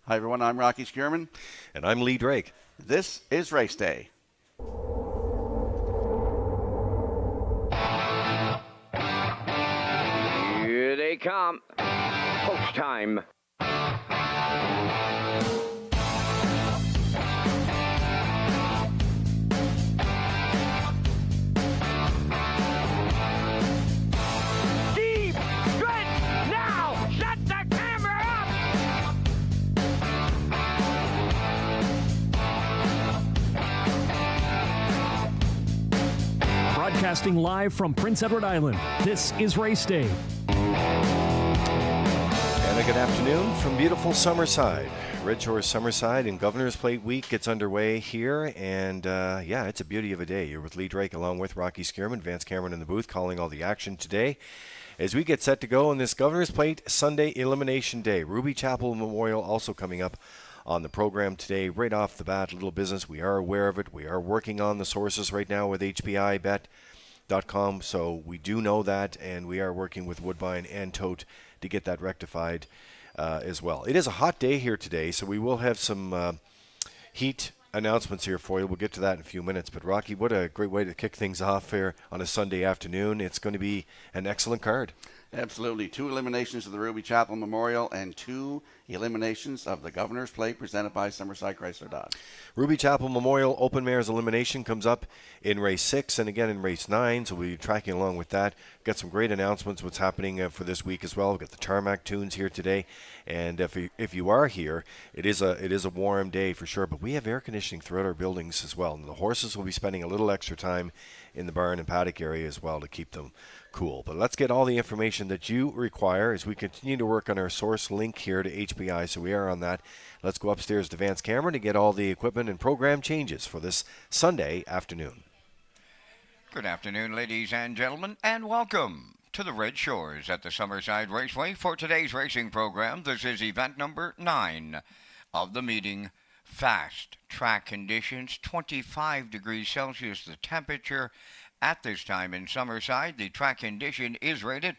Hi, everyone. I'm Rocky Skierman. And I'm Lee Drake. This is Race Day. Here they come. Post time. Deep stretch now. Shut the camera up. Broadcasting live from Prince Edward Island, this is Race Day. And a good afternoon from beautiful Summerside. Redshores Summerside and Governor's Plate Week gets underway here. And it's a beauty of a day. You're with Lee Drake along with Rocky Skierman, Vance Cameron in the booth calling all the action today. As we get set to go on this Governor's Plate Sunday Elimination Day. Ruby Chapel Memorial also coming up on the program today. Right off the bat, little business. We are aware of it. We are working on the sources right now with HBIBet.com, so we do know that, and we are working with Woodbine and Tote to get that rectified as well. It is a hot day here today, so we will have some heat announcements here for you. We'll get to that in a few minutes. But Rocky, what a great way to kick things off here on a Sunday afternoon. It's going to be an excellent card. Absolutely. 2 eliminations of the Ruby Chapel Memorial and 2 eliminations of the Governor's Plate presented by Summerside Chrysler Dodge. Ruby Chapel Memorial Open Mares elimination comes up in race 6 and again in race 9, so we'll be tracking along with that. Got some great announcements what's happening for this week as well. We've got the tarmac tunes here today, and if you are here, it is a warm day for sure, but we have air conditioning throughout our buildings as well, and the horses will be spending a little extra time in the barn and paddock area as well to keep them cool. But let's get all the information that you require as we continue to work on our source link here to HBI. So we are on that. Let's go upstairs to Vance Cameron to get all the equipment and program changes for this Sunday afternoon. Good afternoon, ladies and gentlemen, and welcome to the Red Shores at the Summerside Raceway for today's racing program. This is event number 9 of the meeting. Fast track conditions, 25 degrees Celsius the temperature. At this time in Summerside, the track condition is rated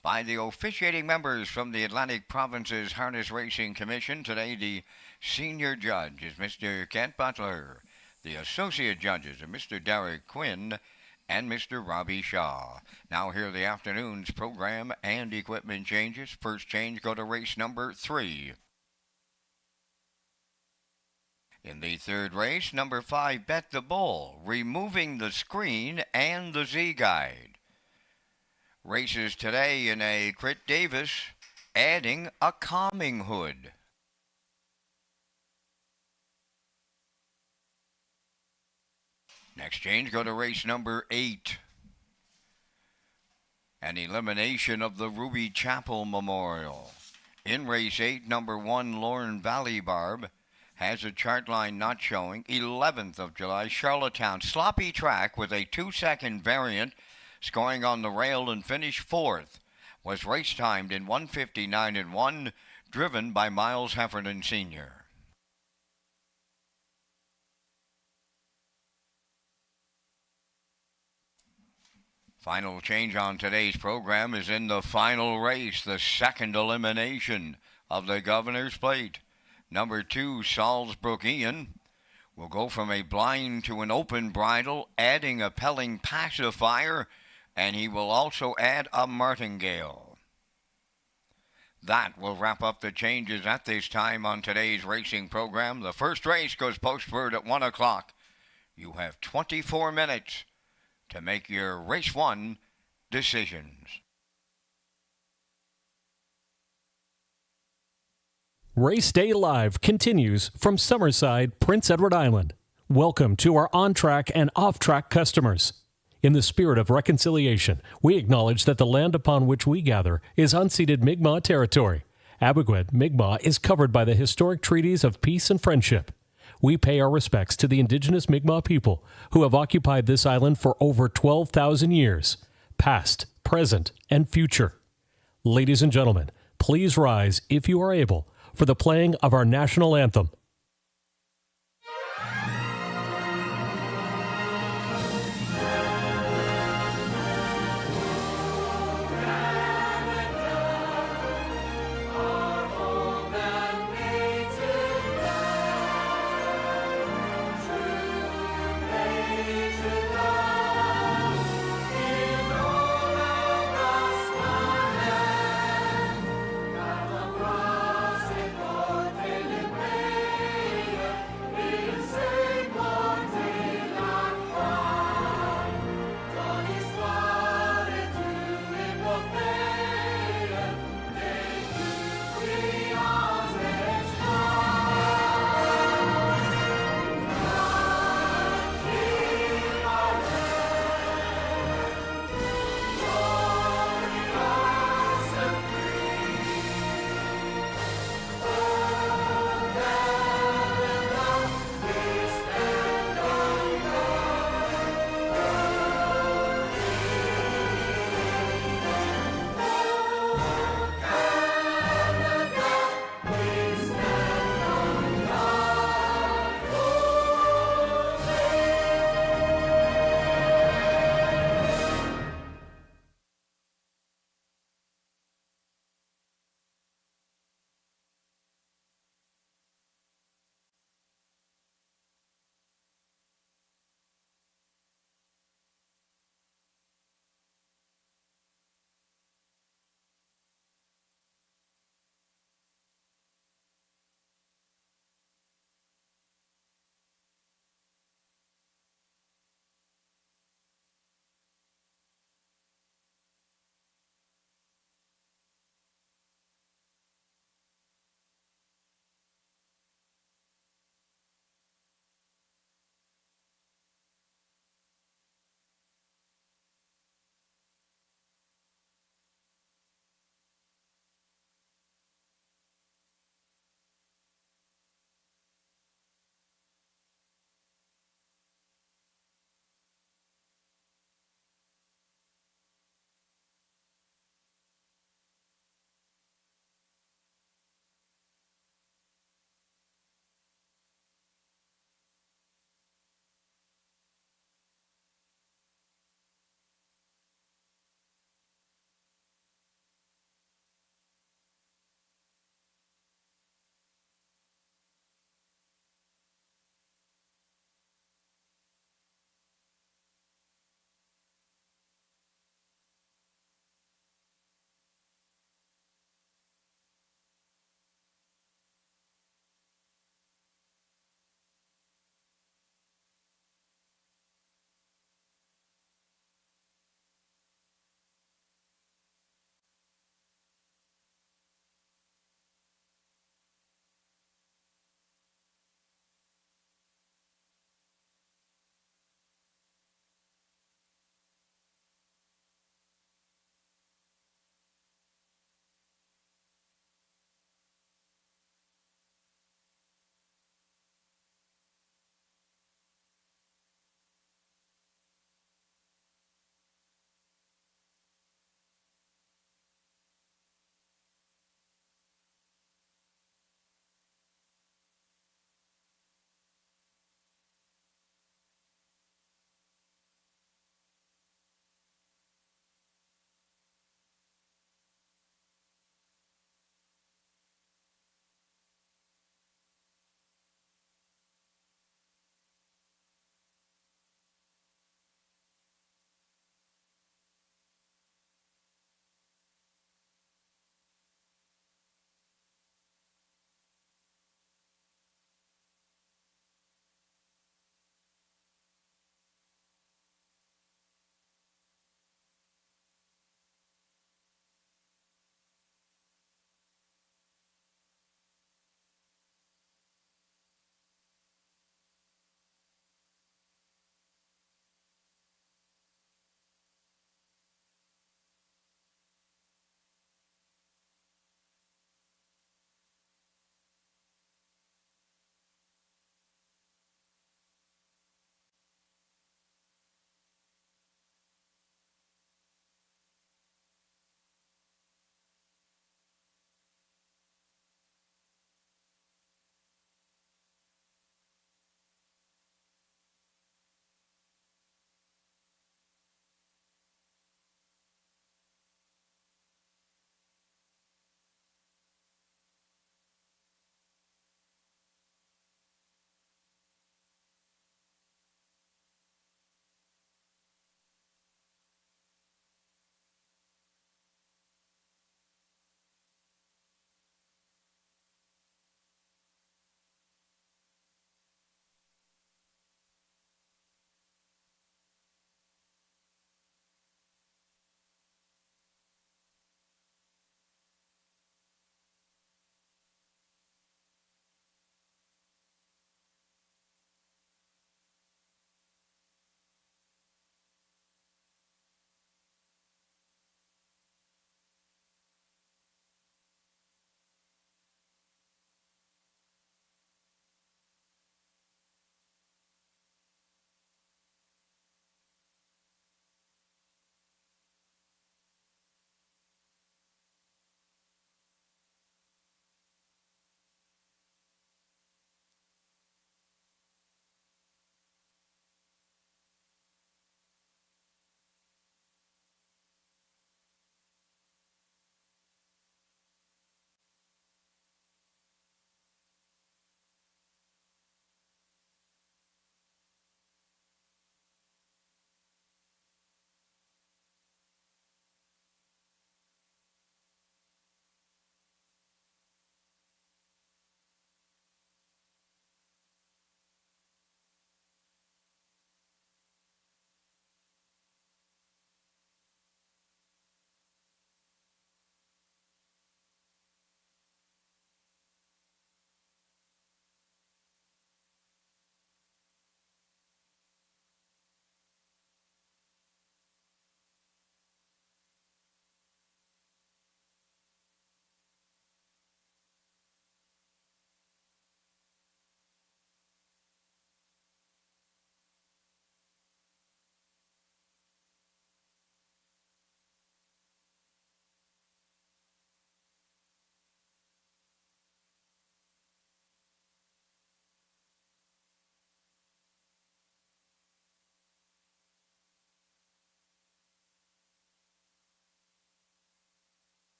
by the officiating members from the Atlantic Province's Harness Racing Commission. Today, the senior judge is Mr. Kent Butler. The associate judges are Mr. Derek Quinn and Mr. Robbie Shaw. Now here are the afternoon's program and equipment changes. First change, go to race number 3. In the third race, number 5, Bet the Bull, removing the screen and the Z-Guide. Races today in a Crit Davis, adding a calming hood. Next change, go to race number 8. An elimination of the Ruby Chapel Memorial. In race 8, number 1, Lorne Valley Barb, has a chart line not showing. 11th of July, Charlottetown. Sloppy track with a 2-second variant, scoring on the rail and finished 4th. Was race timed in 1:59.1, driven by Miles Heffernan Sr. Final change on today's program is in the final race, the second elimination of the Governor's Plate. Number 2, Salzbrook Ian, will go from a blind to an open bridle, adding a Pelling pacifier, and he will also add a martingale. That will wrap up the changes at this time on today's racing program. The first race goes postward at 1 o'clock. You have 24 minutes to make your race 1 decisions. Race Day Live continues from Summerside, Prince Edward Island. Welcome to our on-track and off-track customers. In the spirit of reconciliation, we acknowledge that the land upon which we gather is unceded Mi'kmaq territory. Abogwed, Mi'kmaq is covered by the historic treaties of peace and friendship. We pay our respects to the indigenous Mi'kmaq people who have occupied this island for over 12,000 years, past, present, and future. Ladies and gentlemen, please rise, if you are able, for the playing of our national anthem. Our home and made to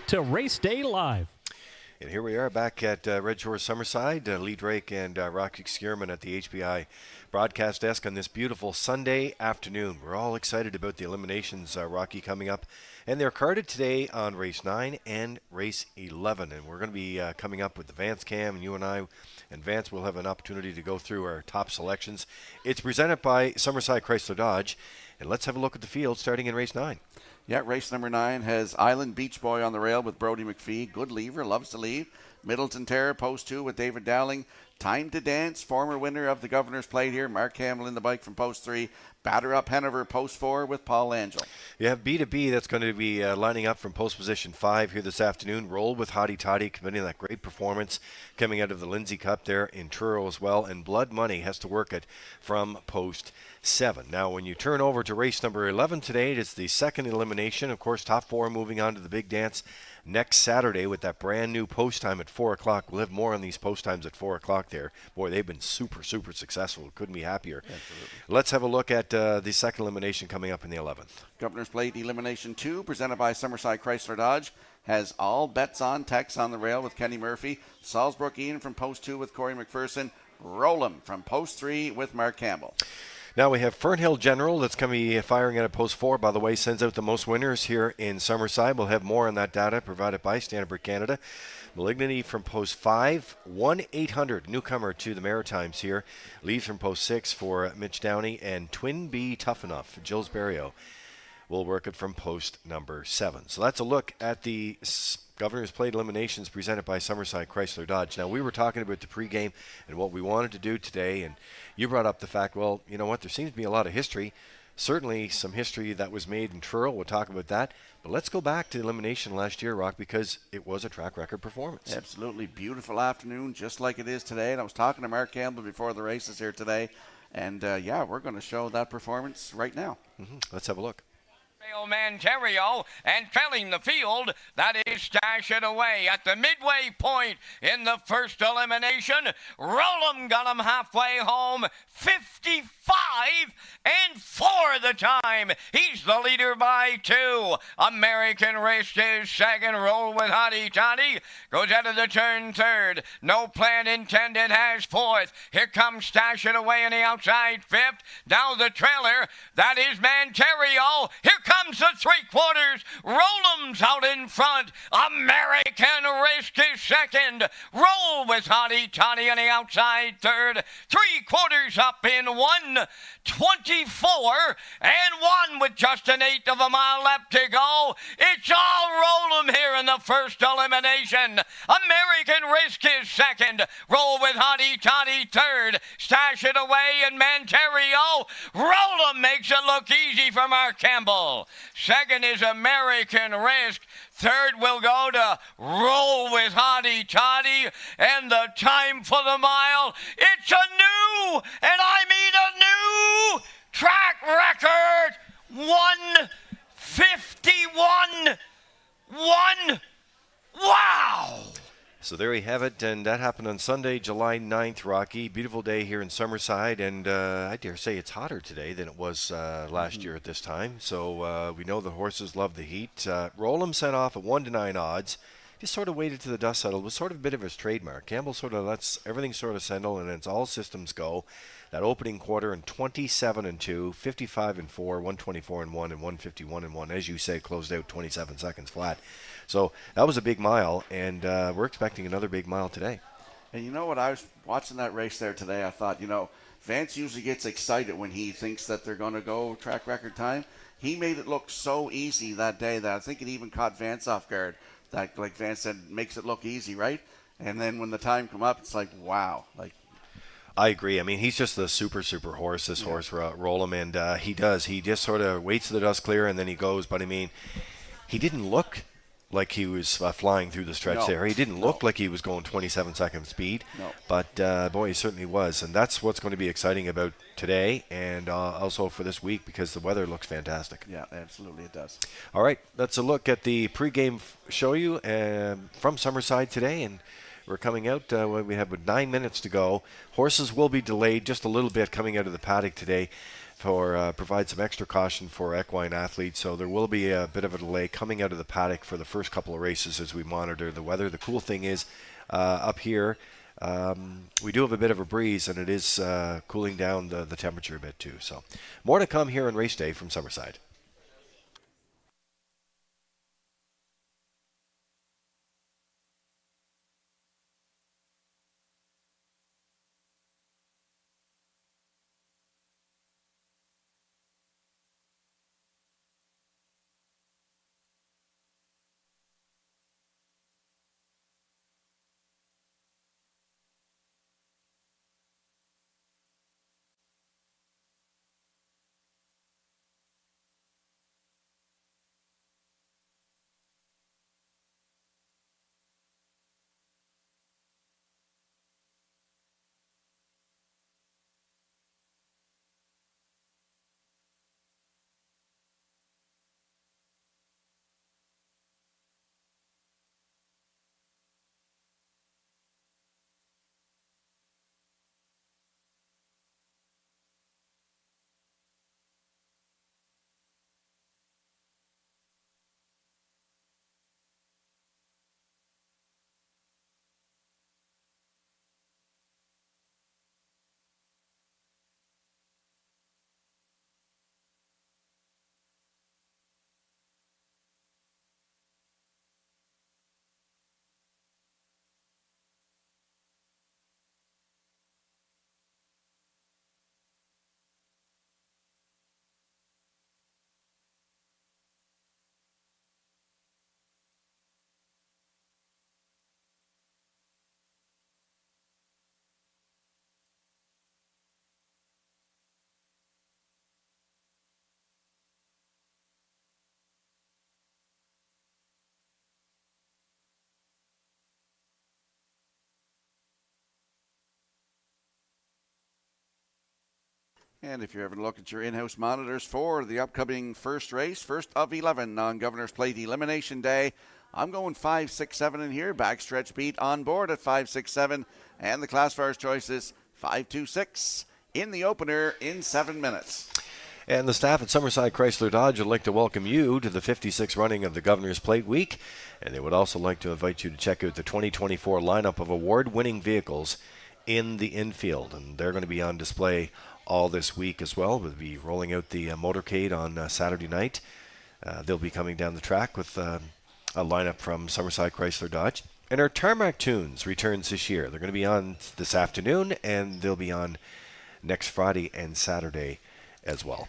to Race Day Live. And here we are back at Red Shores Summerside. Lee Drake and Rocky Skierman at the HBI broadcast desk on this beautiful Sunday afternoon. We're all excited about the eliminations, Rocky, coming up. And they're carded today on Race 9 and Race 11. And we're going to be coming up with the Vance Cam, and you and I and Vance will have an opportunity to go through our top selections. It's presented by Summerside Chrysler Dodge. And let's have a look at the field starting in Race 9. Yeah, race number 9 has Island Beach Boy on the rail with Brody McPhee. Good lever, loves to lead. Middleton Terror, post 2 with David Dowling. Time to Dance, former winner of the Governor's Plate here. Mark Hamill in the bike from post 3. Batter Up Hanover, post 4 with Paul Angel. You have B2B that's going to be lining up from post position 5 here this afternoon. Roll with Hottie Toddy, committing that great performance coming out of the Lindsay Cup there in Truro as well. And Blood Money has to work it from post 7. Now, when you turn over to race number 11 today, it is the second elimination. Of course, top 4 moving on to the big dance next Saturday with that brand new post time at 4 o'clock. We'll have more on these post times at 4 o'clock there. Boy, they've been super, super successful. Couldn't be happier. Absolutely. Let's have a look at the second elimination coming up in the 11th. Governor's Plate Elimination 2, presented by Summerside Chrysler Dodge, has All Bets on Tex on the rail with Kenny Murphy. Salzbrook Ian from post 2 with Corey McPherson. Roll'em from post 3 with Mark Campbell. Now we have Fernhill General that's going to be firing at post 4. By the way, sends out the most winners here in Summerside. We'll have more on that data provided by Standard Canada. Malignity from post 5. 1-800 newcomer to the Maritimes here. Leaves from post 6 for Mitch Downey. And Twin B Tough Enough, Jills Berrio, will work it from post number 7. So that's a look at the Governor's Plate eliminations presented by Summerside Chrysler Dodge. Now, we were talking about the pregame and what we wanted to do today, and you brought up the fact, well, you know what, there seems to be a lot of history. Certainly some history that was made in Truro. We'll talk about that. But let's go back to the elimination last year, Rock, because it was a track record performance. Absolutely beautiful afternoon, just like it is today. And I was talking to Mark Campbell before the races here today. And, yeah, we're going to show that performance right now. Let's have a look. Manterio, and filling the field, that is Stash It Away at the midway point in the first elimination. Roll'em got him halfway home, 55-4 the time. He's the leader by 2. American Risk is second. Roll with Hottie Toddy goes out of the turn third. No Plan Intended has 4th. Here comes Stash It Away in the outside 5th. Down the trailer, that is Manterio. Here comes the 3/4. Roll'em's out in front. American Risk is second. Roll with Hottie Toddy on the outside 3rd. 3/4 up in 1:24-1 with just an 1/8 of a mile left to go. It's all Roll'em here in the first elimination. American Risk is second. Roll with Hottie Toddy 3rd. Stash It Away and Manterio. Roll'em makes it look easy for Mark Campbell. Second is American Risk. 3rd will go to Roll with Hottie Toddy. And the time for the mile, it's a new, and I mean a new, track record. 1:51.1. Wow! So there we have it, and that happened on Sunday, July 9th, Rocky. Beautiful day here in Summerside, and I dare say it's hotter today than it was last year at this time. So we know the horses love the heat. Roll'em sent off at 1-9 odds. Just sort of waited till the dust settled. It was sort of a bit of his trademark. Campbell sort of lets everything sort of settle, and it's all systems go. That opening quarter in 27-2, 55-4, 124-1, and 151-1. As you say, closed out 27 seconds flat. So that was a big mile, and we're expecting another big mile today. And you know what? I was watching that race there today. I thought, Vance usually gets excited when he thinks that they're going to go track record time. He made it look so easy that day that I think it even caught Vance off guard. That, like Vance said, makes it look easy, right? And then when the time come up, it's like, wow. I agree. I mean, he's just a super, super horse, this horse, Roll'em, and he does. He just sort of waits till the dust clear, and then he goes. But, I mean, he didn't look like he was flying through the stretch there. He didn't look like he was going 27-second speed. No. But, boy, he certainly was. And that's what's going to be exciting about today and also for this week because the weather looks fantastic. Yeah, absolutely it does. All right, let's a look at the pregame show you from Summerside today. And we're coming out. We have 9 minutes to go. Horses will be delayed just a little bit coming out of the paddock today. provide some extra caution for equine athletes. So there will be a bit of a delay coming out of the paddock for the first couple of races as we monitor the weather. The cool thing is up here, we do have a bit of a breeze, and it is cooling down the temperature a bit too. So more to come here on race day from Summerside. And if you're having a look at your in-house monitors for the upcoming first race, first of 11 on Governor's Plate Elimination Day, I'm going 5, 6, 7 in here. Backstretch beat on board at 5, 6, 7. And the classifiers choices 5, 2, 6 in the opener in 7 minutes. And the staff at Summerside Chrysler Dodge would like to welcome you to the 56th running of the Governor's Plate Week. And they would also like to invite you to check out the 2024 lineup of award-winning vehicles in the infield. And they're going to be on display all this week as well. We'll be rolling out the motorcade on Saturday night. They'll be coming down the track with a lineup from Summerside Chrysler Dodge. And our Tarmac Tunes returns this year. They're going to be on this afternoon, and they'll be on next Friday and Saturday as well.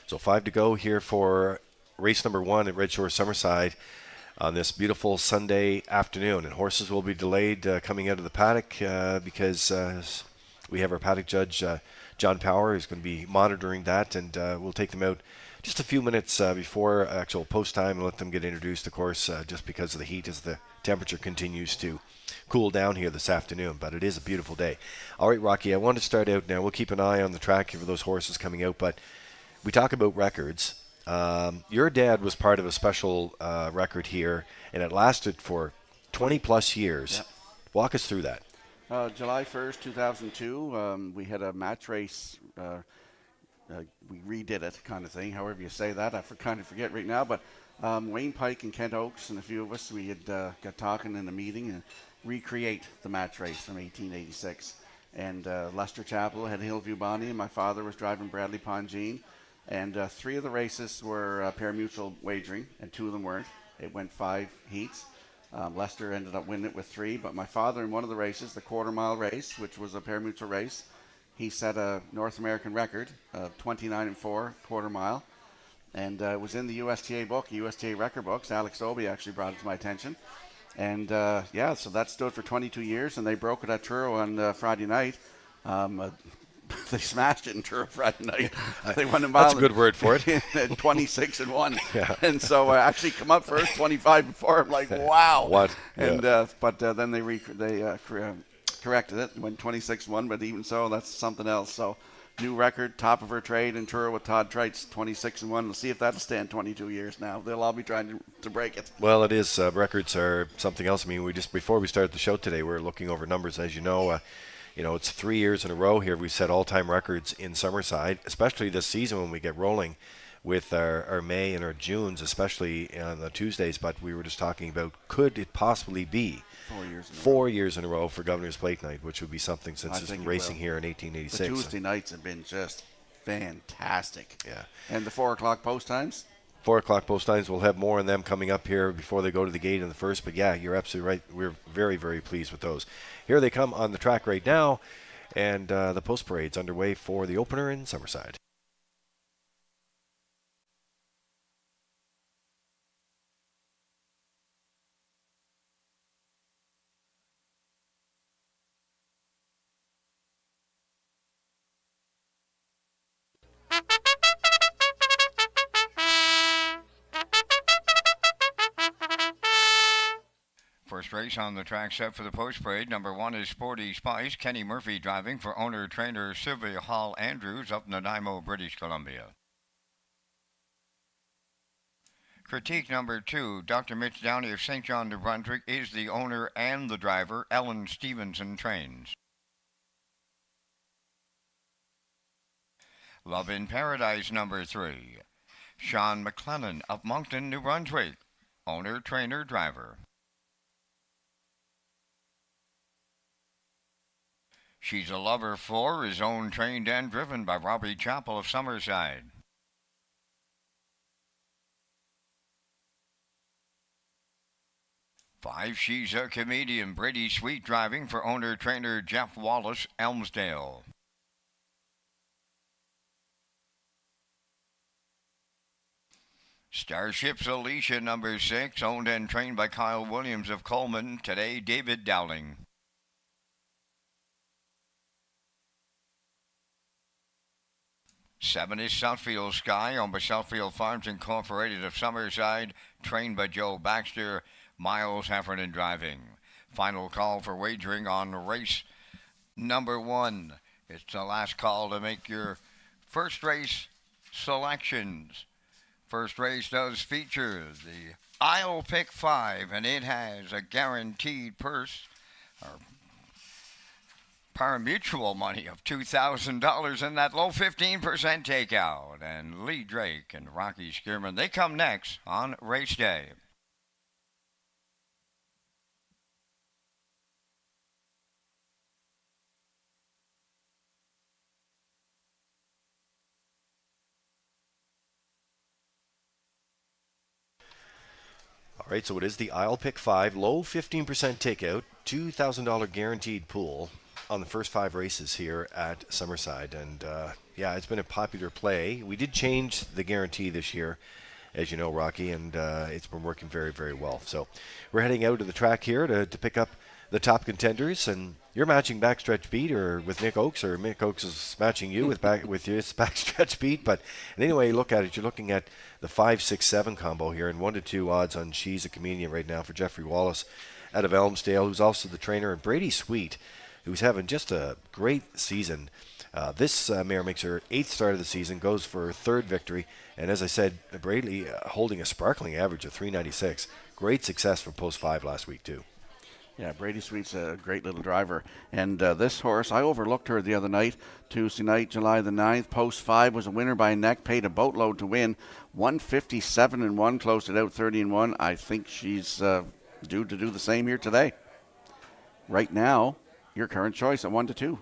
So 5 to go here for race number 1 at Redshores Summerside on this beautiful Sunday afternoon. And horses will be delayed coming out of the paddock because we have our paddock judge John Power is going to be monitoring that, and we'll take them out just a few minutes before actual post time and let them get introduced, of course, just because of the heat as the temperature continues to cool down here this afternoon. But it is a beautiful day. All right, Rocky, I want to start out now. We'll keep an eye on the track for those horses coming out, but we talk about records. Your dad was part of a special record here, and it lasted for 20 plus years. Yep. Walk us through that. July 1st, 2002, we had a match race. We redid it, kind of thing, however you say that. I kind of forget right now. But Wayne Pike and Kent Oakes and a few of us, we had got talking in a meeting and recreate the match race from 1886. And Lester Chapel had Hillview Bonnie, and my father was driving Bradley Pongine. And 3 of the races were pari-mutuel wagering, and 2 of them weren't. It went 5 heats. Lester ended up winning it with 3, but my father in one of the races, the quarter-mile race, which was a pari-mutuel race, he set a North American record of 29-4 quarter-mile, and it was in the USTA book, USTA record books. Alex Obie actually brought it to my attention. And, so that stood for 22 years, and they broke it at Truro on Friday night. They smashed it in Truro Friday night. They won a mile. That's a good word for it. 26-1. Yeah. And so I actually come up first, 25-4. I'm like, wow. What? And but then they corrected it, went 26-1. But even so, that's something else. So new record, top of her trade in Truro with Todd Treitz, 26-1. We'll see if that'll stand 22 years now. They'll all be trying to break it. Well, it is. Records are something else. I mean, before we started the show today, we were looking over numbers, as you know. It's 3 years in a row here. We set all-time records in Summerside, especially this season when we get rolling with our May and our Junes, especially on the Tuesdays. But we were just talking about, could it possibly be 4 years in a row for Governor's Plate Night, which would be something since it's been racing here in 1886. The Tuesday nights have been just fantastic. Yeah. And the 4 o'clock post times? 4 o'clock post times. We'll have more on them coming up here before they go to the gate in the first. But yeah, you're absolutely right. We're very, very pleased with those. Here they come on the track right now, and the post parade's underway for the opener in Summerside. First race on the track set for the post parade. Number 1 is Sporty Spice. Kenny Murphy driving for owner-trainer Sylvia Hall Andrews of Nanaimo, British Columbia. Critique number 2, Dr. Mitch Downey of St. John, New Brunswick is the owner and the driver. Ellen Stevenson trains. Love in Paradise number 3, Sean McClellan of Moncton, New Brunswick, owner, trainer, driver. She's a Lover 4 is owned, trained, and driven by Robbie Chappell of Summerside. Five, She's a Comedian. Brady Sweet driving for owner-trainer Jeff Wallace, Elmsdale. Starship's Alicia number 6, owned and trained by Kyle Williams of Coleman. Today, David Dowling. 7 is Southfield Sky, owned by Southfield Farms Incorporated of Summerside, trained by Joe Baxter, Miles Heffernan driving. Final call for wagering on race number 1. It's the last call to make your first race selections. First race does feature the I'll Pick 5, and it has a guaranteed purse, or pari-mutuel money of $2,000 and that low 15% takeout. And Lee Drake and Rocky Skierman, they come next on race day. All right, so it is the I'll Pick 5, low 15% takeout, $2,000 guaranteed pool on the first 5 races here at Summerside. And it's been a popular play. We did change the guarantee this year, as you know, Rocky, and it's been working very, very well. So we're heading out to the track here to pick up the top contenders, and you're matching backstretch beat or with Nick Oakes, or Nick Oakes is matching you with his backstretch beat. But anyway, look at it. You're looking at the 5, 6, 7 combo here, and 1-2 odds on She's a Comedian right now for Jeffrey Wallace out of Elmsdale, who's also the trainer, and Brady Sweet, who's having just a great season. This mare makes her 8th start of the season, goes for her 3rd victory, and as I said, Brady holding a sparkling average of 396. Great success for Post 5 last week too. Yeah, Brady Sweet's a great little driver. And this horse, I overlooked her the other night, Tuesday night, July the 9th. Post 5 was a winner by a neck, paid a boatload to win. 157-1, closed it out 30-1. I think she's due to do the same here today. Right now, your current choice at 1-2.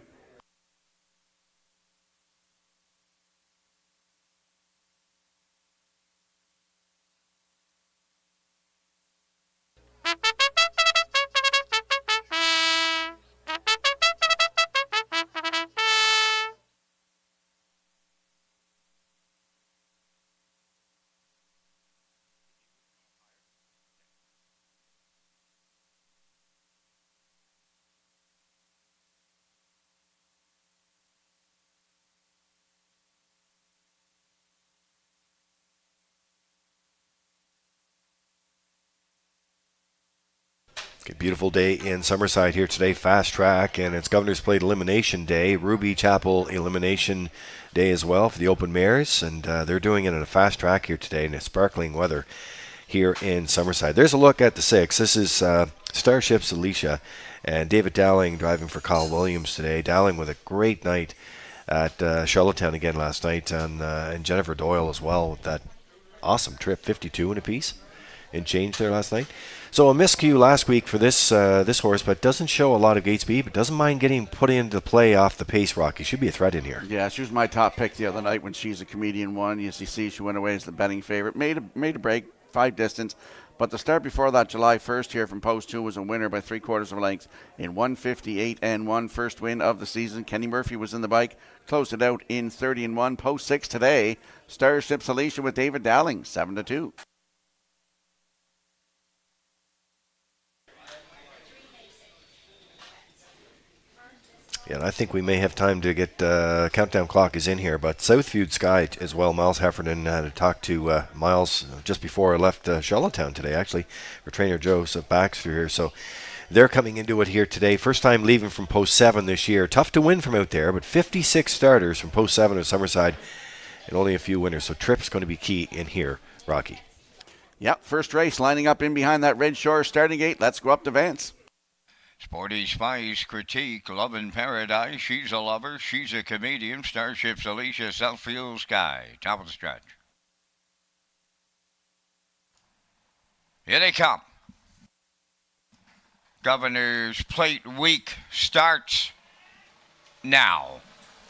Okay, beautiful day in Summerside here today. Fast track, and it's Governor's Plate Elimination Day. Ruby Chapel Elimination Day as well for the open mares, and they're doing it in a fast track here today in a sparkling weather here in Summerside. There's a look at the 6. This is Starship's Alicia, and David Dowling driving for Kyle Williams today. Dowling with a great night at Charlottetown again last night, and Jennifer Doyle as well with that awesome trip, 52 in a piece and change there last night. So a miscue last week for this horse, but doesn't show a lot of gate speed, but doesn't mind getting put into play off the pace, Rocky. Should be a threat in here. Yeah, she was my top pick the other night when She's a Comedian won. You see, she went away as the betting favorite. Made a break, 5 distance. But the start before that, July 1st here from Post 2, was a winner by 3/4 of a length in 158-1. First win of the season. Kenny Murphy was in the bike. Closed it out in 30-1. Post 6 today. Starship's Alicia with David Dowling, 7-2. Yeah, and I think we may have time to get countdown clock is in here, but Southfield Sky as well. Miles Heffernan had to talk to Miles just before I left Charlottetown today, actually, for trainer Joseph Baxter here. So they're coming into it here today. First time leaving from Post 7 this year. Tough to win from out there, but 56 starters from Post 7 to Summerside and only a few winners. So Trip's going to be key in here, Rocky. Yep, first race lining up in behind that Red Shore starting gate. Let's go up to Vance. Sporty Spice, Critique, Love in Paradise, She's a Lover, She's a Comedian, Starship's Alicia, Southfield Sky. Top of the stretch. Here they come. Governor's Plate Week starts now.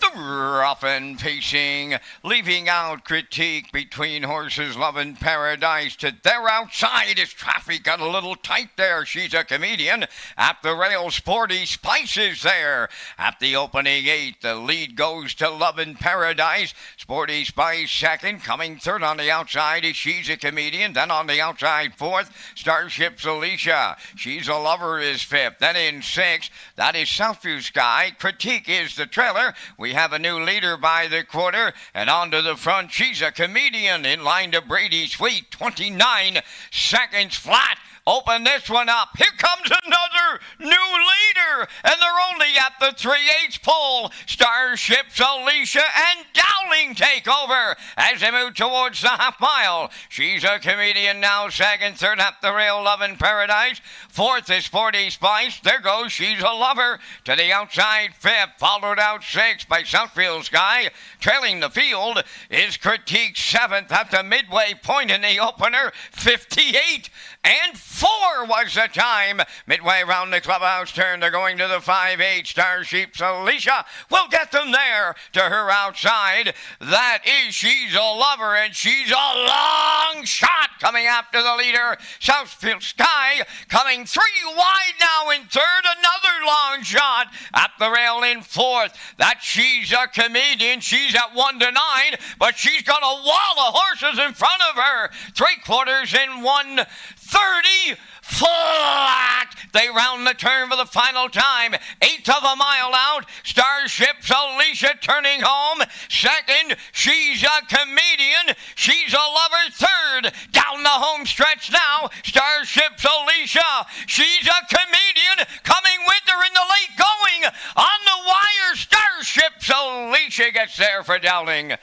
The rough and pacing, leaving out Critique between horses Love in Paradise to their outside as traffic got a little tight there. She's a Comedian. At the rail, Sporty Spice is there. At the opening 8, the lead goes to Love in Paradise. Sporty Spice second, coming third on the outside is She's a Comedian. Then on the outside 4th, Starship's Alicia. She's a Lover is 5th. Then in 6th, that is Southview Sky. Critique is the trailer. We have a new leader by the quarter, and on to the front, She's a Comedian in line to Brady Sweet, 29 seconds flat. Open this one up. Here comes another new leader, and they're only at the 3/8 pole. Starship's Alicia and Dowling take over as they move towards the half mile. She's a Comedian now second, third at the rail, Love in Paradise. 4th is Sporty Spice. There goes She's a Lover to the outside 5th, followed out 6th by Southfield Sky. Trailing the field is Critique 7th at the midway point in the opener, 58 and 4 was the time. Midway around the clubhouse turn, they're going to the 5/8. Starship's Alicia will get them there to her outside. That is She's a Lover, and she's a long shot coming after the leader. Southfield Sky coming 3 wide now in third. Another long shot at the rail in 4th. That She's a Comedian. She's at 1-9, but she's got a wall of horses in front of her. 3/4 in 1:30. flat. They round the turn for the final time. 1/8 of a mile out. Starship's Alicia turning home. Second, She's a Comedian. She's a Lover. Third, down the home stretch now. Starship's Alicia. She's a Comedian coming with her in the late going. On the wire, Starship's Alicia gets there for Dowling.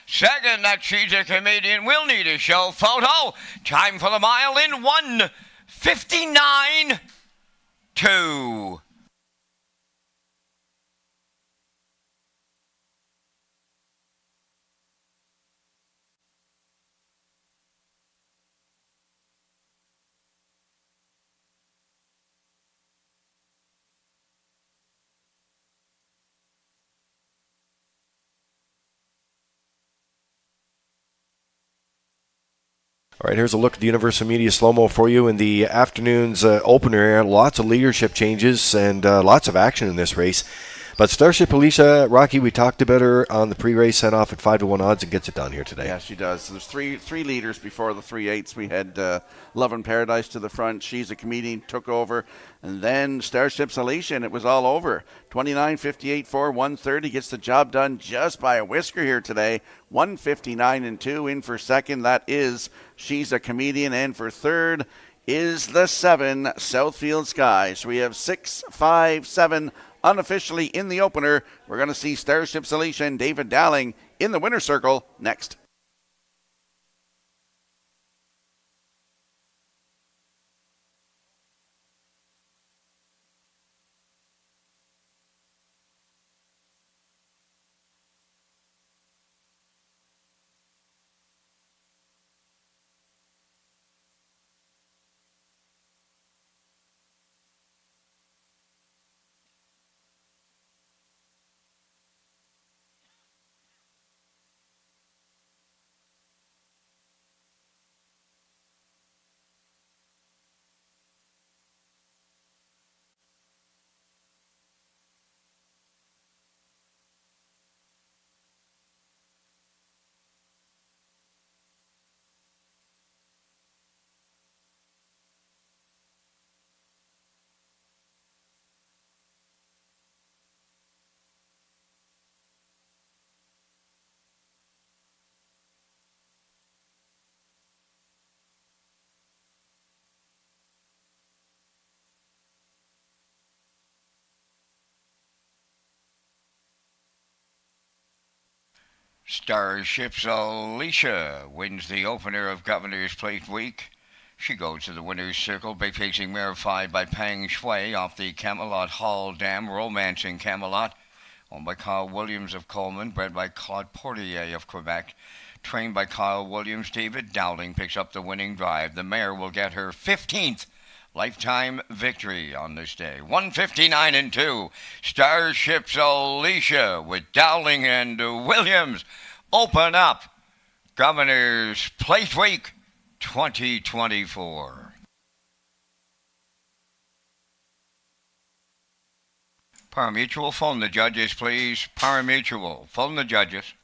Second, that She's a Comedian will need a show photo. Time for the mile in 1:59.2. All right, here's a look at the Universal Media slow-mo for you in the afternoon's opener. Lots of leadership changes and lots of action in this race. But Starship Alicia, Rocky, we talked about her on the pre-race, set off at 5-1 odds and gets it done here today. Yeah, she does. So there's three leaders before the 3/8. We had Love and Paradise to the front. She's a Comedian, took over. And then Starship's Alicia, and it was all over. 29.58.4, 130 gets the job done just by a whisker here today. 1:59.2 in for second. That is She's a Comedian. And for third is the 7, Southfield Sky. So we have 6, 5, 7 unofficially in the opener. We're going to see Starship's Alicia and David Dowling in the winner's circle next. Starship's Alicia wins the opener of Governor's Plate Week. She goes to the winner's circle, facing verified by Pang Shui off the Camelot Hall Dam, Romancing Camelot, owned by Kyle Williams of Coleman, bred by Claude Portier of Quebec, trained by Kyle Williams. David Dowling picks up the winning drive. The mare will get her 15th lifetime victory on this day. 1:59.2. Starship's Alicia with Dowling and Williams open up Governor's Plate Week 2024. Parimutuel, phone the judges, please. Parimutuel, phone the judges.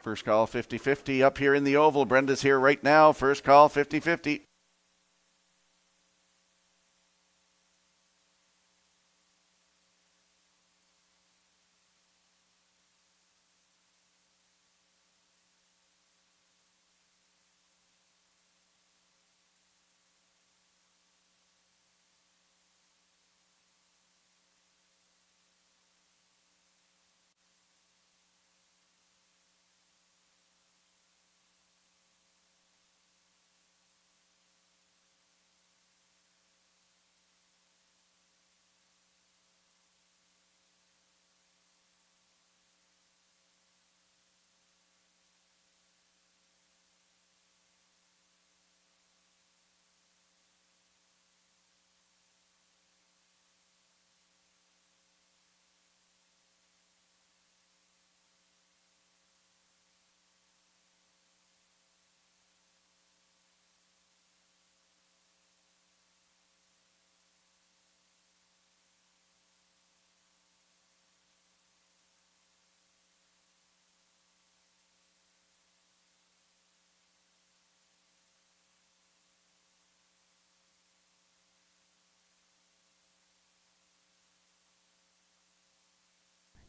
First call 50-50 up here in the oval. Brenda's here right now. First call 50-50.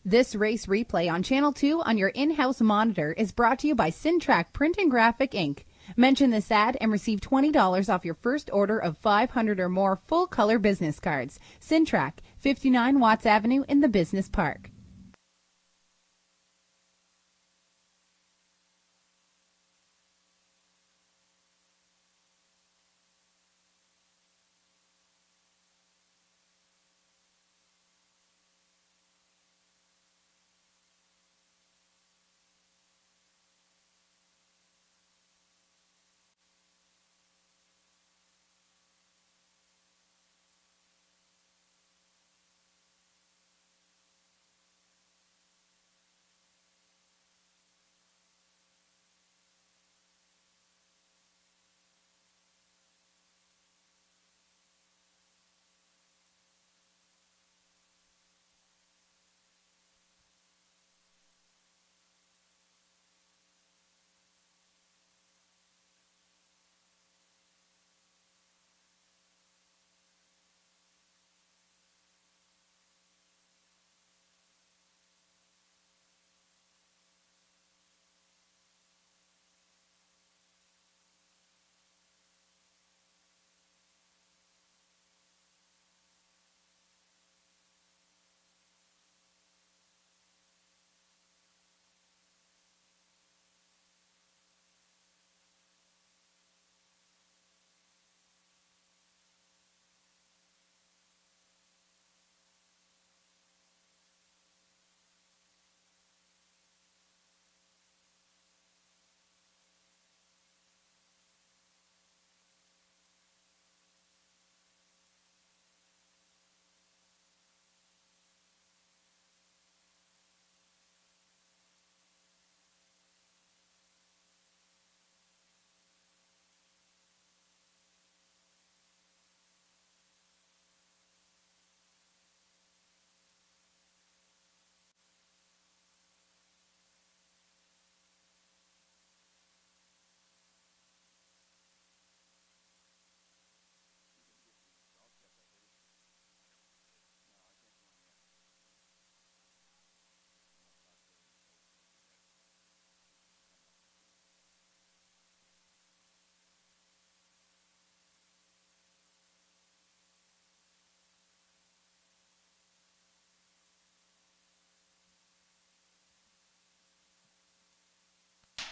This race replay on Channel 2 on your in-house monitor is brought to you by Syntrack Print and Graphic Inc. Mention this ad and receive $20 off your first order of 500 or more full-color business cards. Syntrack, 59 Watts Avenue in the Business Park.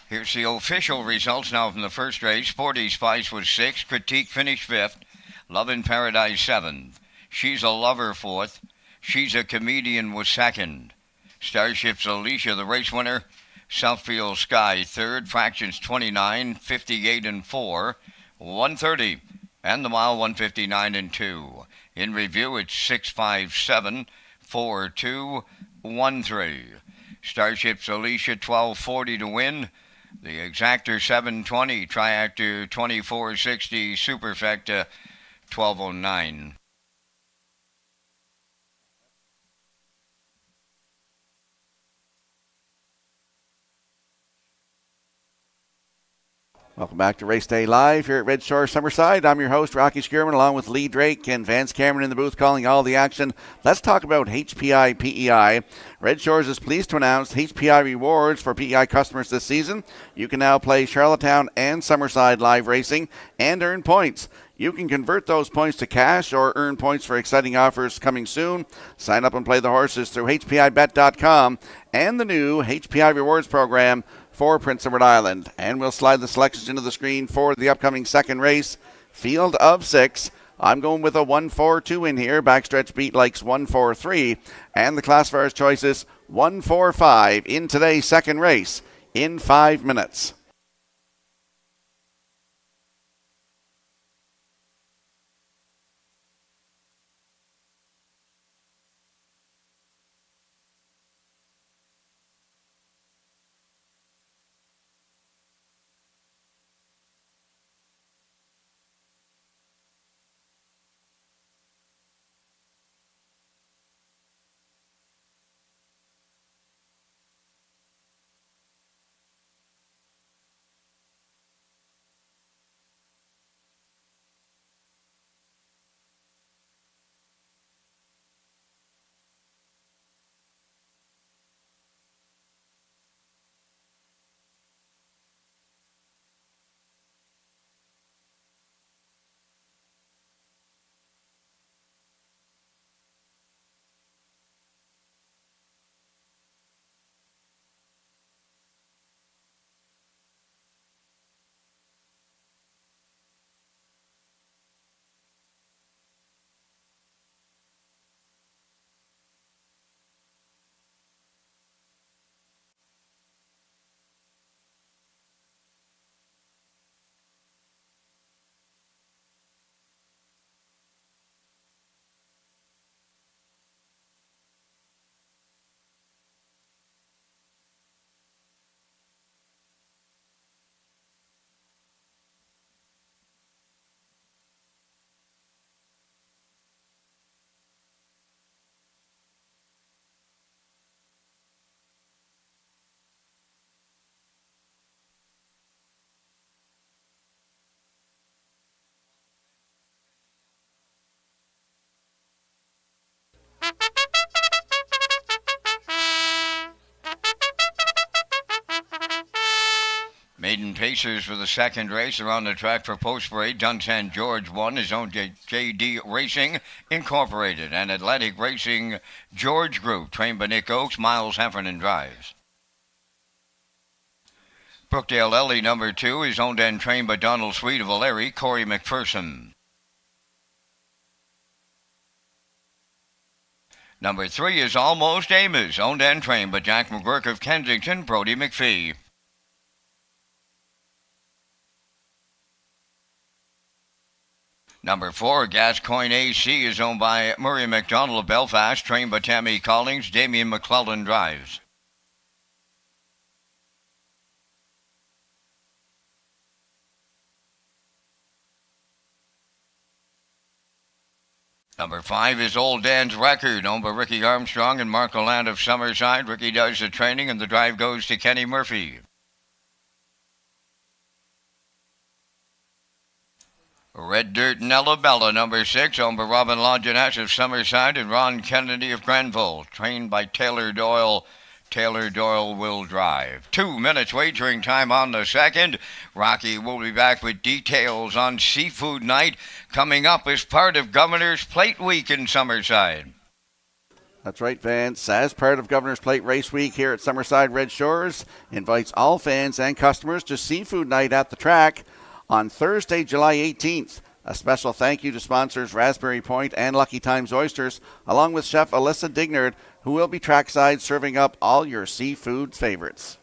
Here's the official results now from the first race. Sporty Spice was 6th. Critique finished 5th. Love in Paradise 7th. She's a Lover 4th. She's a Comedian was 2nd. Starship's Alicia, the race winner. Southfield Sky 3rd. Fractions 29, 58 and 4. 130. And the mile 159 and 2. In review, it's 657, 42, 13. Starship's Alicia 1240 to win. The Exactor 720, Triactor 2460, Superfecta 1209. Welcome back to Race Day Live here at Red Shore Summerside. I'm your host, Rocky Skierman, along with Lee Drake and Vance Cameron in the booth calling all the action. Let's talk about HPI PEI. Red Shores is pleased to announce HPI rewards for PEI customers this season. You can now play Charlottetown and Summerside live racing and earn points. You can convert those points to cash or earn points for exciting offers coming soon. Sign up and play the horses through HPIBet.com and the new HPI Rewards program for Prince Edward Island. And we'll slide the selections into the screen for the upcoming second race. Field of 6. I'm going with a 1-4-2 in here. Backstretch Beat likes 1-4-3. And the classifiers choices 1-4-5 in today's second race in 5 minutes. Maiden Pacers for the second race are on the track for Post Parade. Dunsan George won his own JD Racing Incorporated and Atlantic Racing George Group, trained by Nick Oakes. Miles Heffernan drives. Brookdale Ellie number 2 is owned and trained by Donald Sweet of Valeri, Corey McPherson. Number 3 is Almost Amos, owned and trained by Jack McGurk of Kensington, Brody McPhee. Number 4, Gascoigne AC, is owned by Murray McDonald of Belfast, trained by Tammy Collins. Damien McClellan drives. Number 5 is Old Dan's Record, owned by Ricky Armstrong and Marco Land of Summerside. Ricky does the training and the drive goes to Kenny Murphy. Red Dirt Nellabella, number 6, owned by Robin Longinus of Summerside and Ron Kennedy of Grenville, trained by Taylor Doyle. Taylor Doyle will drive. 2 minutes wagering time on the second. Rocky will be back with details on Seafood Night coming up as part of Governor's Plate Week in Summerside. That's right, Vance. As part of Governor's Plate Race Week here at Summerside Red Shores, invites all fans and customers to Seafood Night at the track on Thursday, July 18th. A special thank you to sponsors Raspberry Point and Lucky Times Oysters, along with Chef Alyssa Dignard, who will be trackside serving up all your seafood favorites.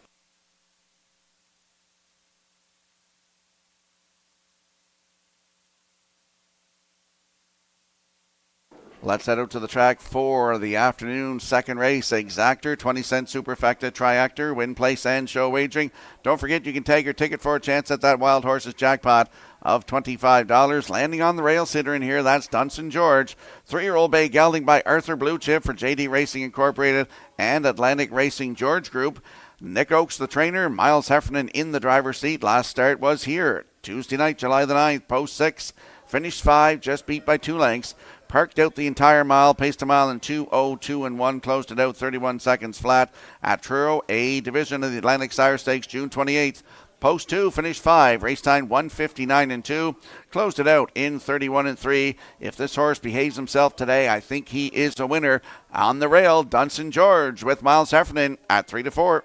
Let's head out to the track for the afternoon second race. Exactor, 20-cent superfecta, triactor, win, place, and show wagering. Don't forget you can tag your ticket for a chance at that Wild Horses jackpot of $25. Landing on the rail sitter in here, that's Dunsan George. 3-year-old bay gelding by Arthur Blue Chip for JD Racing Incorporated and Atlantic Racing George Group. Nick Oakes, the trainer. Miles Heffernan in the driver's seat. Last start was here Tuesday night, July the 9th, post 6. Finished 5, just beat by 2 lengths. Parked out the entire mile, paced a mile in 2:02 and 1, closed it out 31 seconds flat at Truro, A division of the Atlantic Sire Stakes, June 28th. Post 2, finished 5, race time 1:59 and 2, closed it out in 31 and 3. If this horse behaves himself today, I think he is a winner. On the rail, Dunson George with Miles Heffernan at 3-4.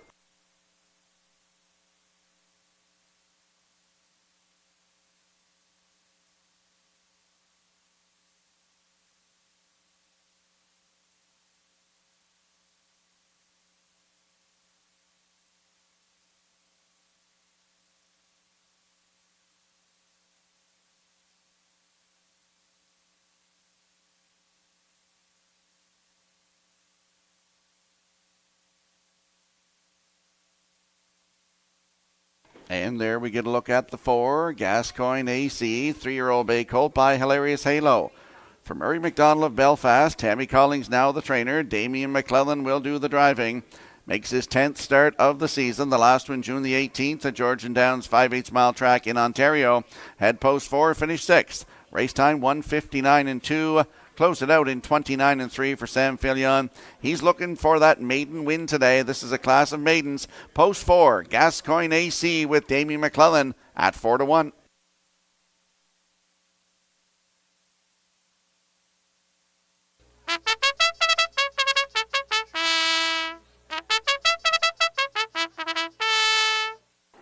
And there we get a look at the 4, Gascoigne AC, 3-year-old bay colt by Hilarious Halo. For Murray McDonald of Belfast, Tammy Collings now the trainer. Damien McClellan will do the driving. Makes his 10th start of the season. The last one June the 18th at Georgian Downs 5/8 mile track in Ontario. Head post 4, finished 6th. Race time 1:59 and 2. Closed it out in 29 and 3 for Sam Fillion. He's looking for that maiden win today. This is a class of maidens. Post 4, Gascoigne AC with Damien McClellan at 4-1.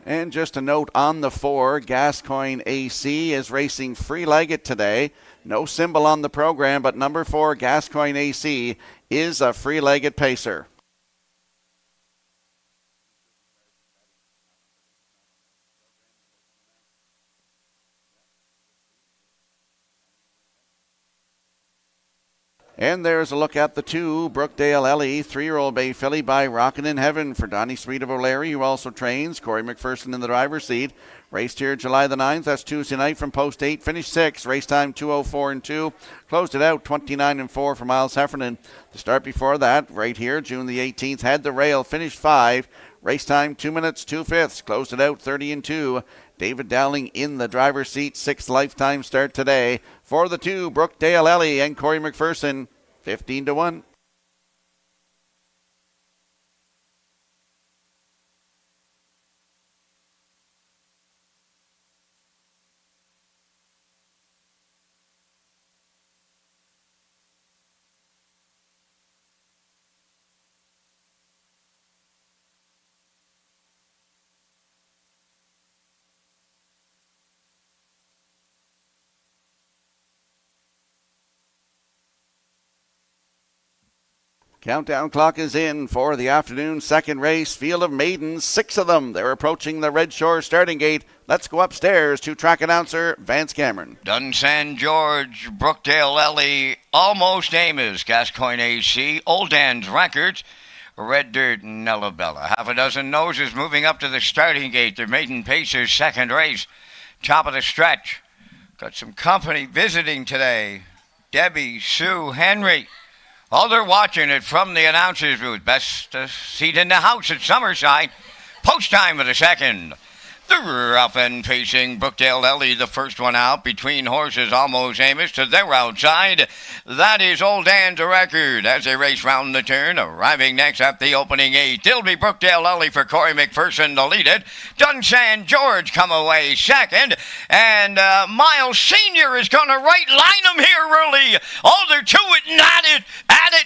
And just a note on the 4, Gascoigne AC is racing free-legged today. No symbol on the program, but number 4, Gascoigne AC, is a free-legged pacer. And there's a look at the 2, Brookdale Ellie, 3-year-old bay filly by Rockin' in Heaven for Donnie Sweet of O'Leary, who also trains. Corey McPherson in the driver's seat. Raced here July the 9th. That's Tuesday night from post 8. Finished 6. Race time 2:04 and 2. Closed it out 29 and 4 for Miles Heffernan. The start before that, right here, June the 18th, had the rail. Finished 5. Race time 2 minutes 2/5. Closed it out 30 and 2. David Dowling in the driver's seat. 6th lifetime start today for the 2, Brookdale Ellie and Corey McPherson, 15-1. Countdown clock is in for the afternoon second race. Field of maidens, 6 of them. They're approaching the Red Shore starting gate. Let's go upstairs to track announcer Vance Cameron. Dunsan George, Brookdale Ellie, Almost Amos, Gascoigne AC, Old Dan's Records, Red Dirt, and Nellabella. Half a dozen noses moving up to the starting gate. Their maiden pacer's second race. Top of the stretch. Got some company visiting today. Debbie, Sue, Henry. Oh, they're watching it from the announcer's booth. Best seat in the house at Summerside. Post time of the second. The rough and pacing Brookdale Ellie, the first one out between horses Almost Amos to their outside. That is Old Dan's Record as they race round the turn. Arriving next at the opening 8. It'll be Brookdale Ellie for Corey McPherson to lead it. Dunsan George come away second. And Miles Sr. is going to right line them here early. Oh, they're to it and at it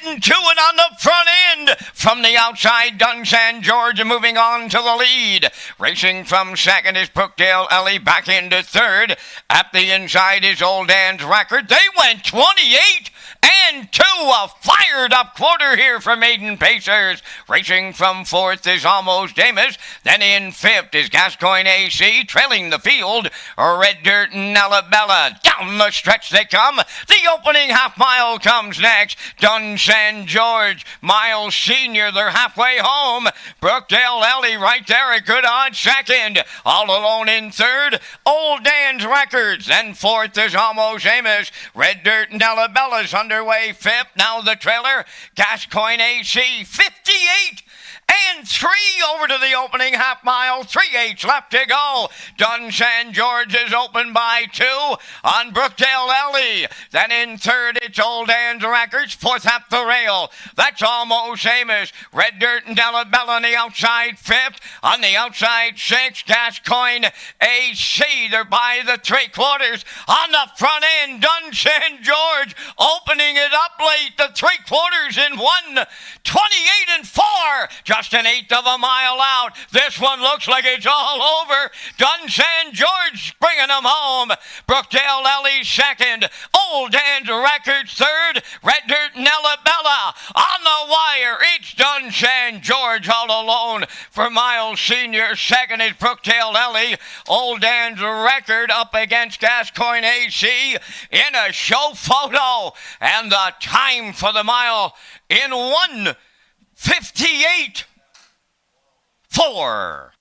and to it on the front end. From the outside, Dunsan George moving on to the lead. Racing from second is Brookdale Ellie back into third. At the inside is Old Dan's Record. They went 28 and 2. A fired up quarter here for maiden pacers. Racing from fourth is Almost Amos. Then in fifth is Gascoigne AC. Trailing the field, Red Dirt and Nellabella. Down the stretch they come. The opening half mile comes next. Dunsan George, Miles Sr., they're halfway home. Brookdale Ellie right there, a good odd second. All alone in third, Old Dan's Records. Then fourth is Almost Amos. Red Dirt and Nellabella's underway fifth. Now the trailer, Gascoigne AC, 58 and 3 over to the opening half mile. 3/8 left to go. Dun San George is open by 2 on Brookdale Ellie. Then in third, it's Old Anne's Records. Fourth up the rail. That's almost Amos. Red Dirt and Delabella on the outside fifth. On the outside sixth, Gascoigne AC. They're by the 3/4. On the front end, Dun San George opening it up late. The 3/4 in 1:28 and 4. Just an eighth of a mile out. This one looks like it's all over. Dun San George bringing them home. Brookdale Ellie second. Old Anne's Records third. Red Dirt and Bella on the wire. It's Dun San George all alone for Miles Senior. Second is Brookdale Ellie. Old Anne's Record up against Gascoigne AC in a show photo. And the time for the mile in 1:58.4.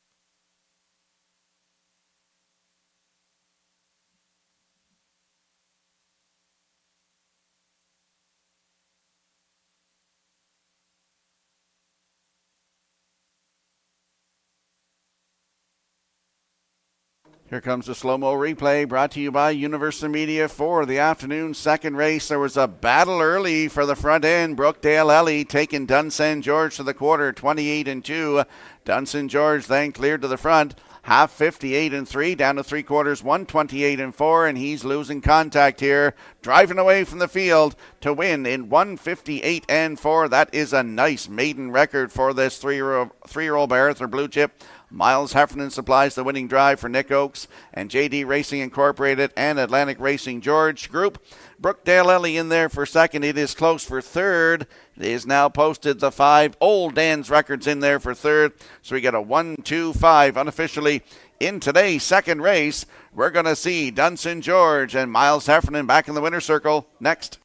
Here comes the slow-mo replay brought to you by Universal Media for the afternoon second race. There was a battle early for the front end. Brookdale Ellie taking Dun San George to the quarter, 28 and 2. Dun San George then cleared to the front. Half 58 and 3, down to 3/4, 128 and 4, and he's losing contact here. Driving away from the field to win in 158 and 4. That is a nice maiden record for this three-year-old by Arthur Blue Chip. Miles Heffernan supplies the winning drive for Nick Oakes and JD Racing Incorporated and Atlantic Racing George Group. Brookdale Ellie in there for second. It is close for third. It is now posted the 5. Old Dan's Records in there for third. So we got a 1-2-5 unofficially in today's second race. We're going to see Dun San George and Miles Heffernan back in the winner's circle next.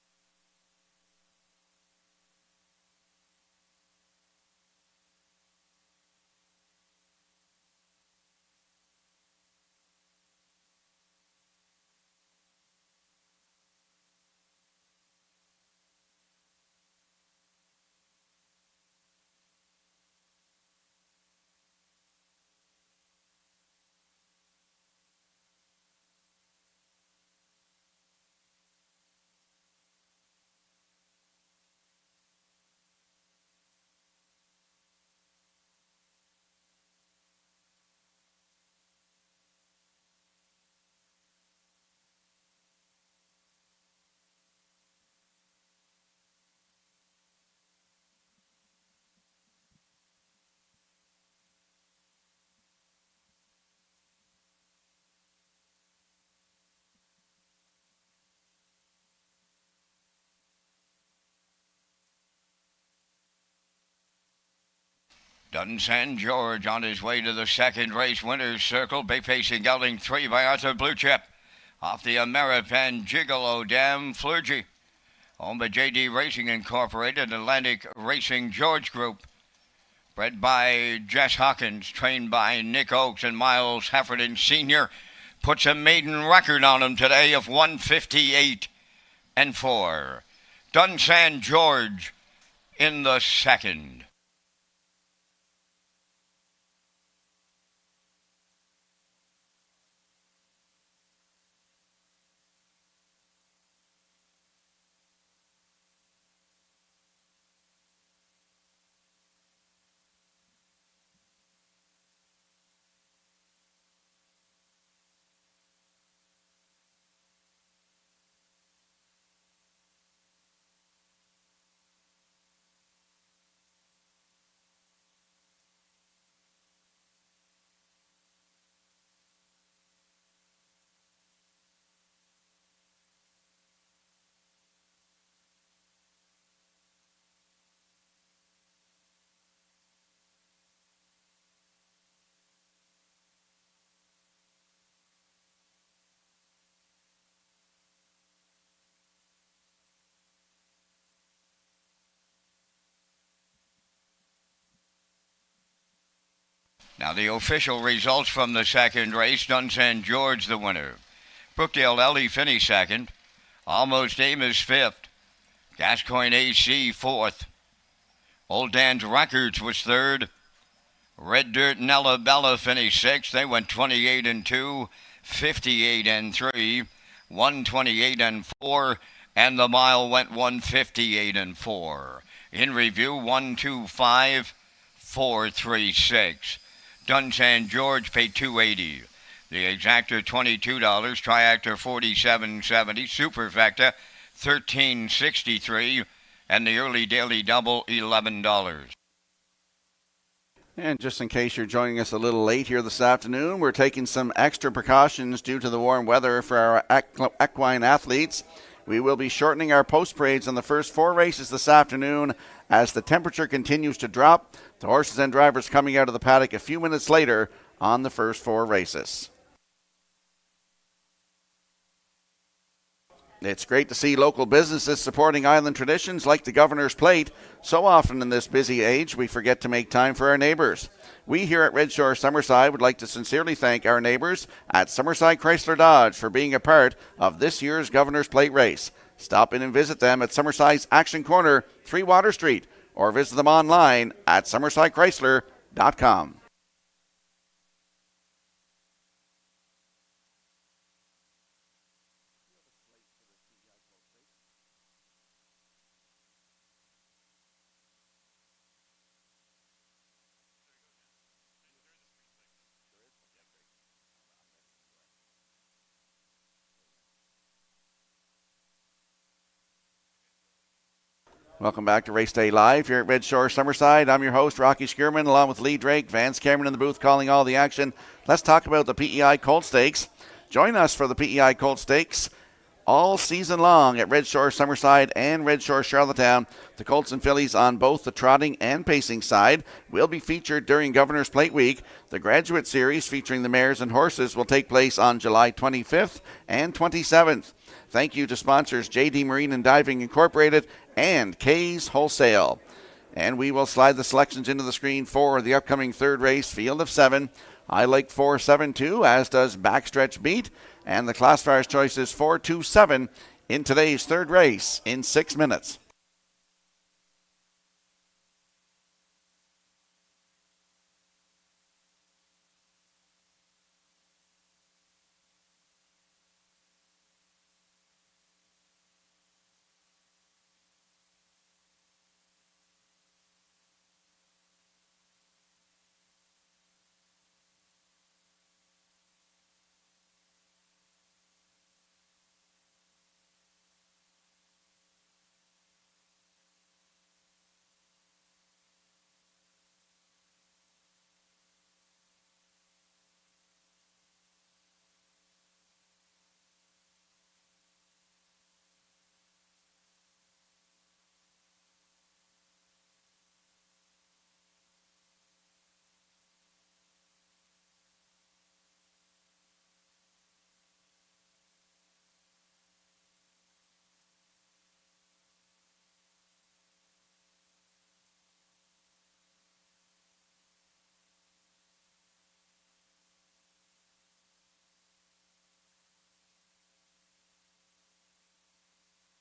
Dun San George on his way to the second race winner's circle. Big Facing Gelding 3 by Arthur Blue Chip. Off the Ameripan Gigolo Dam Flurgy. Owned by JD Racing Incorporated, Atlantic Racing George Group. Bred by Jess Hawkins, trained by Nick Oakes and Miles Heffernan Sr. Puts a maiden record on him today of 158 and 4. Dun San George in the second. Now the official results from the second race. Dun San George the winner. Brookdale Ellie finished second. Almost Amos fifth. Gascoigne AC fourth. Old Dan's Records was third. Red Dirt and Ella Bella finished sixth. They went 28 and 2, 58 and 3, 128 and 4, and the mile went 158 and 4. In review, 125, 436. Dunsan George paid $280. The exactor $22, triactor $47.70, superfecta $13.63, and the early daily double $11. And just in case you're joining us a little late here this afternoon, we're taking some extra precautions due to the warm weather for our equine athletes. We will be shortening our post parades on the first 4 races this afternoon as the temperature continues to drop. The horses and drivers coming out of the paddock a few minutes later on the first 4 races. It's great to see local businesses supporting island traditions like the Governor's Plate. So often in this busy age, we forget to make time for our neighbors. We here at Redshore Summerside would like to sincerely thank our neighbors at Summerside Chrysler Dodge for being a part of this year's Governor's Plate race. Stop in and visit them at Summerside's Action Corner, 3 Water Street, or visit them online at summersidechrysler.com. Welcome back to Race Day Live here at Red Shore Summerside. I'm your host, Rocky Skierman, along with Lee Drake, Vance Cameron in the booth calling all the action. Let's talk about the PEI Colt Stakes. Join us for the PEI Colt Stakes all season long at Red Shore Summerside and Red Shore Charlottetown. The Colts and fillies on both the trotting and pacing side will be featured during Governor's Plate Week. The Graduate Series featuring the mares and horses will take place on July 25th and 27th. Thank you to sponsors JD Marine and Diving Incorporated and K's Wholesale. And we will slide the selections into the screen for the upcoming third race, Field of 7. I like 4-7-2, as does Backstretch Beat. And the classifier's choice is 4-2-7 in today's third race in 6 minutes.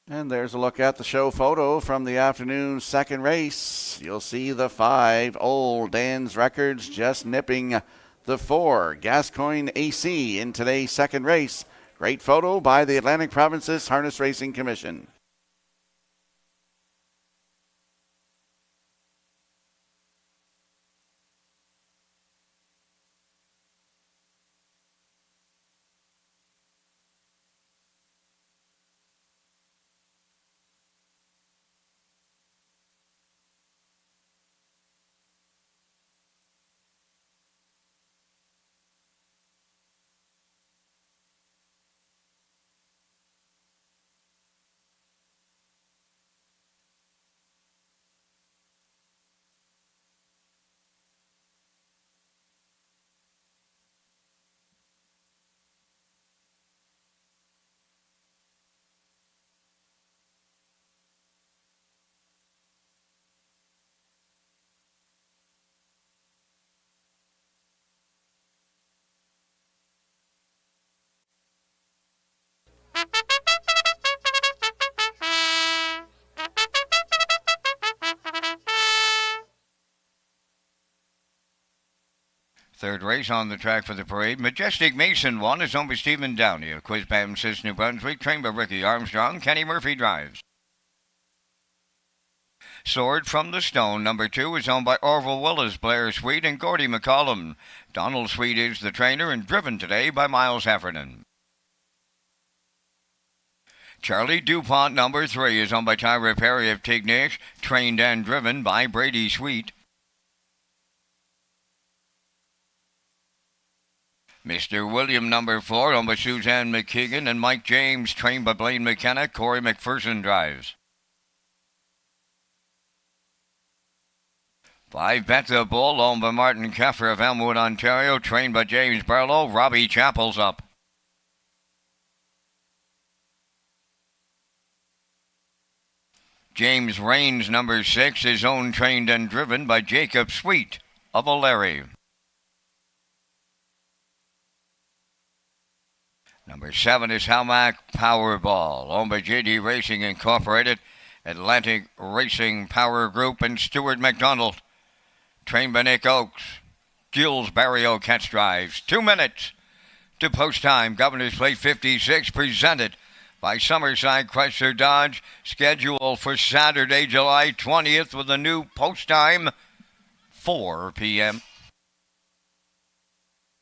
And there's a look at the show photo from the afternoon's second race. You'll see the 5 Old Dan's Records just nipping the 4 Gascoigne AC in today's second race. Great photo by the Atlantic Provinces Harness Racing Commission. Third race on the track for the parade. Majestic Mason won, is owned by Stephen Downey of Quizbam Sis, New Brunswick, trained by Ricky Armstrong. Kenny Murphy drives. Sword from the Stone, number 2, is owned by Orville Willis, Blair Sweet, and Gordy McCollum. Donald Sweet is the trainer and driven today by Miles Heffernan. Charlie DuPont, number 3, is owned by Tyra Perry of Tignish, trained and driven by Brady Sweet. Mr. William, number 4, owned by Suzanne McKeegan and Mike James, trained by Blaine McKenna. Corey McPherson drives. 5 Bet the Bull, owned by Martin Keffer of Elmwood, Ontario, trained by James Barlow. Robbie Chappell's up. James Rains, number 6, is owned, trained, and driven by Jacob Sweet of O'Leary. Number 7 is Hamac Powerball, owned by JD Racing Incorporated, Atlantic Racing Power Group, and Stuart McDonald. Trained by Nick Oakes. Gilles Barrio catch drives. 2 minutes to post time. Governor's Plate 56 presented by Summerside Chrysler Dodge. Scheduled for Saturday, July 20th with a new post time, 4 p.m.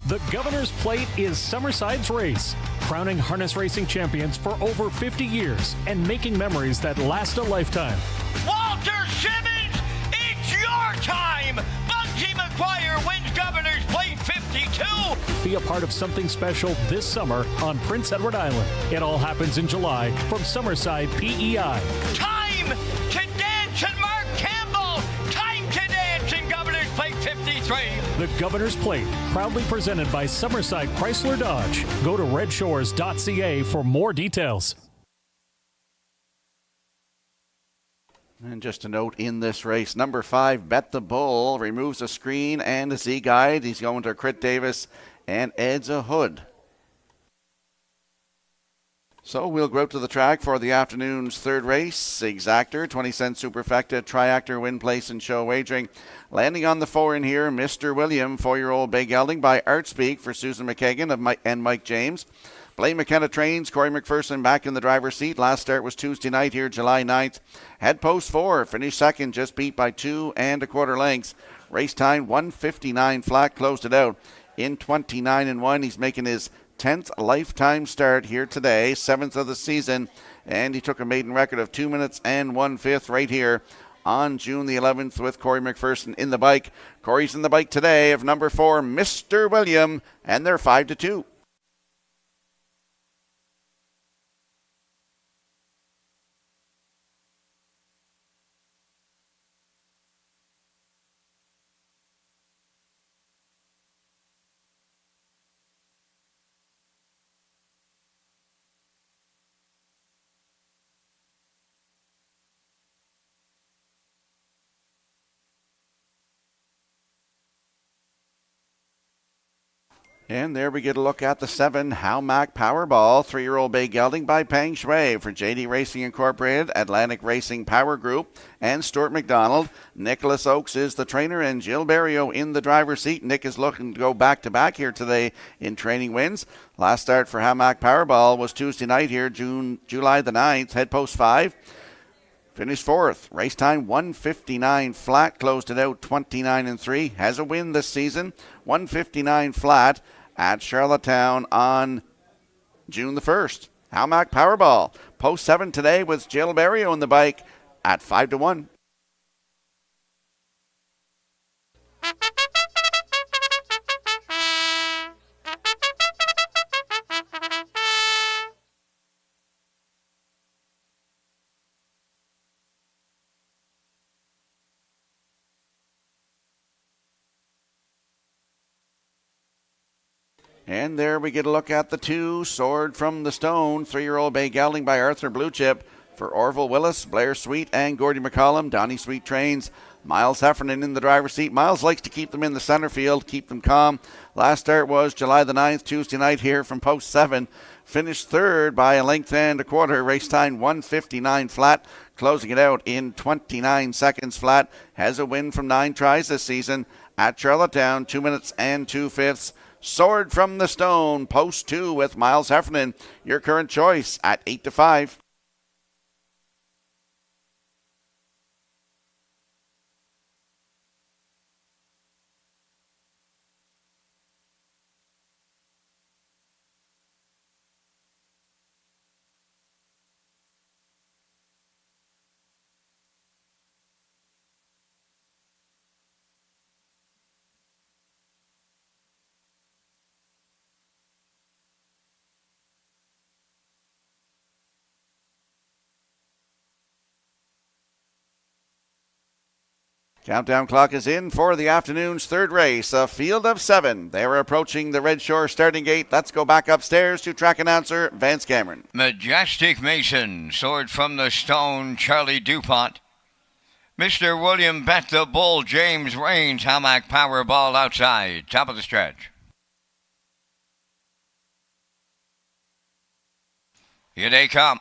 The Governor's Plate is Summerside's race, crowning harness racing champions for over 50 years and making memories that last a lifetime. Walter Simmons, it's your time! Bugsy McGuire wins Governor's Plate 52! Be a part of something special this summer on Prince Edward Island. It all happens in July from Summerside PEI. Time to dance in Mark Campbell! Time to dance in Governor's Plate 53! The Governor's Plate, proudly presented by Summerside Chrysler Dodge. Go to Redshores.ca for more details. And just a note in this race, number 5, Bet the Bull, removes a screen and a Z-guide. He's going to Crit Davis and adds a hood. So we'll go out to the track for the afternoon's third race. Exactor, 20-cent superfecta, triactor, win place, and show wagering. Landing on the 4 in here, Mr. William, 4-year-old bay gelding by Artspeak for Susan McKagan and Mike James. Blaine McKenna trains. Corey McPherson back in the driver's seat. Last start was Tuesday night here, July 9th. Head post 4, finished second, just beat by 2 1/4 lengths. Race time 1:59 flat, closed it out in 29-1. He's making his 10th lifetime start here today, 7th of the season, and he took a maiden record of 2 minutes and 1/5 right here on June the 11th with Corey McPherson in the bike. Corey's in the bike today of number 4, Mr. William, and they're 5-2. And there we get a look at the 7 Hamac Powerball, 3-year-old bay gelding by Peng Shui for JD Racing Incorporated, Atlantic Racing Power Group, and Stuart McDonald. Nicholas Oakes is the trainer and Jill Barrio in the driver's seat. Nick is looking to go back-to-back here today in training wins. Last start for Hamac Powerball was Tuesday night here, July the 9th, head post 5. Finished 4th. Race time 1:59 flat. Closed it out 29-3. Has a win this season. 1:59 flat at Charlottetown on June the 1st. Hamac Powerball. Post 7 today with Jill Barrio in the bike at 5-1. And there we get a look at the 2, Sword from the Stone, 3-year-old bay gelding by Arthur Bluechip for Orville Willis, Blair Sweet, and Gordy McCollum. Donnie Sweet trains. Miles Heffernan in the driver's seat. Miles likes to keep them in the center field, keep them calm. Last start was July the 9th, Tuesday night here from post 7. Finished 3rd by a length and a quarter. Race time 1:59 flat. Closing it out in 29 seconds flat. Has a win from 9 tries this season at Charlottetown, 2 minutes and 2/5. Sword from the Stone, post 2 with Miles Heffernan. Your current choice at 8-5. Countdown clock is in for the afternoon's third race, a field of 7. They're approaching the Red Shore starting gate. Let's go back upstairs to track announcer Vance Cameron. Majestic Mason, Sword from the Stone, Charlie DuPont. Mr. William Bet the Bull, James Raines, Hamac Powerball outside, top of the stretch. Here they come.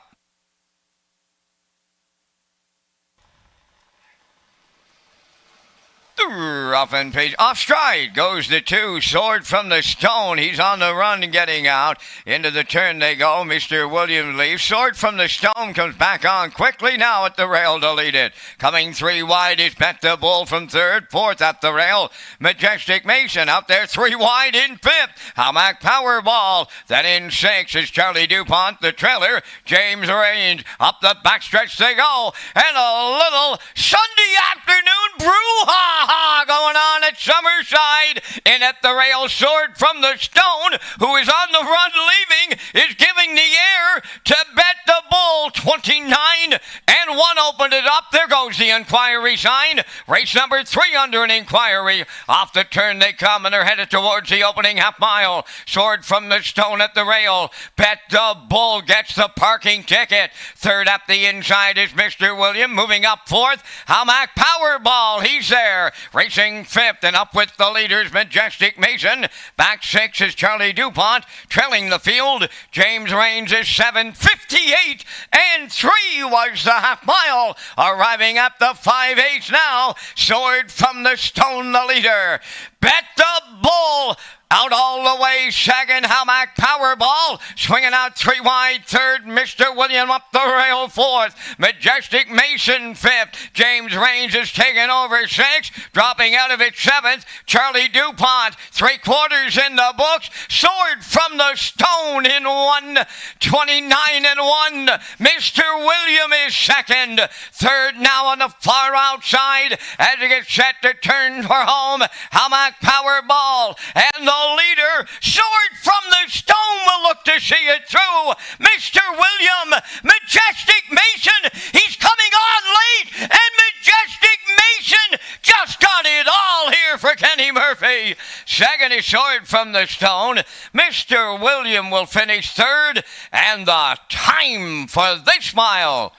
Off and page, off stride goes the 2, Sword from the Stone. He's on the run getting out. Into the turn they go. Mr. Williams leaves. Sword from the Stone comes back on quickly now at the rail to lead it. Coming 3 wide is Bet the Bull from 3rd. 4th at the rail. Majestic Mason out there 3 wide in 5th. Hamac Powerball. Then in 6th is Charlie DuPont, the trailer. James Raines. Up the backstretch they go. And a little Sunday afternoon brouhaha going on at Summerside. In at the rail, Sword from the Stone, who is on the run leaving, is giving the air to Bet the Bull. 29 and 1 opened it up. There goes the inquiry sign. Race number 3 under an inquiry. Off the turn they come and they're headed towards the opening half mile. Sword from the Stone at the rail. Bet the Bull gets the parking ticket. 3rd up the inside is Mr. William. Moving up 4th, Hamac Powerball. He's there. Racing 5th and up with the leaders, Majestic Mason. Back 6 is Charlie DuPont. Trailing the field, James Raines is 7:58 and 3 was the half mile. Arriving at the 5/8 now. Sword from the Stone, the leader. Bet the Bull. Out all the way, second, Hamac Powerball. Swinging out 3 wide, 3rd, Mr. William up the rail, 4th. Majestic Mason, 5th. James Raines is taking over 6th. Dropping out of it, 7th. Charlie DuPont, 3/4 in the books. Sword from the Stone in 1. 29 and 1. Mr. William is 2nd. 3rd now on the far outside as he gets set to turn for home. Hamac Powerball and the leader, Sword from the Stone, will look to see it through. Mr. William, Majestic Mason, he's coming on late, and Majestic Mason just got it all here for Kenny Murphy. 2nd is Sword from the Stone. Mr. William will finish 3rd, and the time for this mile,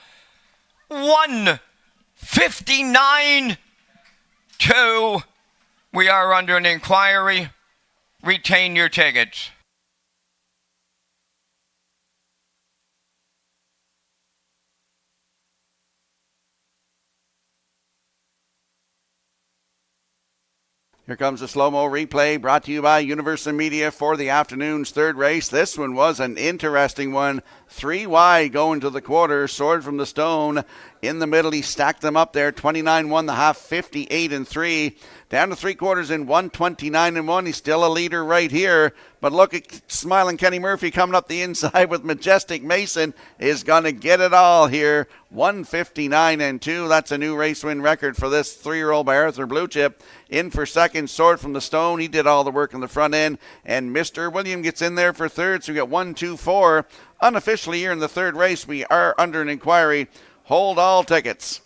1:59.2. We are under an inquiry. Retain your tickets. Here comes a slow-mo replay brought to you by Universal Media for the afternoon's third race. This one was an interesting one. 3 wide going to the quarter. Sword from the Stone in the middle. He stacked them up there. 29 won the half, 58 and 3. Down to 3/4 in 129 and 1. He's still a leader right here. But look at smiling Kenny Murphy coming up the inside with Majestic Mason is going to get it all here. 159 and 2. That's a new race win record for this 3-year-old by Arthur Blue Chip. In for second, Sword from the Stone. He did all the work in the front end. And Mr. William gets in there for third. So we got 1, 2, 4. Unofficially here in the third race, we are under an inquiry. Hold all tickets.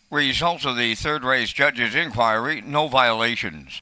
Results of the third race judges' inquiry, no violations.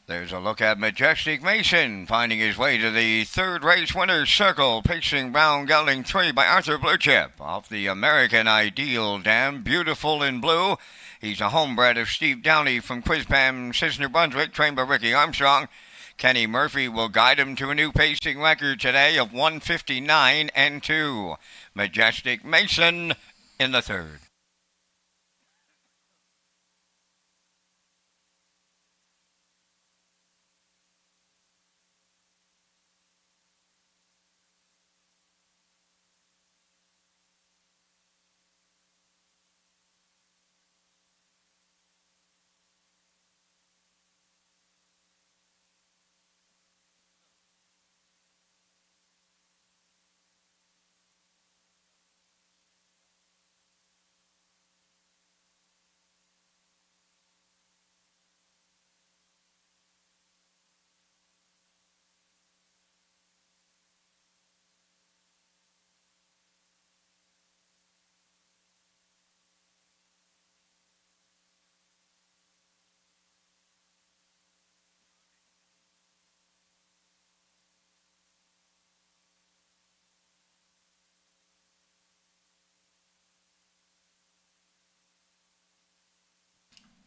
There's a look at Majestic Mason finding his way to the third race winner's circle, pacing Brown Gelding 3 by Arthur Bluechip off the American Ideal Dam, Beautiful in Blue. He's a homebred of Steve Downey from Quizpam, Sis, New Brunswick, trained by Ricky Armstrong. Kenny Murphy will guide him to a new pacing record today of 1:59 and 2. Majestic Mason in the third.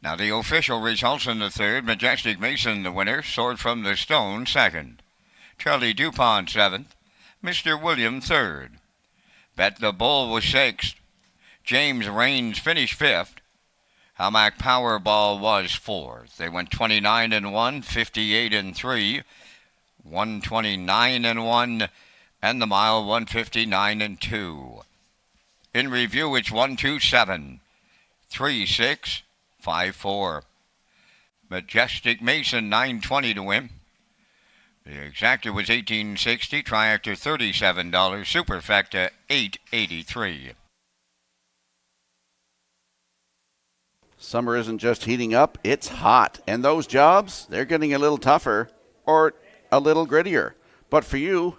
Now the official results in the third. Majestic Mason, the winner. Sword from the Stone, second. Charlie DuPont, seventh. Mr. William, third. Bet the Bull was sixth. James Raines finished fifth. Hamac Powerball was fourth. They went 29 and 1, 58 and 3, 129 and 1, and the mile 159 and 2. In review, it's 127, 36, 5-4. Majestic Mason, 920 to win. The exacta was $18.60, triactor $37, superfecta $8.83. Summer isn't just heating up, it's hot. And those jobs, they're getting a little tougher or a little grittier. But for you,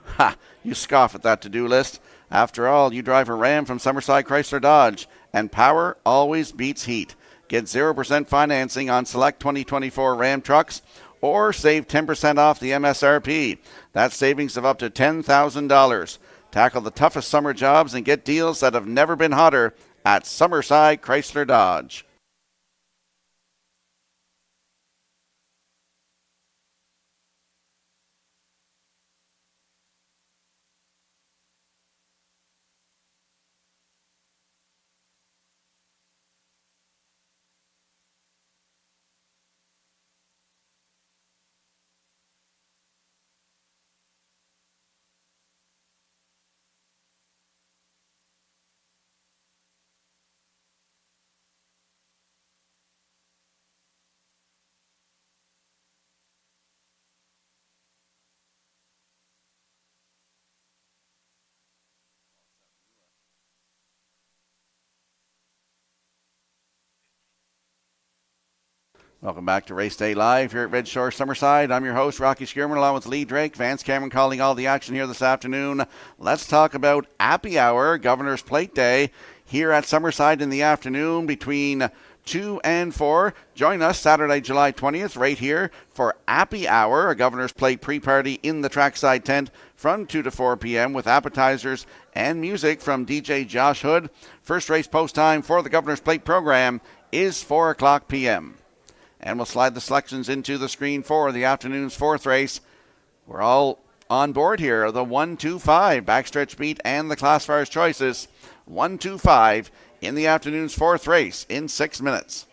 you scoff at that to-do list. After all, you drive a Ram from Summerside Chrysler Dodge, and power always beats heat. Get 0% financing on select 2024 Ram trucks or save 10% off the MSRP. That's savings of up to $10,000. Tackle the toughest summer jobs and get deals that have never been hotter at Summerside Chrysler Dodge. Welcome back to Race Day Live here at Red Shore Summerside. I'm your host, Rocky Skierman, along with Lee Drake. Vance Cameron calling all the action here this afternoon. Let's talk about Appy Hour, Governor's Plate Day, here at Summerside in the afternoon between 2 and 4. Join us Saturday, July 20th, right here for Appy Hour, a Governor's Plate pre-party in the trackside tent from 2 to 4 p.m. with appetizers and music from DJ Josh Hood. First race post time for the Governor's Plate program is 4 o'clock p.m. And we'll slide the selections into the screen for the afternoon's fourth race. We're all on board here. The 1-2-5 backstretch beat and the classifiers choices. 1-2-5 in the afternoon's fourth race in 6 minutes.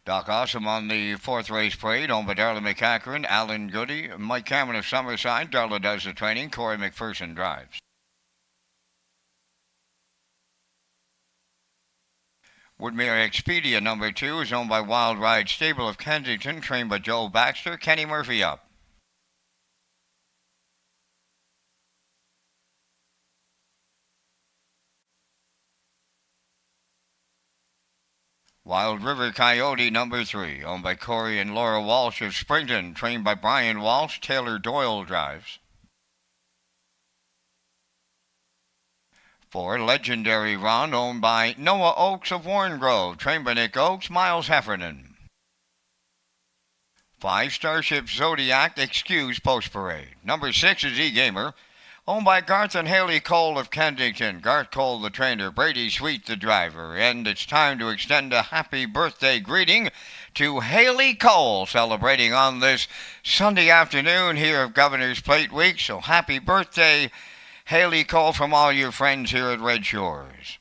Doc Awesome on the fourth race parade, owned by Darla McCackern, Alan Goody, Mike Cameron of Summerside. Darla does the training. Corey McPherson drives. Woodmere Expedia number 2 is owned by Wild Ride Stable of Kensington, trained by Joe Baxter. Kenny Murphy up. Wild River Coyote number 3, owned by Corey and Laura Walsh of Springton, trained by Brian Walsh. Taylor Doyle drives. 4, Legendary Run, owned by Noah Oakes of Warren Grove, trained by Nick Oakes. Miles Heffernan. 5, Starship Zodiac Excuse Post Parade. Number 6 is E-Gamer, owned by Garth and Haley Cole of Kensington. Garth Cole, the trainer, Brady Sweet, the driver. And it's time to extend a happy birthday greeting to Haley Cole, celebrating on this Sunday afternoon here of Governor's Plate Week. So happy birthday, Haley Cole, from all your friends here at Red Shores.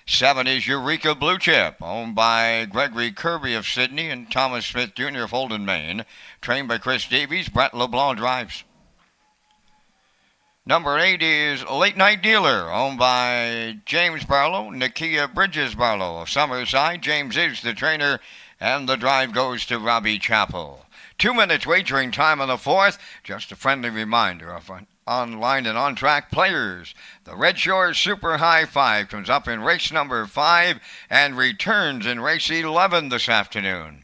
7 is Eureka Blue Chip, owned by Gregory Kirby of Sydney and Thomas Smith Jr. of Holden, Maine. Trained by Chris Davies. Brett LeBlanc drives. Number 8 is Late Night Dealer, owned by James Barlow, Nakia Bridges Barlow of Summerside. James is the trainer, and the drive goes to Robbie Chappell. 2 minutes wagering time on the fourth. Just a friendly reminder of online and on-track players. The Red Shores Super High 5 comes up in race number 5 and returns in race 11 this afternoon.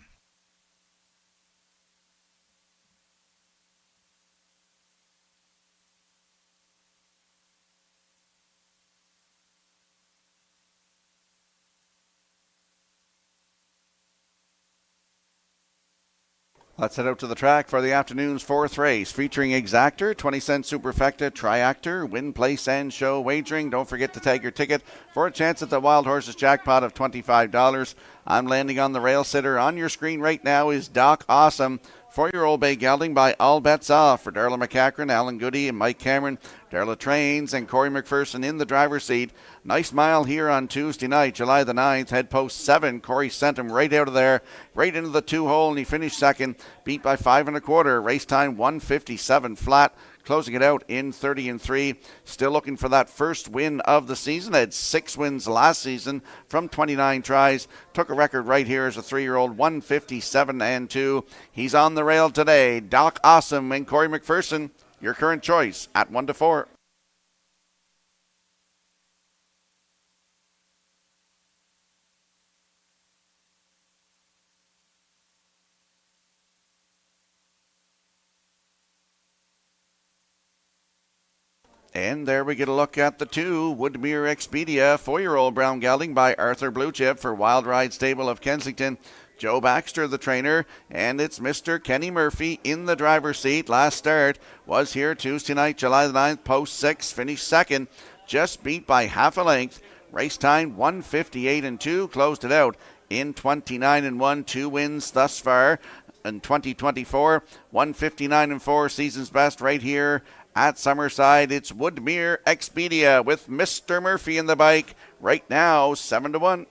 Let's head out to the track for the afternoon's fourth race, featuring Exactor, 20-cent Superfecta, Triactor, Win, Place, and Show wagering. Don't forget to tag your ticket for a chance at the Wild Horses jackpot of $25. I'm landing on the rail sitter. On your screen right now is Doc Awesome. 4-year-old bay gelding by All Bets Off for Darla McCackern, Alan Goody, and Mike Cameron. Darla trains and Corey McPherson in the driver's seat. Nice mile here on Tuesday night, July the 9th. Head post 7. Corey sent him right out of there, right into the 2 hole, and he finished second. Beat by 5 1/4. Race time 1:57 flat. closing it out in 30-3. Still looking for that first win of the season. Had 6 wins last season from 29 tries. Took a record right here as a 3-year-old, 157-2. He's on the rail today. Doc Awesome and Corey McPherson, your current choice at 1-4. And there we get a look at the 2, Woodmere Expedia, 4-year-old brown gelding by Arthur Bluechip for Wild Ride Stable of Kensington. Joe Baxter, the trainer, and it's Mr. Kenny Murphy in the driver's seat. Last start was here Tuesday night, July the 9th, post 6, finished second, just beat by half a length. Race time 158-2, closed it out in 29-1, 2 wins thus far in 2024, 159-4, season's best right here at Summerside. It's Woodmere Expedia with Mr. Murphy in the bike right now, 7-1.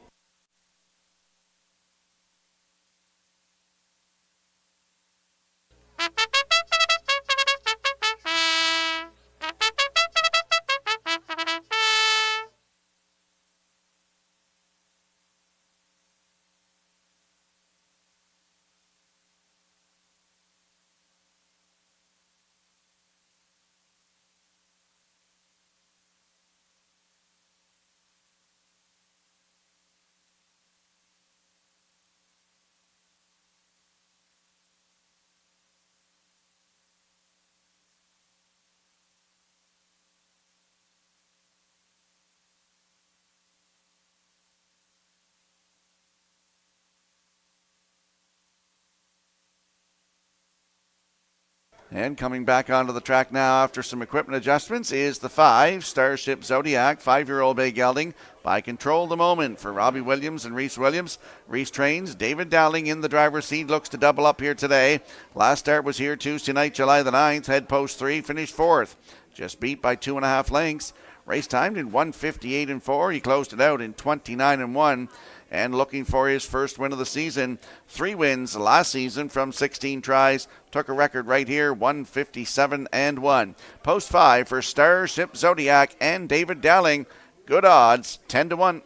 And coming back onto the track now after some equipment adjustments is the 5, Starship Zodiac, 5-year-old bay gelding by Control the Moment for Robbie Williams and Reese Williams. Reese trains. David Dowling in the driver's seat, looks to double up here today. Last start was here Tuesday night, July the 9th. Head post 3, finished 4th. Just beat by 2.5 lengths. Race timed in 158-4. He closed it out in 29-1. And looking for his first win of the season. 3 wins last season from 16 tries. Took a record right here, 157-1. Post 5 for Starship Zodiac and David Dowling. Good odds, 10-1.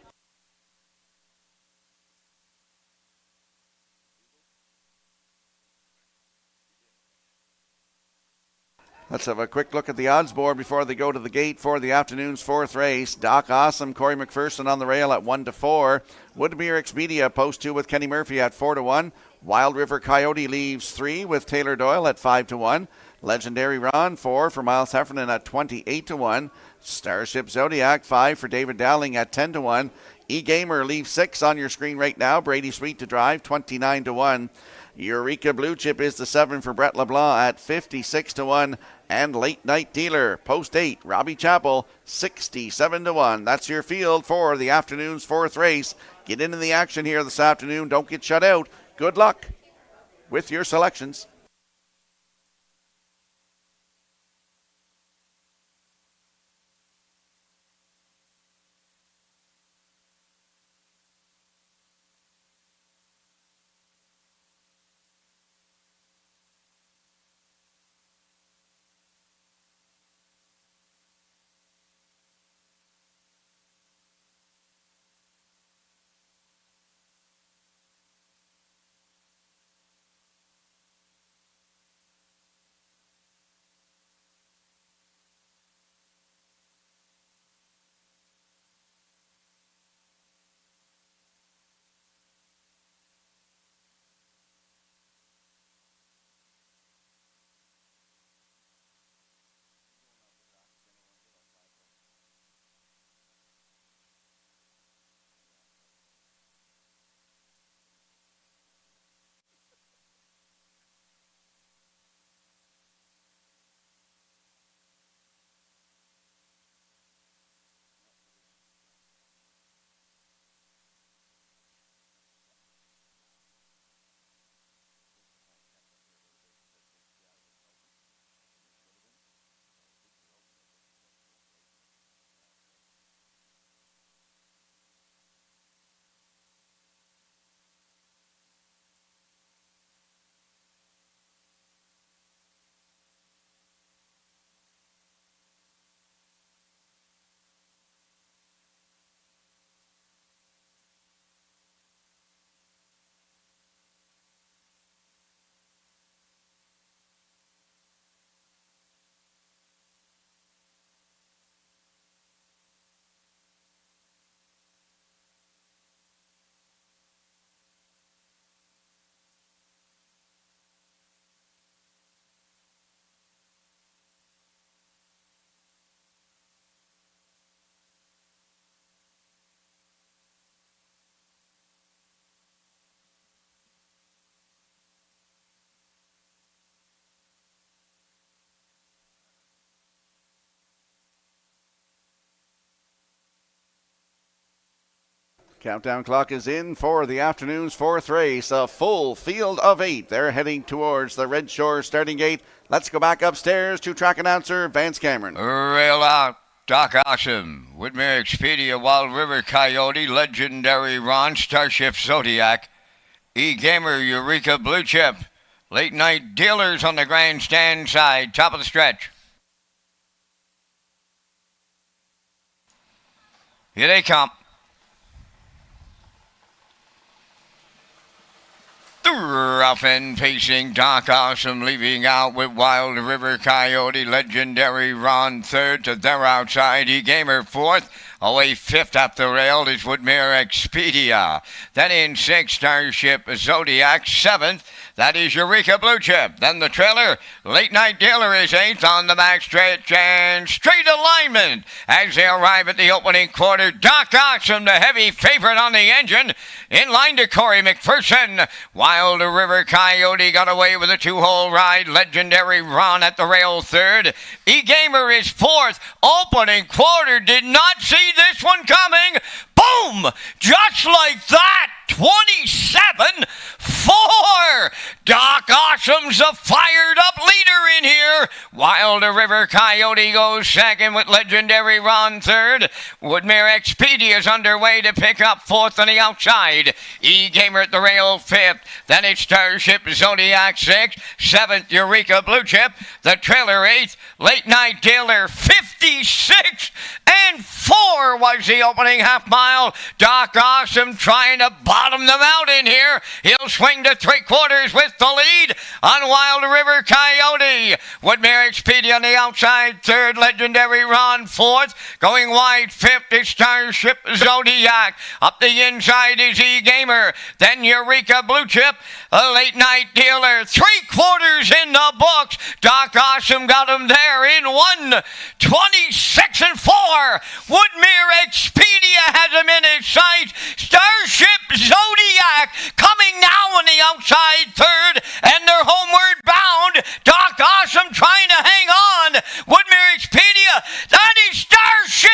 Let's have a quick look at the odds board before they go to the gate for the afternoon's 4th race. Doc Awesome, Corey McPherson on the rail at 1-4. Woodmere Expedia, post 2 with Kenny Murphy at 4-1. Wild River Coyote leaves 3 with Taylor Doyle at 5-1. Legendary Ron, 4 for Miles Heffernan at 28-1. Starship Zodiac, 5 for David Dowling at 10-1. E-Gamer leaves 6 on your screen right now. Brady Sweet to drive, 29-1. Eureka Blue Chip is the 7 for Brett LeBlanc at 56-1. And Late Night Dealer, post 8, Robbie Chappell, 67-1. That's your field for the afternoon's 4th race. Get into the action here this afternoon. Don't get shut out. Good luck with your selections. Countdown clock is in for the afternoon's fourth race. A full field of 8. They're heading towards the Red Shores starting gate. Let's go back upstairs to track announcer Vance Cameron. Rail out. Doc Awesome, Woodmere Expedia, Wild River Coyote, Legendary Ron, Starship Zodiac, E-Gamer, Eureka Blue Chip, Late Night Dealers on the grandstand side, top of the stretch. Here they come. The rough end pacing Doc Awesome leaving out with Wild River Coyote, Legendary Ron third to their outside, E-Gamer fourth. Away fifth up the rail is Woodmere Expedia. Then in sixth, Starship Zodiac. Seventh, that is Eureka Blue Chip. Then the trailer, Late Night Dealer is eighth on the backstretch and straight alignment as they arrive at the opening quarter. Doc Awesome, the heavy favorite on the engine. In line to Corey McPherson. Wild River Coyote got away with a two-hole ride. Legendary Ron at the rail third. E-Gamer is fourth. Opening quarter, did not see this one coming. Boom! Just like that. 27-4. Doc Awesome's a fired-up leader in here. Wild River Coyote goes second with Legendary Ron third. Woodmere Expedia's underway to pick up fourth on the outside. E-Gamer at the rail fifth. Then it's Starship Zodiac sixth. Seventh, Eureka Blue Chip. The trailer eighth. Late Night Dealer 56 and 4 was the opening half mile. Doc Awesome trying to bottom them out in here. He'll swing to three quarters with the lead on Wild River Coyote. Woodmere Expedia on the outside third. Legendary Ron fourth. Going wide fifth is Starship Zodiac. Up the inside is E-Gamer. Then Eureka Blue Chip. A Late Night Dealer. 3 quarters in the books. Doc Awesome got him there in 1:26 and 4. Woodmere Expedia has him in his sights. Starship Zodiac coming now on the outside third, and they're homeward bound. Doc Awesome trying to hang on. Woodmere Expedia, that is Starship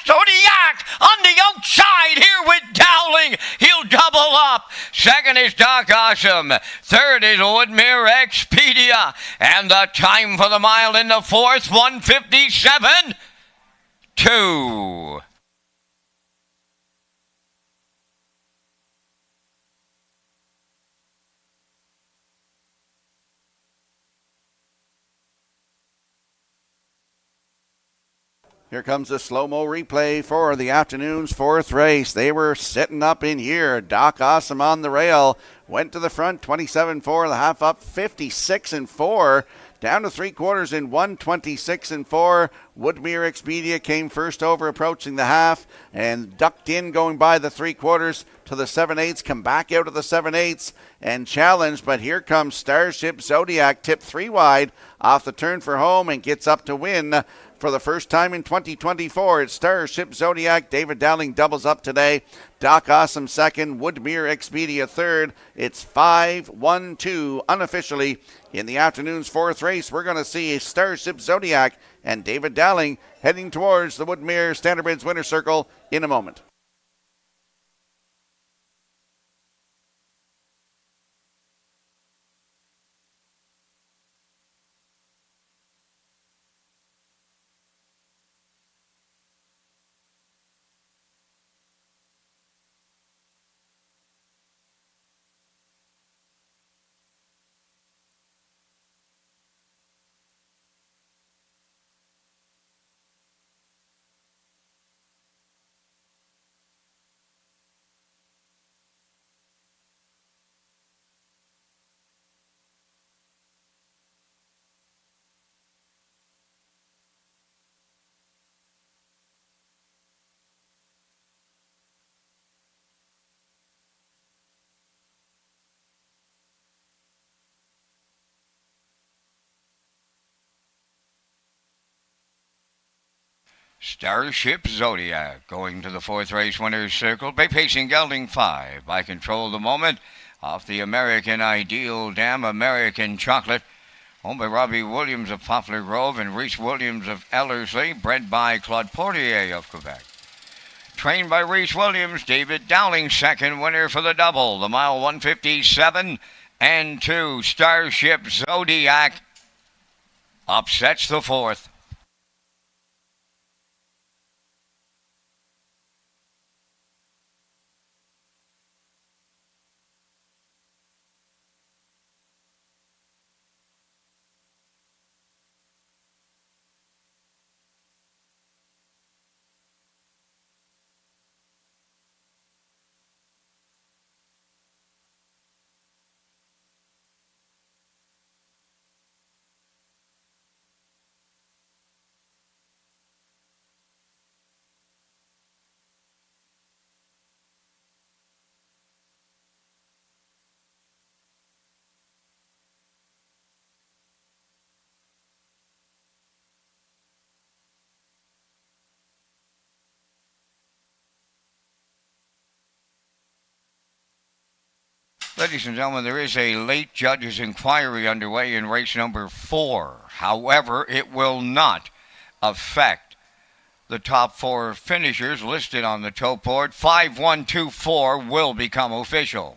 Zodiac on the outside here with Dowling. He'll double up. Second is Doc Awesome. Third is Woodmere Expedia. And the time for the mile in the fourth, 1:57.2. Here comes a slow-mo replay for the afternoon's fourth race. They were sitting up in here. Doc Awesome on the rail. Went to the front, 27-4. The half up, 56-4. Down to three quarters in 1:26-4. Woodmere Expedia came first over, approaching the half, and ducked in, going by the three quarters to the 7/8. Come back out of the 7/8 and challenge. But here comes Starship Zodiac, tipped 3 wide off the turn for home, and gets up to win. For the first time in 2024, it's Starship Zodiac. David Dowling doubles up today. Doc Awesome second. Woodmere Expedia third. It's 5-1-2 unofficially in the afternoon's fourth race. We're going to see Starship Zodiac and David Dowling heading towards the Woodmere Standardbridge Winner's Circle in a moment. Starship Zodiac going to the fourth race winner's circle. Bay Pacing Gelding 5 by Control the Moment off the American Ideal Dam American Chocolate. Owned by Robbie Williams of Poplar Grove and Reese Williams of Ellerslie. Bred by Claude Portier of Quebec. trained by Reese Williams. David Dowling, second winner for the double. The mile 157 and 2. Starship Zodiac upsets the fourth. Ladies and gentlemen, there is a late judge's inquiry underway in race number 4. However, it will not affect the top 4 finishers listed on the tote board. 5124 will become official.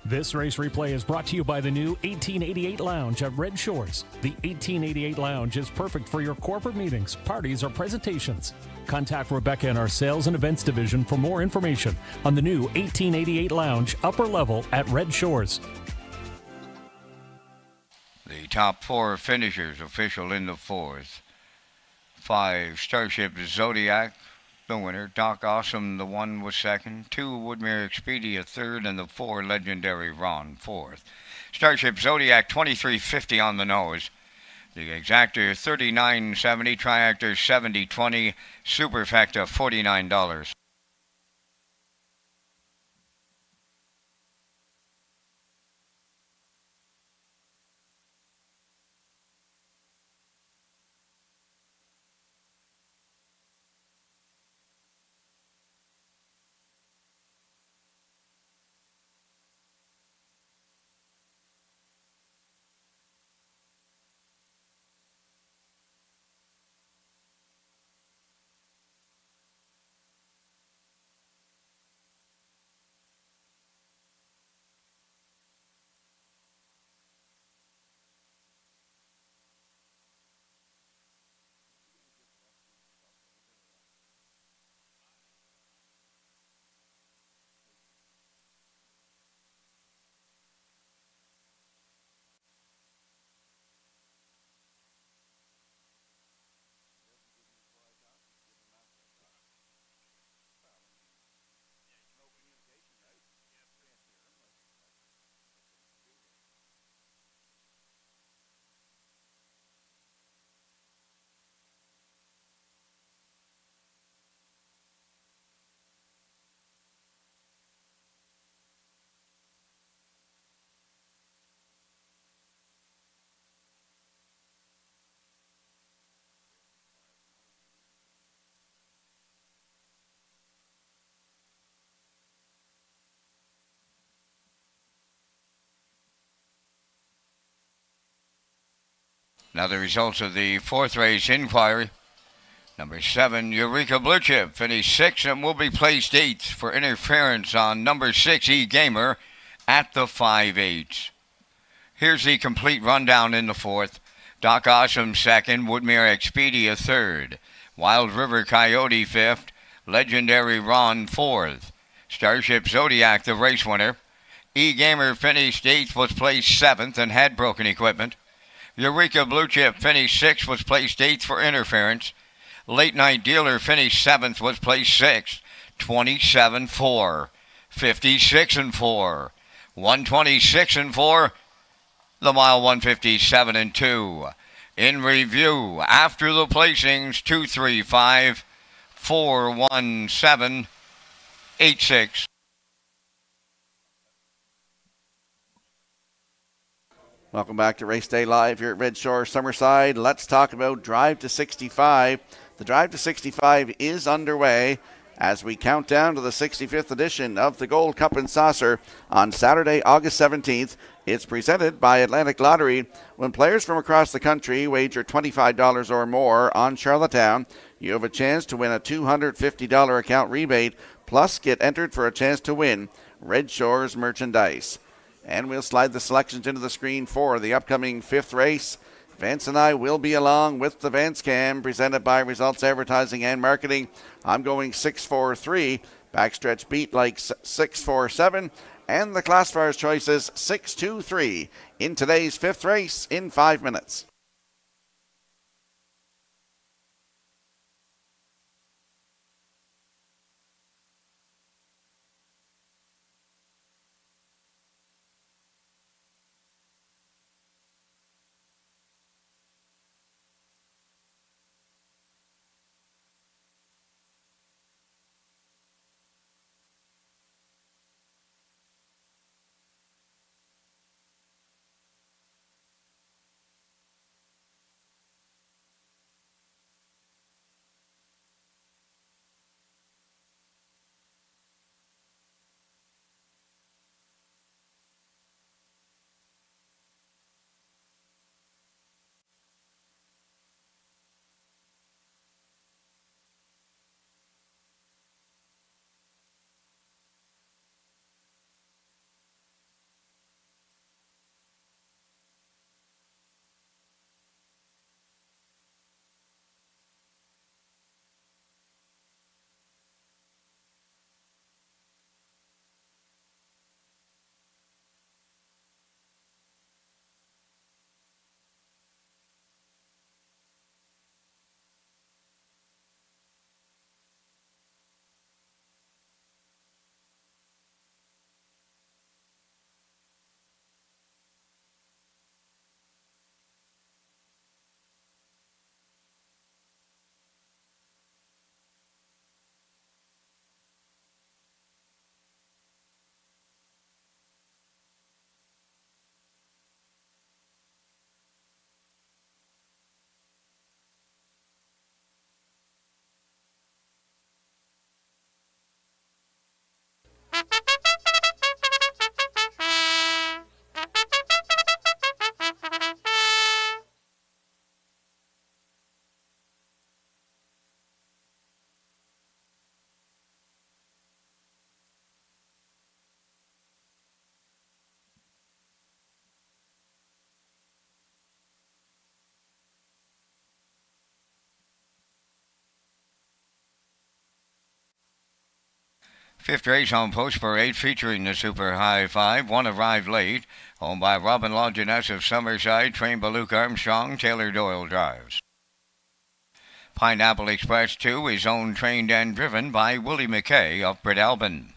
This race replay is brought to you by the new 1888 Lounge at Red Shores. The 1888 Lounge is perfect for your corporate meetings, parties, or presentations. Contact Rebecca in our Sales and Events Division for more information on the new 1888 Lounge upper level at Red Shores. The top 4 finishers official in the fourth. 5, Starship Zodiac, the winner. Doc Awesome, the 1, was second. 2, Woodmere Expedia, third. And the 4, Legendary Ron, fourth. Starship Zodiac, 23.50 on the nose. The Exactor, 39.70. Triactor, 70.20. Superfecta, $49. Now the results of the fourth race inquiry. Number 7, Eureka Blue Chip, finished 6th and will be placed 8th for interference on number 6, E-Gamer, at the 5/8. Here's the complete rundown in the fourth. Doc Awesome 2nd, Woodmere Expedia 3rd, Wild River Coyote 5th, Legendary Ron 4th, Starship Zodiac the race winner. E-Gamer finished 8th, was placed 7th and had broken equipment. Eureka Blue Chip finished 6th, was placed 8th for interference. Late Night Dealer finished 7th, was placed 6th, 27-4, 56-4, 126-4, the mile 157-2. In review, after the placings, 235, 417, 86. Welcome back to Race Day Live here at Red Shore Summerside. Let's talk about Drive to 65. The Drive to 65 is underway as we count down to the 65th edition of the Gold Cup and Saucer on Saturday, August 17th. It's presented by Atlantic Lottery. When players from across the country wager $25 or more on Charlottetown, you have a chance to win a $250 account rebate, plus get entered for a chance to win Red Shores merchandise. And we'll slide the selections into the screen for the upcoming 5th race. Vance and I will be along with the Vance Cam, presented by Results Advertising and Marketing. I'm going 6-4-3, backstretch beat like 6-4-7, and the classifier's choices 6-2-3 in today's 5th race in 5 minutes. Fifth race on Post Parade featuring the Super High Five. One arrived late. Owned by Robin Longinus of Summerside. Trained by Luke Armstrong. Taylor Doyle drives. Pineapple Express 2 is owned, trained, and driven by Willie McKay of Breadalbin.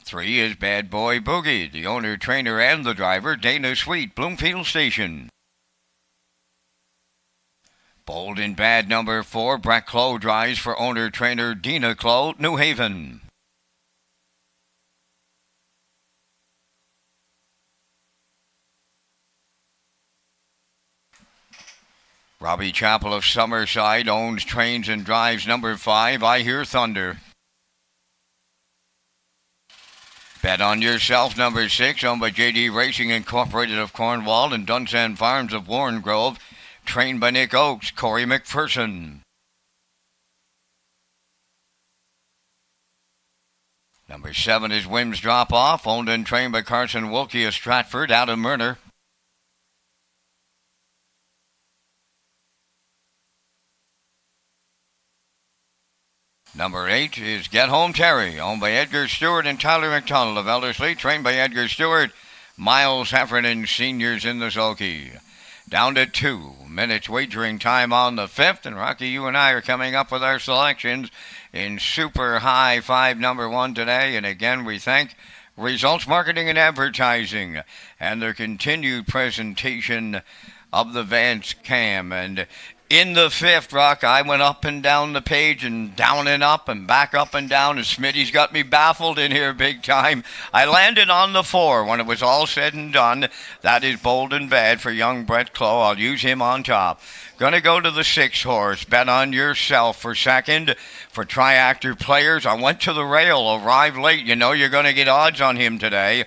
3 is Bad Boy Boogie. The owner, trainer, and the driver, Dana Sweet, Bloomfield Station. Bold and Bad number 4, Brett Clow drives for owner-trainer Dina Clow, New Haven. Robbie Chappell of Summerside owns, trains, and drives number 5, I Hear Thunder. Bet on Yourself number 6, owned by JD Racing Incorporated of Cornwall and Dunsand Farms of Warren Grove. Trained by Nick Oakes, Corey McPherson. Number 7 is Wim's Drop Off, owned and trained by Carson Wilkie of Stratford, out of Murner. Number 8 is Get Home Terry, owned by Edgar Stewart and Tyler McDonald of Elderslie, trained by Edgar Stewart, Miles Heffernan, seniors in the sulky. Down to 2 minutes wagering time on the 5th, and Rocky, you and I are coming up with our selections in Super High 5 number 1 today. And again, we thank Results Marketing and Advertising, and their continued presentation of the Vance Cam. And in the fifth, Rock, I went up and down the page and down and up and back up and down, and Smitty's got me baffled in here big time. I landed on the 4 when it was all said and done. That is Bold and Bad for young Brett Clough. I'll use him on top. Gonna go to the 6 horse, Bet on Yourself for second. For Triactor players, I went to the rail, arrived late. You know you're gonna get odds on him today.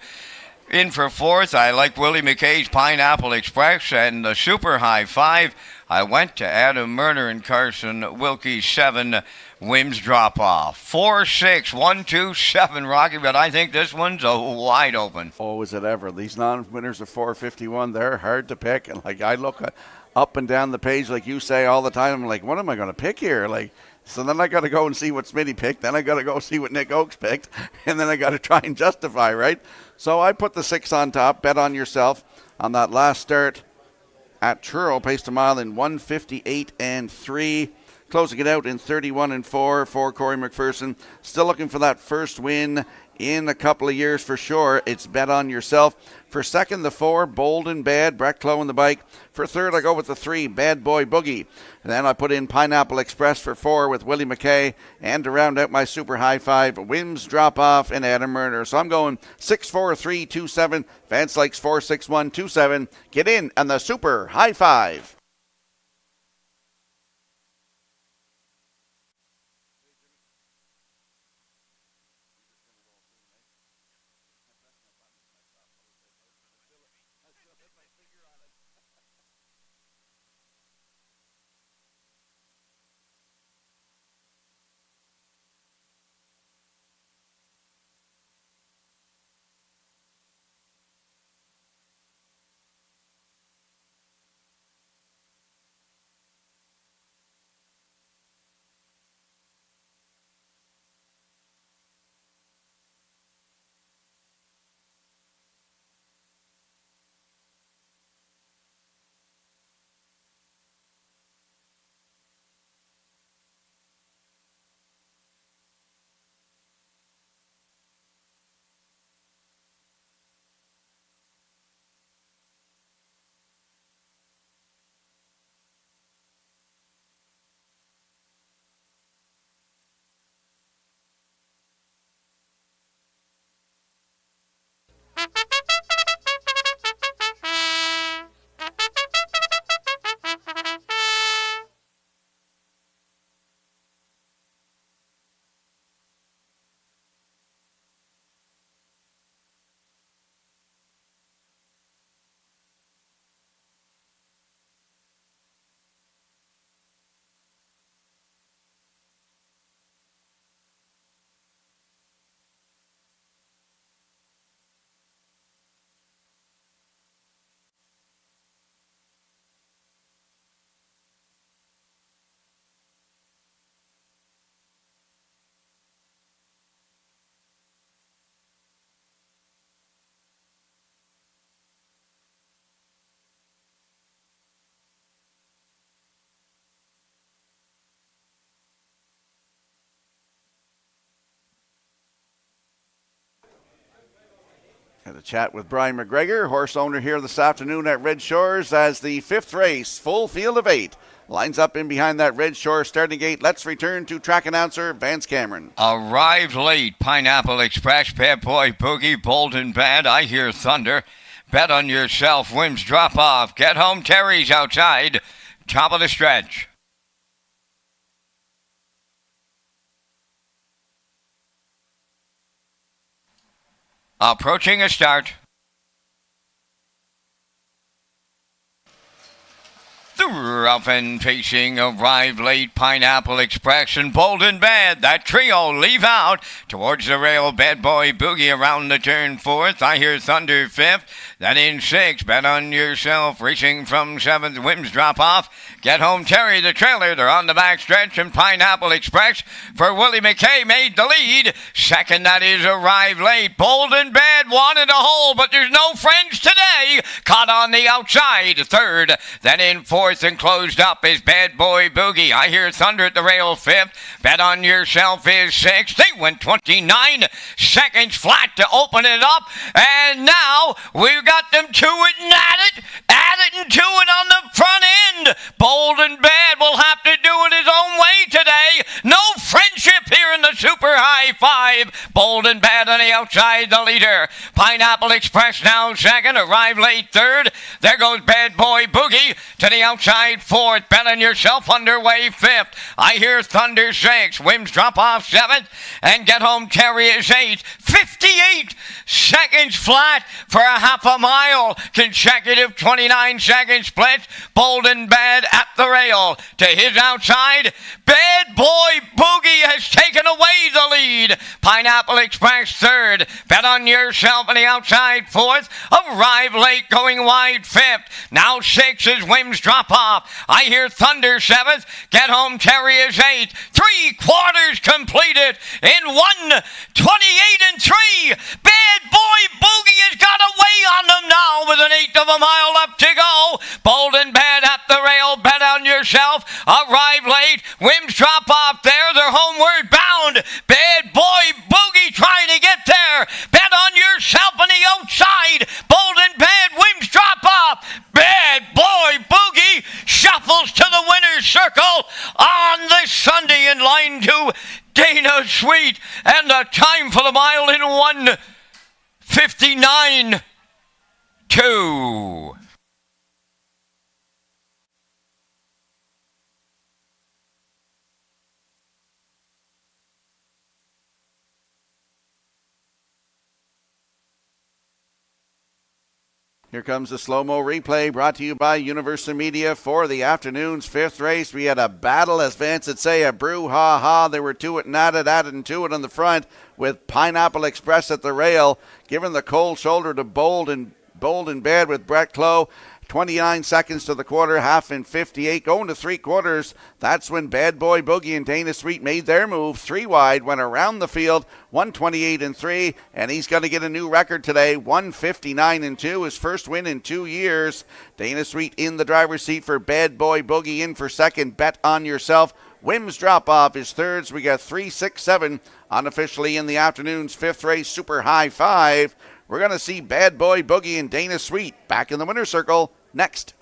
In for fourth, I like Willie McKay's Pineapple Express, and the Super High 5, I went to Adam Murner and Carson Wilkie 7, Wims Drop Off. 4, 6, 1, 2, 7, Rocky, but I think this one's a wide open. Oh, is it ever? These non-winners of 451, they're hard to pick. And like I look up and down the page, like you say all the time, I'm like, what am I going to pick here? Like, so then I got to go and see what Smitty picked. Then I got to go see what Nick Oakes picked. And then I got to try and justify, right? So I put the 6 on top, Bet on Yourself on that last start at Truro, paced a mile in 1:58 and 3. Closing it out in 31 and 4 for Corey McPherson. Still looking for that first win in a couple of years for sure. It's Bet on Yourself. For second, the 4, Bold and Bad, Brett Clough in the bike. For third, I go with the 3, Bad Boy Boogie. And then I put in Pineapple Express for 4 with Willie McKay. And to round out my Super High 5, Wims Drop Off and Adam Murner. So I'm going 6, 4, 3, 2, 7. Vance likes 4, 6, 1, 2, 7. Get in on the Super High 5. Had a chat with Brian McGregor, horse owner here this afternoon at Red Shores, as the 5th race, full field of 8, lines up in behind that Red Shores starting gate. Let's return to track announcer Vance Cameron. Arrived late, Pineapple Express, Bad Boy Boogie, Bold and Bad, I Hear Thunder. Bet on Yourself, Wims Drop Off. Get Home Terry's outside, top of the stretch. Approaching a start. The rough and pacing arrived late, Pineapple Express and Bold and Bad. That trio leave out towards the rail. Bad Boy Boogie around the turn 4th. I Hear Thunder 5th. Then in 6th, Bet on Yourself. Racing from 7th, Wims Drop Off. Get Home Terry, the trailer. They're on the back stretch. And Pineapple Express for Willie McKay made the lead. Second, that is Arrived Late. Bold and Bad wanted a hole, but there's no friends today. Caught on the outside. Third, then in 4th and close closed up is Bad Boy Boogie. I hear Thunder at the rail fifth. Bet on Yourself is sixth. They went 29 seconds flat to open it up. And now we've got them to it and at it and to it on the front end. Bold and Bad will have to do it his own way today. No friendship here in the Super High Five. Bold and Bad on the outside, the leader. Pineapple Express now second, arrived late third. There goes Bad Boy Boogie to the outside fourth. Bet on Yourself underway fifth. I hear Thunder sixth. Wims drop off seventh. And Get Home Terry is eighth. 58 seconds flat for a half a mile. Consecutive 29 second splits. Bold and Bad at the rail. To his outside, Bad Boy Boogie has taken away the lead. Pineapple Express third. Bet on Yourself on the outside fourth. Arrive late going wide fifth. Now six is Wims drop off. I hear Thunder seventh. Get Home Terry is eighth. 3/4 completed in 1:28 and 3. Bad Boy Boogie has got away on them now with an eighth of a mile up to go. Bold and Bad at the rail. Bet on Yourself. Arrive late. Wims drop off there. They're homeward bound. Bad Boy Boogie trying to get there. Bet on Yourself on the outside. Bold and Bad. Wims drop off. Bad Boy Boogie shuffles to the winner's circle on this Sunday in line 2. Dana Sweet, and the time for the mile in 1:59.2. Here comes the slow-mo replay brought to you by Universal Media for the afternoon's fifth race. We had a battle, as Vance would say, a brouhaha. There were to it and at it and to it on the front with Pineapple Express at the rail, giving the cold shoulder to Bold and Bad with Brett Clough. 29 seconds to the quarter, half in 58, going to 3/4. That's when Bad Boy Boogie and Dana Sweet made their move. 3 wide, went around the field, 1:28 and 3, and he's going to get a new record today, 1:59 and 2, his first win in 2 years. Dana Sweet in the driver's seat for Bad Boy Boogie, in for second. Bet on Yourself. Wims drop off is thirds. We got 3, 6, 7 unofficially in the afternoon's fifth race, Super High Five. We're going to see Bad Boy Boogie and Dana Sweet back in the winner's circle next.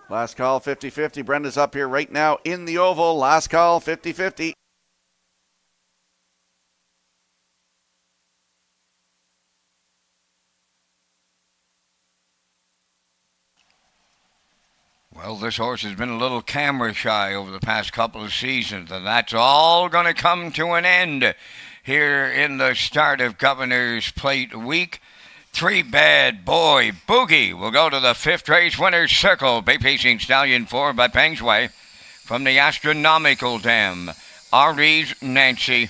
Last call, 50-50. Brenda's up here right now in the oval. Last call, 50-50. Well, this horse has been a little camera shy over the past couple of seasons, and that's all going to come to an end here in the start of Governor's Plate Week. 3 Bad Boy Boogie will go to the fifth race winner's circle. Bay Pacing Stallion 4 by Peng Shui. From the Astronomical Dam, Ari's Nancy.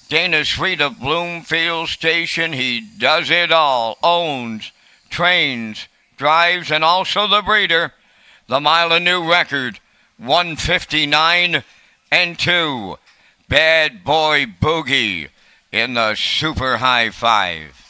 Dana Sweet of Bloomfield Station. He does it all. Owns, trains, drives, and also the breeder. The mile a new record, 1:59 and 2. Bad Boy Boogie in the Super High Five.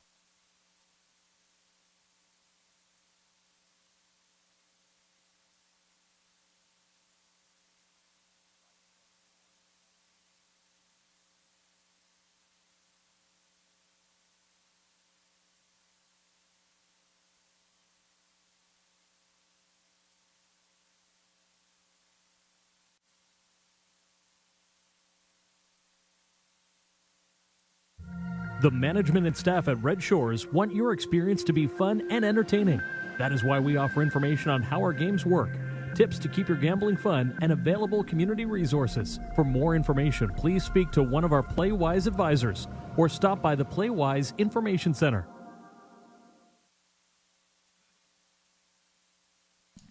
The management and staff at Red Shores want your experience to be fun and entertaining. That is why we offer information on how our games work, tips to keep your gambling fun, and available community resources. For more information, please speak to one of our PlayWise advisors or stop by the PlayWise Information Center.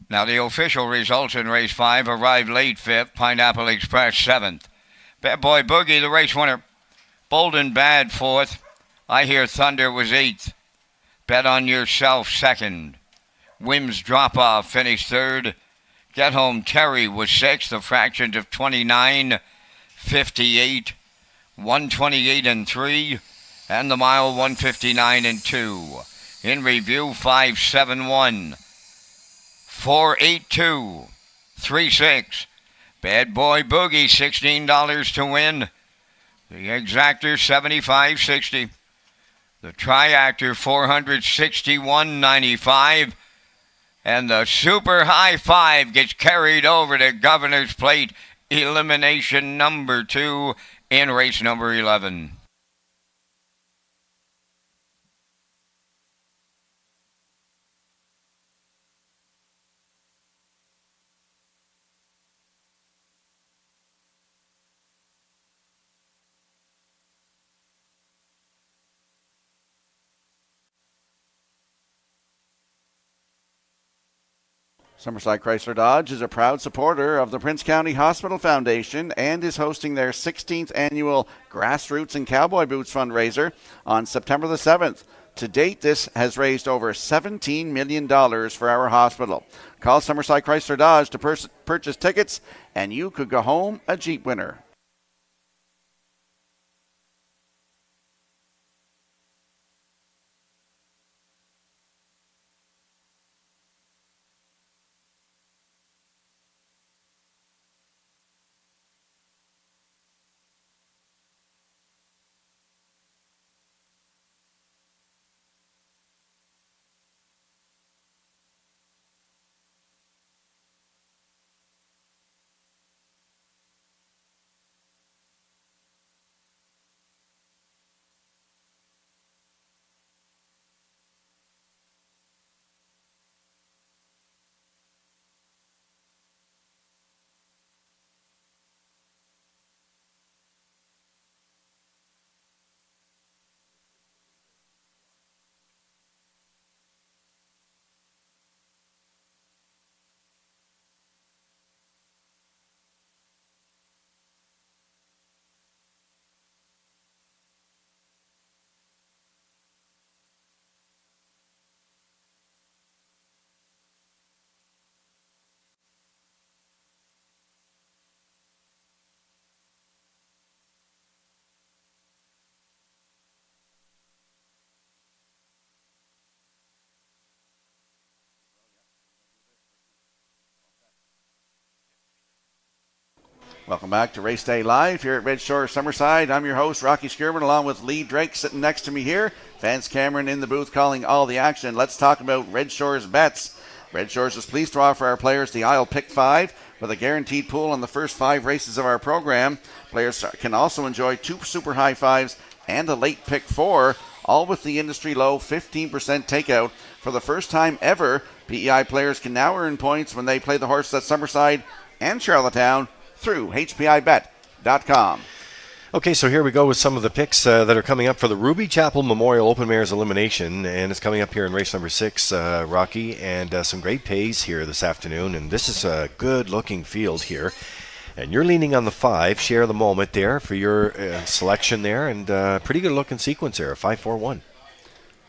Now the official results in race 5: Arrived Late 5th, Pineapple Express 7th, Bad Boy Boogie the race winner, Bold and Bad 4th, I Hear Thunder was 8th, Bet on Yourself 2nd, Whims Drop Off finished 3rd, Get Home Terry was 6th, the fractions of 29, 58, 128 and 3, and the mile 159 and 2. In review, 571, 482, 36. Bad Boy Boogie, $16 to win. The Exactor, $75.60. The Triactor, $461.95. And the Super High Five gets carried over to Governor's Plate, elimination number 2 in race number 11. Summerside Chrysler Dodge is a proud supporter of the Prince County Hospital Foundation and is hosting their 16th annual Grassroots and Cowboy Boots fundraiser on September the 7th. To date, this has raised over $17 million for our hospital. Call Summerside Chrysler Dodge to purchase tickets, and you could go home a Jeep winner. Welcome back to Race Day Live here at Red Shore Summerside. I'm your host, Rocky Skierman, along with Lee Drake sitting next to me here. Vance Cameron in the booth calling all the action. Let's talk about Red Shore's bets. Red Shores is pleased to offer our players the Aisle Pick 5 with a guaranteed pool on the first 5 races of our program. Players can also enjoy 2 super high fives and a late pick 4, all with the industry low 15% takeout. For the first time ever, PEI players can now earn points when they play the horse at Summerside and Charlottetown through hpibet.com. Okay, so here we go with some of the picks that are coming up for the Ruby Chapel Memorial Open Mares Elimination, and it's coming up here in race number 6, Rocky, and some great pays here this afternoon, and this is a good-looking field here, and you're leaning on the 5, Share the Moment there for your selection there, and pretty good-looking sequence there, 5-4-1.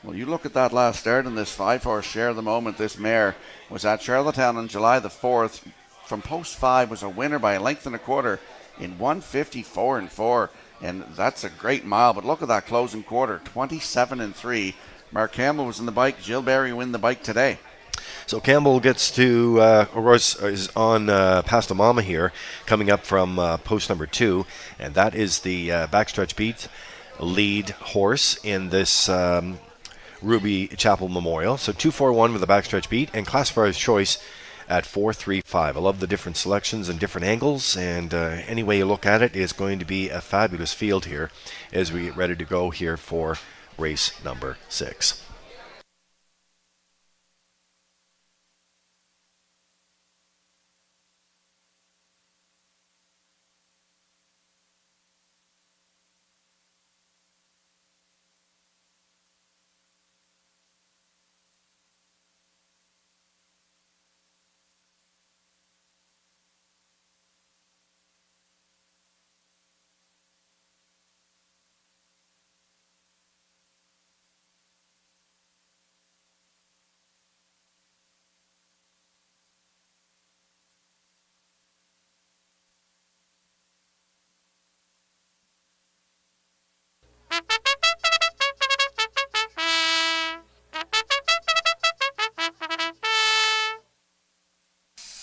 Well, you look at that last start in this 5-horse Share the Moment. This mare was at Charlottetown on July the 4th. From post 5 was a winner by a length and a quarter in 154-4, and that's a great mile. But look at that closing quarter, 27-3. Mark Campbell was in the bike. Jill Barry win the bike today. So Campbell gets to, is on Pasta Mama here, coming up from post number 2, and that is the backstretch beat lead horse in this Ruby Chapel Memorial. So 2-4-1 with the backstretch beat, and classifiers choice at 435. I love the different selections and different angles, and any way you look at it, it's going to be a fabulous field here as we get ready to go here for race number 6.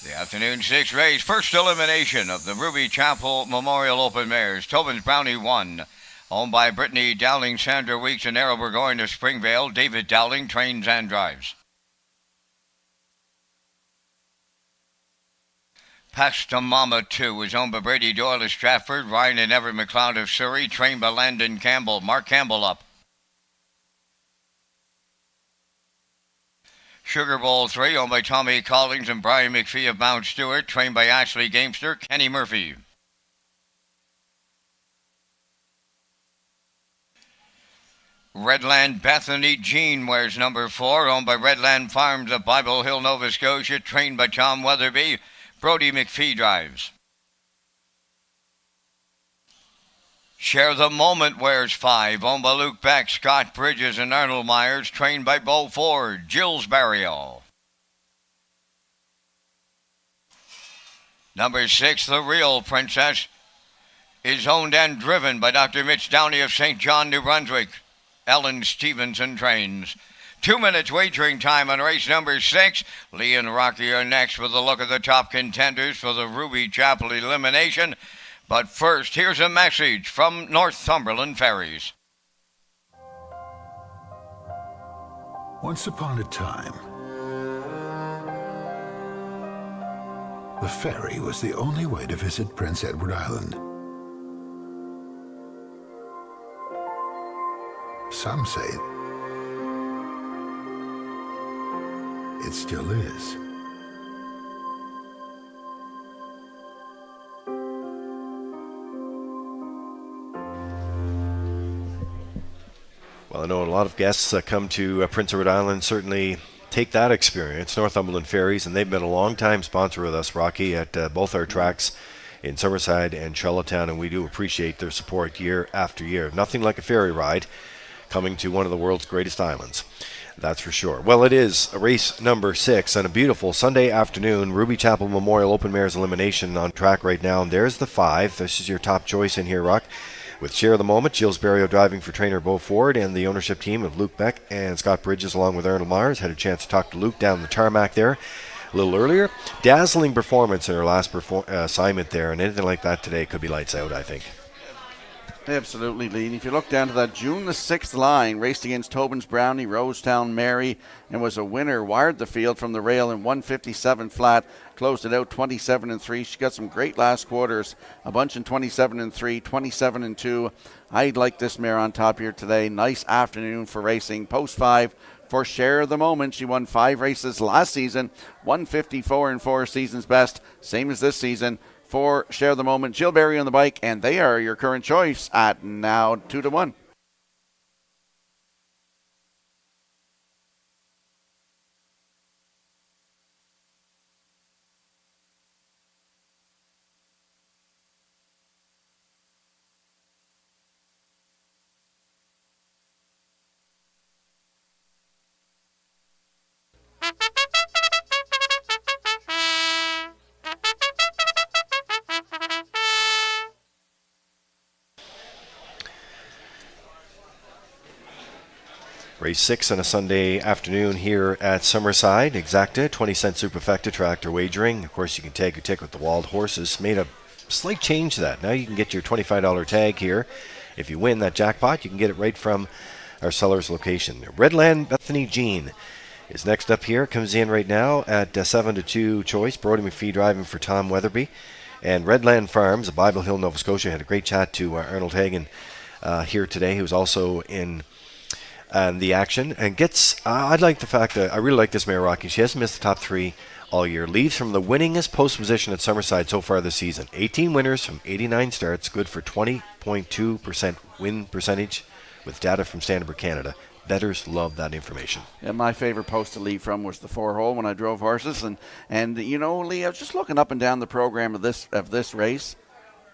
The afternoon 6 race, first elimination of the Ruby Chapel Memorial Open Mares. Tobin's Brownie won. Owned by Brittany Dowling, Sandra Weeks, and Arrow. We're going to Springvale. David Dowling trains and drives. Pasta Mama 2 is owned by Brady Doyle of Stratford. Ryan and Everett McLeod of Surrey, trained by Landon Campbell. Mark Campbell up. Sugar Bowl 3, owned by Tommy Collins and Brian McPhee of Mount Stewart, trained by Ashley Gamester, Kenny Murphy. Redland Bethany Jean wears number 4, owned by Redland Farms of Bible Hill, Nova Scotia, trained by Tom Weatherby. Brody McPhee drives. Share the Moment wears 5, owned by Luke Beck, Scott Bridges, and Arnold Myers, trained by Bo Ford, Jill's Burial. Number 6, The Real Princess, is owned and driven by Dr. Mitch Downey of St. John, New Brunswick. Ellen Stevenson trains. 2 minutes wagering time on race number 6. Lee and Rocky are next with a look at the top contenders for the Ruby Chapel elimination. But first, here's a message from Northumberland Ferries. Once upon a time, the ferry was the only way to visit Prince Edward Island. Some say it still is. Well, I know a lot of guests that come to Prince Edward Island certainly take that experience, Northumberland Ferries, and they've been a long-time sponsor with us, Rocky, at both our tracks in Summerside and Charlottetown, and we do appreciate their support year after year. Nothing like a ferry ride coming to one of the world's greatest islands, that's for sure. Well, it is race number 6 on a beautiful Sunday afternoon, Ruby Chapel Memorial Open Mares Elimination on track right now, and there's the 5. This is your top choice in here, Rock. With Share of the Moment, Jill's Barrio driving for trainer Bo Ford, and the ownership team of Luke Beck and Scott Bridges along with Arnold Myers. Had a chance to talk to Luke down the tarmac there a little earlier. Dazzling performance in her last assignment there, and anything like that today could be lights out, I think. Absolutely, Lee. And if you look down to that June the 6th line, raced against Tobin's Brownie, Rosetown Mary, and was a winner, wired the field from the rail in 157 flat, closed it out 27-3. She got some great last quarters, a bunch in 27-3, 27-2. I like this mare on top here today. Nice afternoon for racing. Post 5 for Share of the Moment. She won 5 races last season, 154-4, season's best, same as this season. For Share the Moment, Jill Berry on the bike, and they are your current choice at now 2-1. Race 6 on a Sunday afternoon here at Summerside. Exacta, 20-cent superfecta tractor wagering. Of course, you can tag your ticket with the Wild Horses. Made a slight change to that. Now you can get your $25 tag here. If you win that jackpot, you can get it right from our seller's location. Redland Bethany Jean is next up here. Comes in right now at 7-2 choice. Brody McPhee driving for Tom Weatherby. And Redland Farms of Bible Hill, Nova Scotia, had a great chat to Arnold Hagan here today, who's also in the action. And gets, I like the fact that, I really like this mare, Rocky. She hasn't missed the top 3 all year. Leads from the winningest post position at Summerside so far this season. 18 winners from 89 starts, good for 20.2% win percentage with data from Standard Canada. Bettors love that information. Yeah, my favorite post to lead from was the 4-hole when I drove horses, and you know, Lee, I was just looking up and down the program of this race.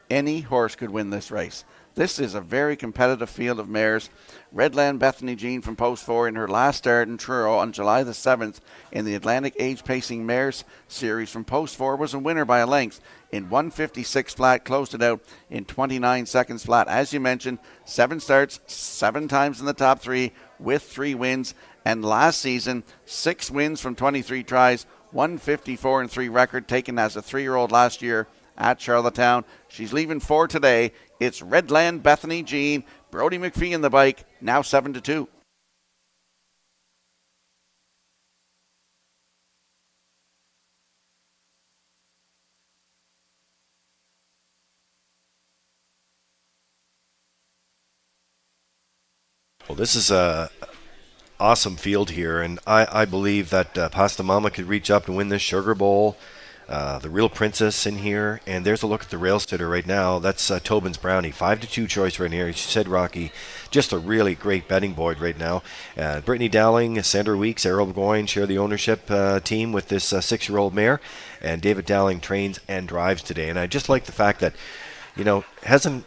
Any horse could win this race. This is a very competitive field of mares. Redland Bethany Jean from Post 4 in her last start in Truro on July the 7th in the Atlantic Age Pacing Mares Series from Post 4 was a winner by a length in 156 flat, closed it out in 29 seconds flat. As you mentioned, 7 starts, 7 times in the top 3 with 3 wins. And last season, 6 wins from 23 tries, 154-3 record taken as a 3-year-old last year at Charlottetown. She's leaving 4 today. It's Redland Bethany Jean, Brody McPhee in the bike, now 7-2. Well, this is a awesome field here, and I believe that Pasta Mama could reach up and win this Sugar Bowl. The Real Princess in here, and there's a look at the rail sitter right now. That's Tobin's Brownie, 5-2 choice right here. She said, Rocky, just a really great betting board right now. Brittany Dowling, Sandra Weeks, Errol Burgoyne share the ownership team with this 6-year-old mare, and David Dowling trains and drives today. And I just like the fact that, you know, hasn't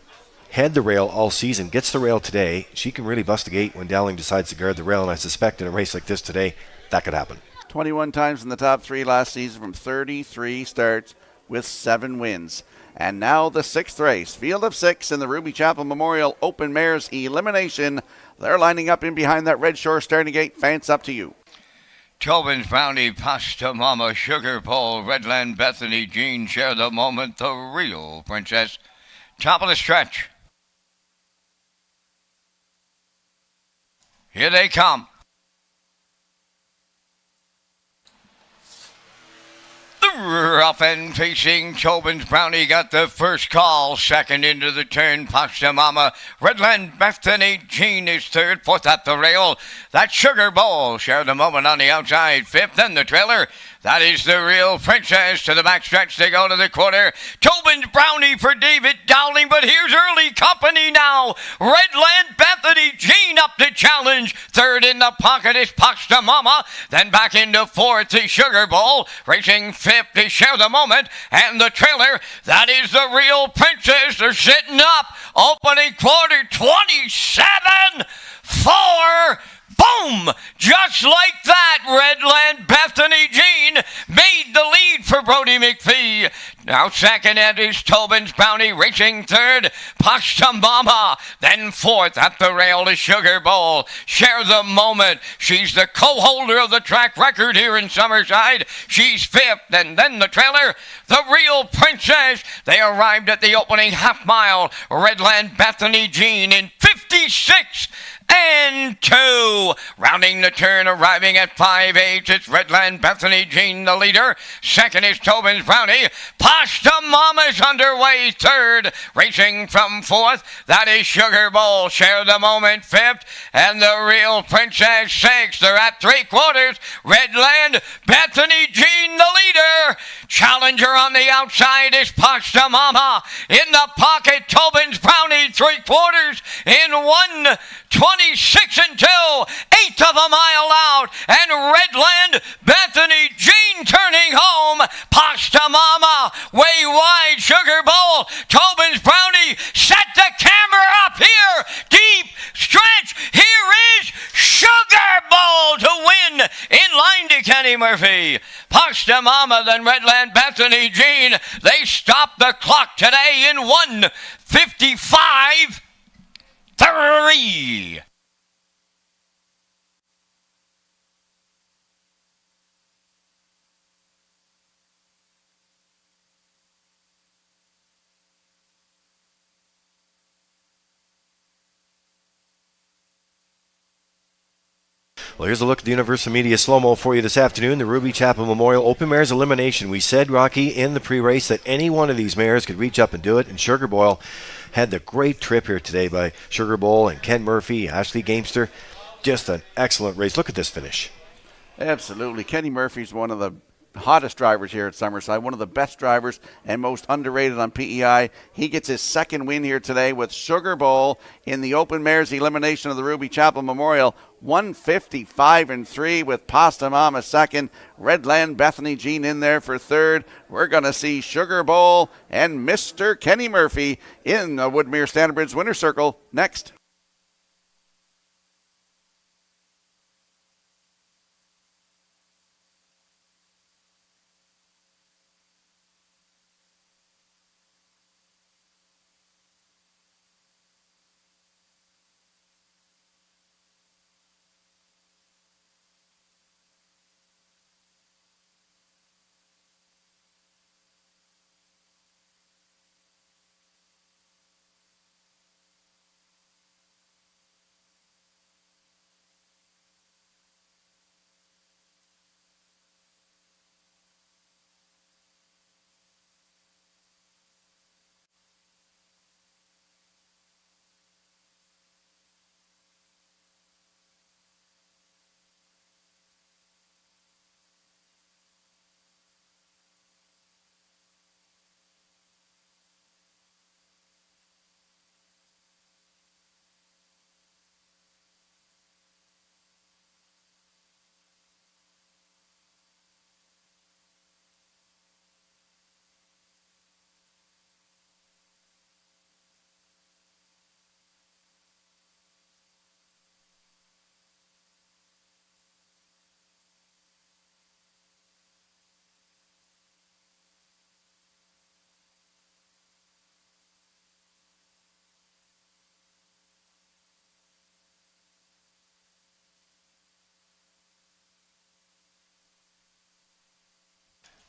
had the rail all season, gets the rail today. She can really bust the gate when Dowling decides to guard the rail, and I suspect in a race like this today, that could happen. 21 times in the top 3 last season from 33 starts with 7 wins. And now the 6th race, field of 6 in the Ruby Chapel Memorial Open Mares Elimination. They're lining up in behind that Red Shore starting gate. Fence up to you. Tobin's Bounty, Pasta Mama, Sugar Bowl, Redland Bethany Jean share the moment, the Real Princess. Top of the stretch. Here they come. Rough and facing Tobin's Brownie got the first call. Second into the turn, Pasta Mama. Redland Bethany Jean is third. Fourth at the rail. That Sugar Bowl share the moment on the outside. Fifth, then the trailer. That is the Real Princess. To the backstretch they go to the quarter. Tobin's Brownie for David Dowling, but here's early company now. Redland Bethany Jean up to challenge. Third in the pocket is Pasta Mama. Then back into fourth is Sugar Bowl. Racing fifth to share the moment. And the trailer, that is the Real Princess. They're sitting up. Opening quarter 27. 4. Boom! Just like that, Redland Bethany Jean made the lead for Brody McPhee. Now second it is Tobin's Bounty, racing third, Pasta Mama. Then fourth at the rail to Sugar Bowl. Share the moment. She's the co-holder of the track record here in Summerside. She's fifth, and then the trailer, the Real Princess. They arrived at the opening half mile. Redland Bethany Jean in 56 and 2. Rounding the turn, arriving at 5-8. It's Redland Bethany Jean, the leader. Second is Tobin's Brownie. Pasta Mama's underway third. Racing from fourth, that is Sugar Bowl. Share the moment fifth. And the Real Princess sixth. They're at 3/4. Redland Bethany Jean, the leader. Challenger on the outside is Pasta Mama. In the pocket, Tobin's Brownie 3/4 in 1:26 and 2. Eighth of a mile out. And Redland Bethany Jean turning home. Pasta Mama way wide. Sugar Bowl. Tobin's Brownie set the camera up here. Deep stretch. Here is Sugar Bowl to win in line to Kenny Murphy. Pasta Mama, then Redland Bethany Jean. They stopped the clock today in 1:55.3. Well, here's a look at the Universal Media slow-mo for you this afternoon. The Ruby Chapel Memorial Open Mares Elimination. We said, Rocky, in the pre-race that any one of these mares could reach up and do it, and Sugar Bowl had the great trip here today by Sugar Bowl and Ken Murphy, Ashley Gamester. Just an excellent race. Look at this finish. Absolutely. Kenny Murphy's one of the hottest drivers here at Summerside, one of the best drivers and most underrated on PEI. He gets his second win here today with Sugar Bowl in the Open Mares elimination of the Ruby Chapel Memorial. 155-3 with Pasta Mama second. Redland Bethany Jean in there for third. We're going to see Sugar Bowl and Mr. Kenny Murphy in the Woodmere Standardbridge Winner's Circle next.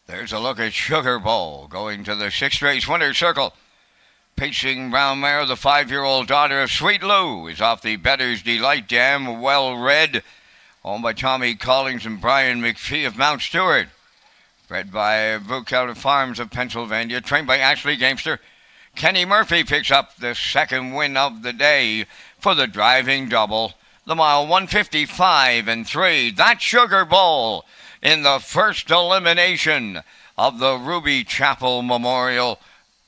There's a look at Sugar Bowl going to the sixth race winner's circle. Pacing brown mare, the 5-year-old daughter of Sweet Lou, is off the Better's Delight Dam, well read, owned by Tommy Collins and Brian McPhee of Mount Stewart. Bred by Bruckauer Farms of Pennsylvania, trained by Ashley Gamester. Kenny Murphy picks up the second win of the day for the driving double. The mile 155-3. That's Sugar Bowl in the first elimination of the Ruby Chapel Memorial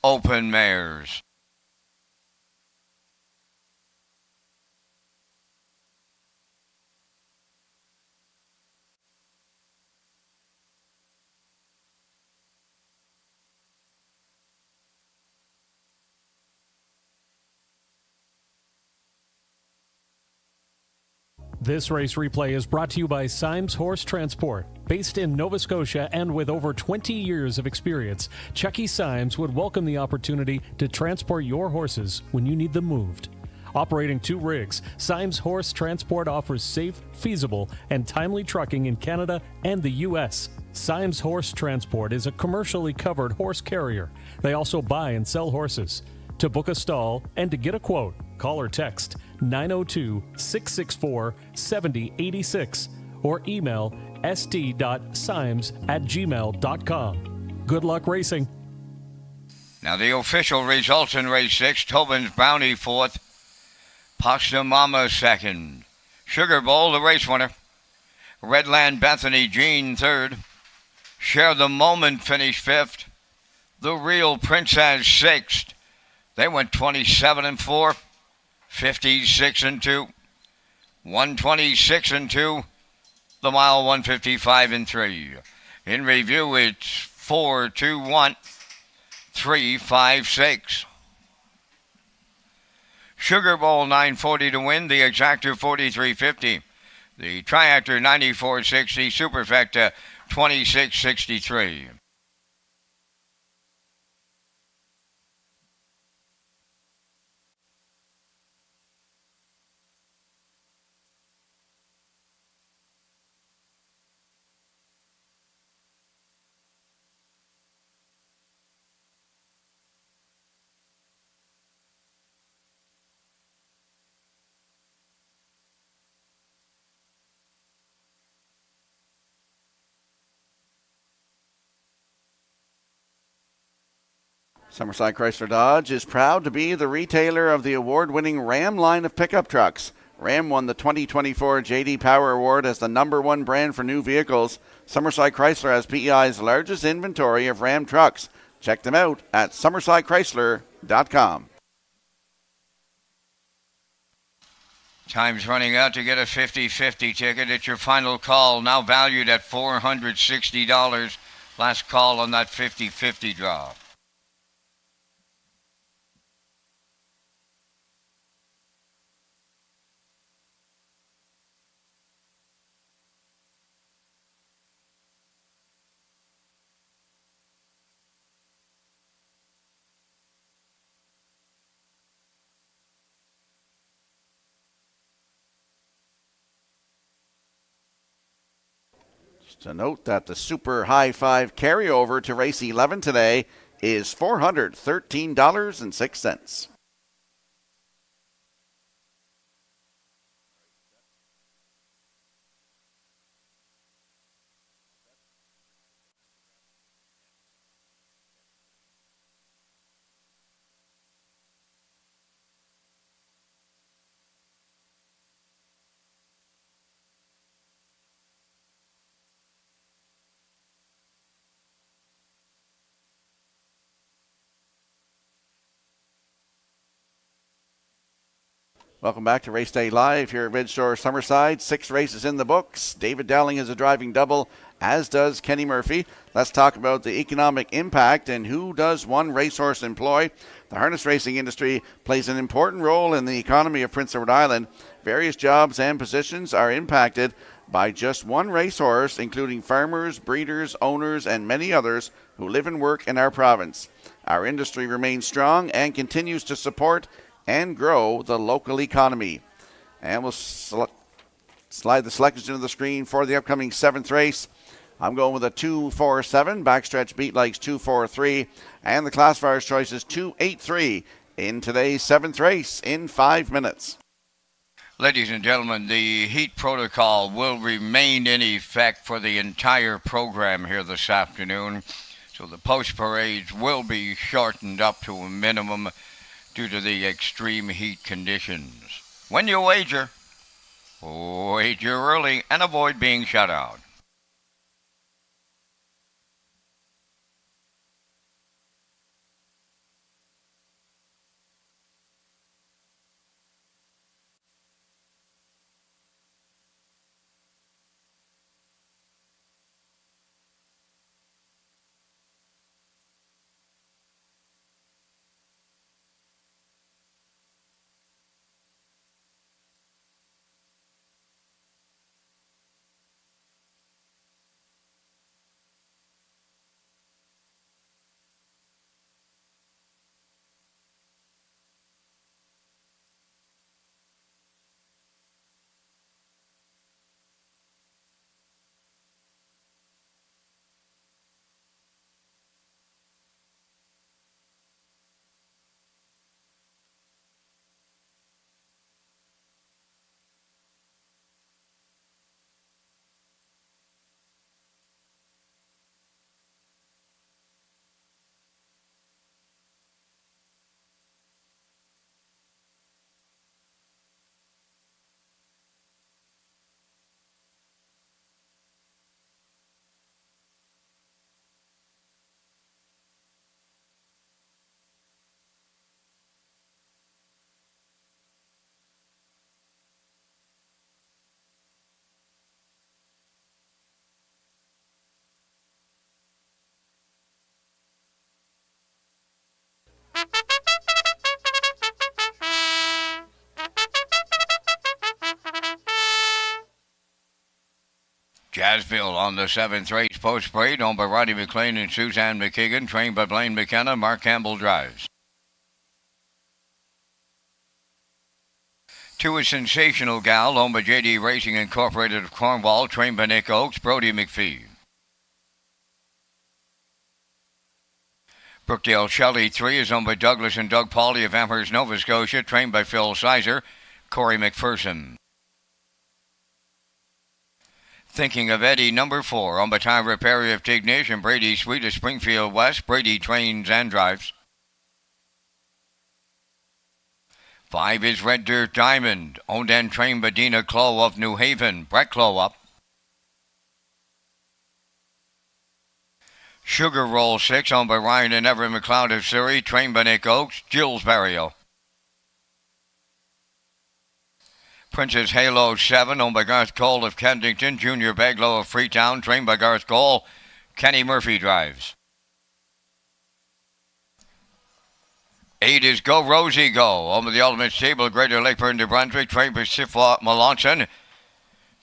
Open Mares. This race replay is brought to you by Symes Horse Transport. Based in Nova Scotia and with over 20 years of experience, Chucky Symes would welcome the opportunity to transport your horses when you need them moved. Operating 2 rigs, Symes Horse Transport offers safe, feasible, and timely trucking in Canada and the U.S. Symes Horse Transport is a commercially covered horse carrier. They also buy and sell horses. To book a stall and to get a quote, call or text 902-664-7086 or email st.symes@gmail.com. Good luck racing. Now the official results in race 6, Tobin's Bounty 4th, Pasta Mama 2nd, Sugar Bowl the race winner, Redland Bethany Jean 3rd, Share the Moment finished 5th, The Real Princess 6th. They went 27-4, 56-2, 126-2, the mile 155-3. In review, it's 4-2-1, 3-5-6. Sugar Bowl 940 to win, the Exactor 43.50, the Triactor 94.60, Superfecta 26.63. Summerside Chrysler Dodge is proud to be the retailer of the award-winning Ram line of pickup trucks. Ram won the 2024 J.D. Power Award as the #1 brand for new vehicles. Summerside Chrysler has PEI's largest inventory of Ram trucks. Check them out at summersidechrysler.com. Time's running out to get a 50-50 ticket. It's your final call, now valued at $460. Last call on that 50-50 draw. To note that the Super High Five carryover to race 11 today is $413.06. Welcome back to Race Day Live here at Redshores Summerside. 6 races in the books. David Dowling is a driving double, as does Kenny Murphy. Let's talk about the economic impact and who does one racehorse employ. The harness racing industry plays an important role in the economy of Prince Edward Island. Various jobs and positions are impacted by just one racehorse, including farmers, breeders, owners, and many others who live and work in our province. Our industry remains strong and continues to support and grow the local economy. And we'll slide the selections into the screen for the upcoming 7th race. I'm going with a 2-4-7. Backstretch Beat likes 2-4-3. And the classifier's choice is 2-8-3 in today's 7th race in 5 minutes. Ladies and gentlemen, the heat protocol will remain in effect for the entire program here this afternoon. So the post parades will be shortened up to a minimum due to the extreme heat conditions. When you wager early and avoid being shut out. Jazzville on the 7th race post parade, owned by Roddy McLean and Suzanne McKagan, trained by Blaine McKenna. Mark Campbell drives. To a Sensational Gal, owned by JD Racing Incorporated of Cornwall, trained by Nick Oakes, Brody McPhee. Brookdale Shelley 3 is owned by Douglas and Doug Pauly of Amherst, Nova Scotia, trained by Phil Sizer, Corey McPherson. Thinking of Eddie, number 4, owned by Tyra Perry of Tignish and Brady Sweet of Springfield West. Brady trains and drives. 5 is Red Dirt Diamond, owned and trained by Dina Clow of New Haven. Brett Clow up. Sugar Roll 6, owned by Ryan and Everett McLeod of Surrey, trained by Nick Oakes. Jules Barrio. Princess Halo 7, owned by Garth Cole of Kensington. Junior Baglow of Freetown, trained by Garth Cole. Kenny Murphy drives. 8 is Go Rosie Go, owned by the Ultimate Stable, Greater Lakeburn, New Brunswick, trained by Sifwa Melanson.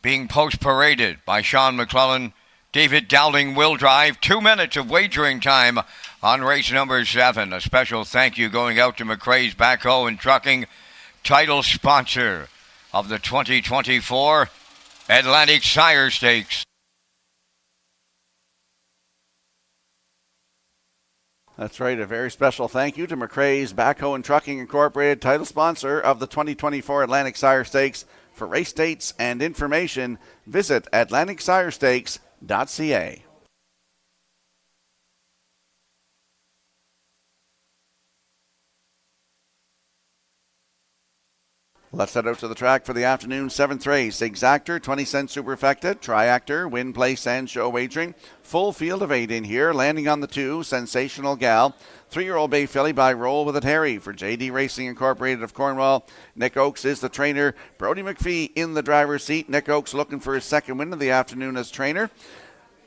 Being post-paraded by Sean McClellan. David Dowling will drive. 2 minutes of wagering time on race number 7. A special thank you going out to McRae's Backhoe and Trucking, title sponsor of the 2024 Atlantic Sire Stakes. That's right. A very special thank you to McRae's Backhoe and Trucking Incorporated, title sponsor of the 2024 Atlantic Sire Stakes. For race dates and information, visit AtlanticSireStakes.ca. Let's head out to the track for the afternoon 7th race. Exactor, 20 cent superfecta, Triactor, win, place, and show wagering. Full field of 8 in here. Landing on the 2, Sensational Gal. 3-year-old Bay Filly by Roll with It Harry for JD Racing Incorporated of Cornwall. Nick Oakes is the trainer. Brody McPhee in the driver's seat. Nick Oakes looking for his second win of the afternoon as trainer.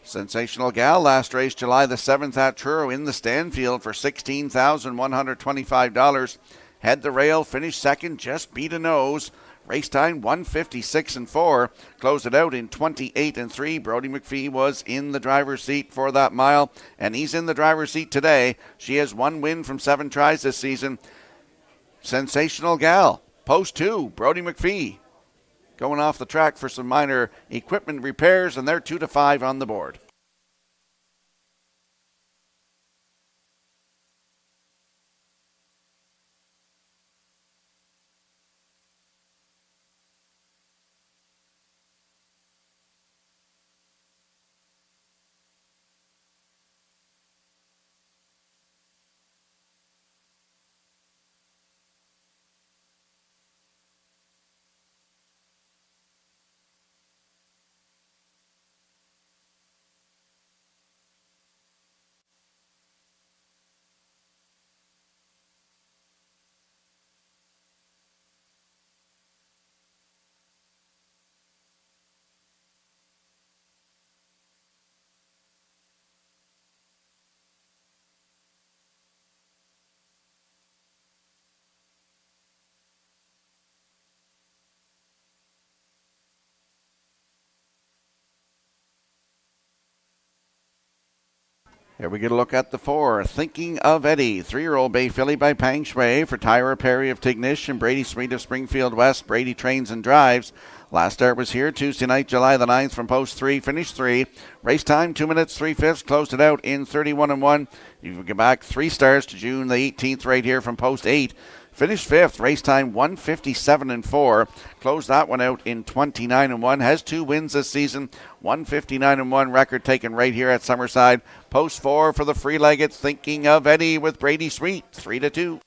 Sensational Gal, last race July the 7th at Truro in the Stanfield for $16,125. Had the rail, finished second, just beat a nose. Race time 1:56.4. Closed it out in 28.3. Brody McPhee was in the driver's seat for that mile, and he's in the driver's seat today. She has 1 win from 7 tries this season. Sensational Gal, post 2, Brody McPhee going off the track for some minor equipment repairs, and they're 2-5 on the board. Here we get a look at the 4. Thinking of Eddie. 3-year-old Bay Filly by Pang Shui for Tyra Perry of Tignish and Brady Sweet of Springfield West. Brady trains and drives. Last start was here Tuesday night, July the 9th from post 3, finish 3. Race time 2 minutes 3/5. Closed it out in 31-1. You can get back 3 stars to June the 18th right here from post 8. Finished 5th, race time 1:57.4. Closed that one out in 29-1. Has 2 wins this season. 1:59.1 record taken right here at Summerside. Post 4 for the free-legged Thinking of Eddie with Brady Sweet, 3-2.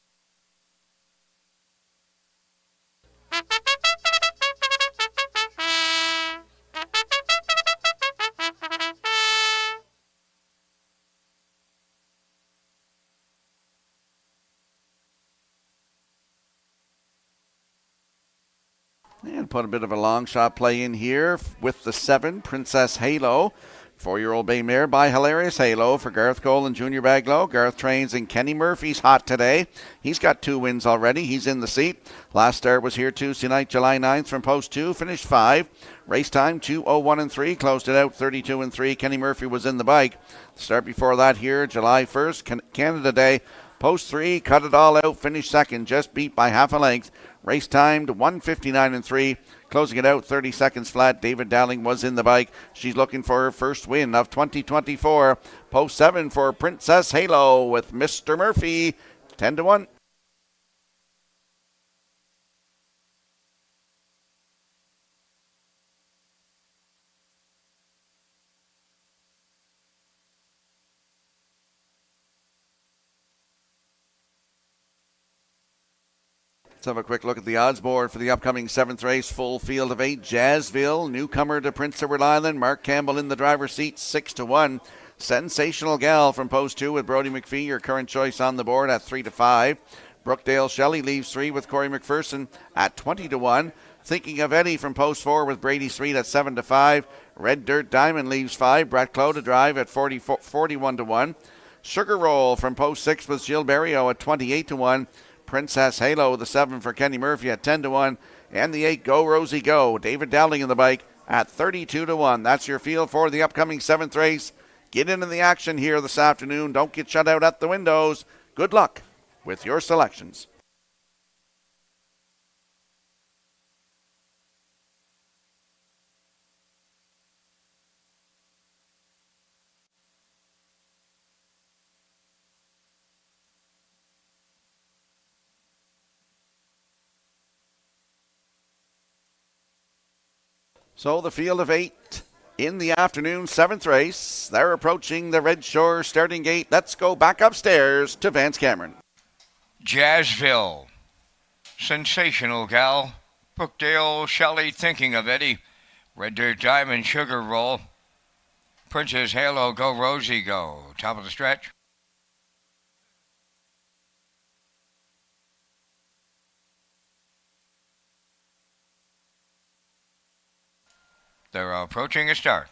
And put a bit of a long shot play in here with the 7, Princess Halo. 4-year-old bay mare by Hilarious Halo for Garth Cole and Junior Baglow. Garth trains and Kenny Murphy's hot today. He's got 2 wins already. He's in the seat. Last start was here Tuesday night, July 9th from post 2. Finished 5. Race time 2:01.3. Closed it out 32-3. Kenny Murphy was in the bike. The start before that here, July 1st, Canada Day. Post 3, cut it all out, finished second, just beat by half a length. Race timed 1:59.3. Closing it out 30 seconds flat. David Dowling was in the bike. She's looking for her first win of 2024. Post 7 for Princess Halo with Mr. Murphy, 10-1. Let's have a quick look at the odds board for the upcoming 7th race. Full field of 8. Jazzville, newcomer to Prince Edward Island. Mark Campbell in the driver's seat, 6-1. Sensational Gal from post 2 with Brody McPhee, your current choice on the board at 3-5. Brookdale Shelley leaves 3 with Corey McPherson at 20-1. Thinking of Eddie from post 4 with Brady Street at 7-5. Red Dirt Diamond leaves 5. Brett Clow to drive at 41-1. Sugar Roll from post 6 with Jill Berrio at 28-1. Princess Halo, the 7 for Kenny Murphy at 10-1. And the 8, Go Rosie Go, David Dowling in the bike at 32-1. That's your field for the upcoming 7th race. Get into the action here this afternoon. Don't get shut out at the windows. Good luck with your selections. So the field of 8 in the afternoon, 7th race. They're approaching the Red Shore starting gate. Let's go back upstairs to Vance Cameron. Jazzville, Sensational Gal, Brookdale Shelley, Thinking of Eddie, Red Dirt Diamond, Sugar Roll, Princess Halo, Go Rosie Go. Top of the stretch. They're approaching a start.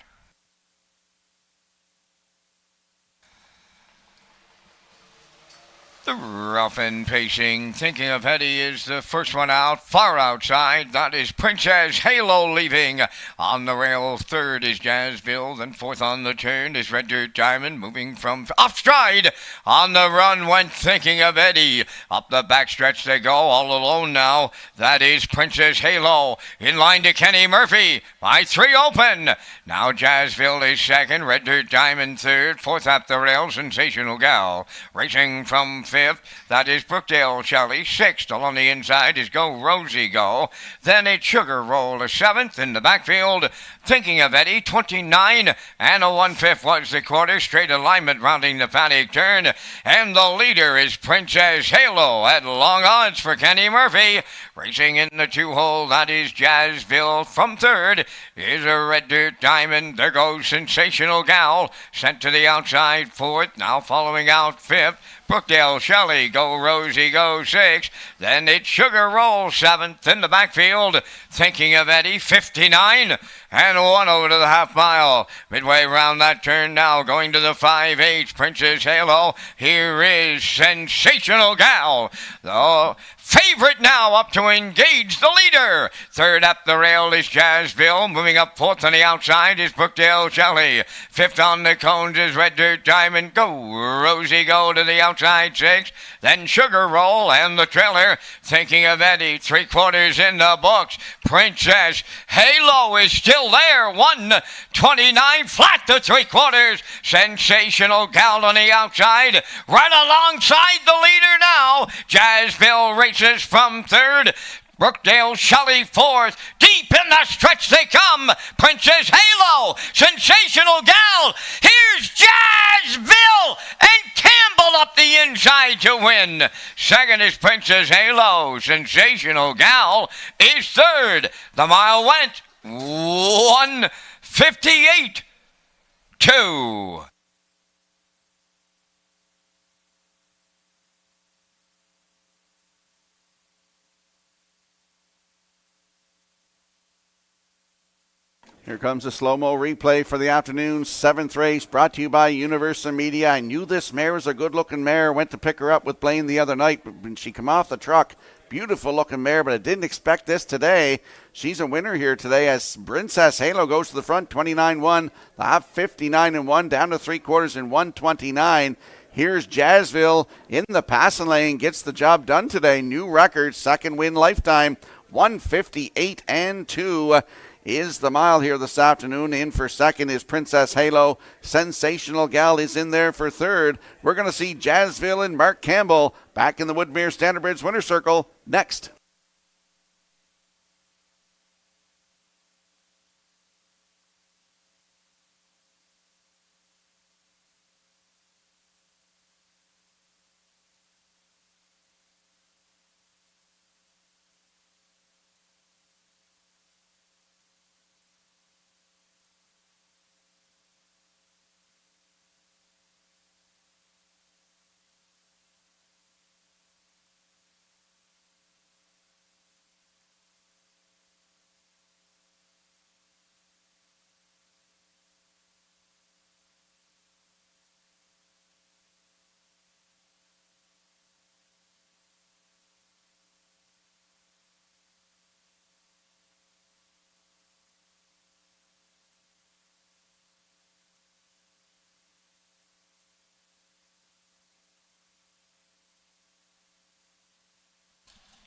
The rough and pacing, Thinking of Eddie is the first one out, far outside. That is Princess Halo leaving. On the rail, third is Jazzville. Then fourth on the turn is Red Dirt Diamond, moving from off stride. On the run went Thinking of Eddie. Up the backstretch they go, all alone now. That is Princess Halo. In line to Kenny Murphy. By 3 open. Now Jazzville is second, Red Dirt Diamond third. Fourth up the rail, Sensational Gal. Racing from fifth, that is Brookdale Shelley. Sixth along the inside is Go Rosie Go. Then it's Sugar Roll to seventh in the backfield. Thinking of Eddie, 29 and a 1/5 was the quarter. Straight alignment rounding the paddock turn. And the leader is Princess Halo at long odds for Kenny Murphy. Racing in the 2-hole, that is Jazzville. From third is a Red Dirt Diamond. There goes Sensational Gal. Sent to the outside fourth. Now following out fifth. Brookdale Shelley, Go Rosie Go 6th. Then it's Sugar Roll 7th in the backfield. Thinking of Eddie, 59 and 1 over to the half mile. Midway around that turn now, going to the 5/8, Princess Halo. Here is Sensational Gal. The favorite now up to engage the leader. Third up the rail is Jazzville. Moving up fourth on the outside is Brookdale Shelley. Fifth on the cones is Red Dirt Diamond. Go Rosie Go to the outside 6th. Then Sugar Roll and the trailer. Thinking of Eddie, 3/4 in the books. Princess Halo is still there. 1:29 flat to 3/4. Sensational Gal on the outside. Right alongside the leader now. Jazzville races from third. Brookdale Shelley fourth. Deep in the stretch they come. Princess Halo, Sensational Gal. Here's Jazzville and Campbell up the inside to win. Second is Princess Halo. Sensational Gal is third. The mile went 1:58.2. Here comes a slow-mo replay for the afternoon 7th race, brought to you by Universal Media. I knew this mare was a good-looking mare. Went to pick her up with Blaine the other night, but when she come off the truck, beautiful-looking mare, but I didn't expect this today. She's a winner here today as Princess Halo goes to the front, 29-1. The half, 59-1, down to 3/4 in 1:29. Here's Jazzville in the passing lane, gets the job done today. New record, second win lifetime, 1:58.2. Is the mile here this afternoon. In for second is Princess Halo. Sensational Gal is in there for third. We're going to see Jazzville and Mark Campbell back in the Woodmere Standard Bridge Winner Circle next.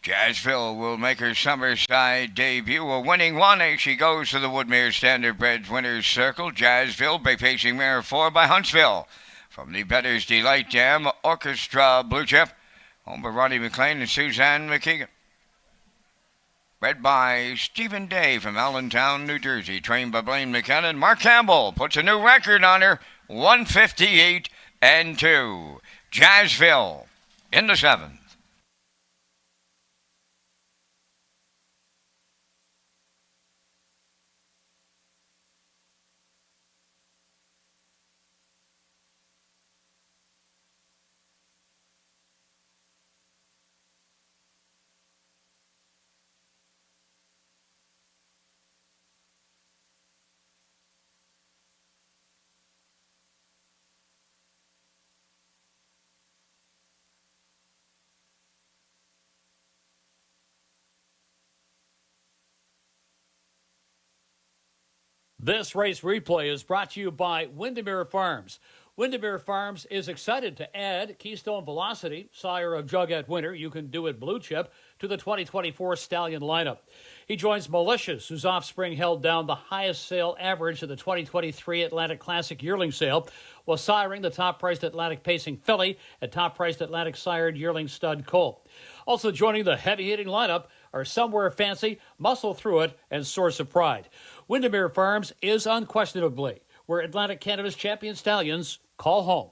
Jazzville will make her Summerside debut, a winning one as she goes to the Woodmere Standardbreds Winners Circle. Jazzville by pacing mare 4 by Huntsville. From the Bettor's Delight Dam Orchestra Blue Chip, owned by Ronnie McLean and Suzanne McKeegan. Bred by Stephen Day from Allentown, New Jersey. Trained by Blaine McKenna. Mark Campbell puts a new record on her, 158-2. Jazzville in the 7th. This race replay is brought to you by Windermere Farms. Windermere Farms is excited to add Keystone Velocity, sire of Jugette Winter, you can do it blue chip, to the 2024 Stallion lineup. He joins Malicious, whose offspring held down the highest sale average of the 2023 Atlantic Classic yearling sale, while siring the top-priced Atlantic Pacing Filly and top-priced Atlantic sired yearling stud Colt. Also joining the heavy-hitting lineup are Somewhere Fancy, Muscle Through It, and Source of Pride. Windermere Farms is unquestionably where Atlantic Canada's champion stallions call home.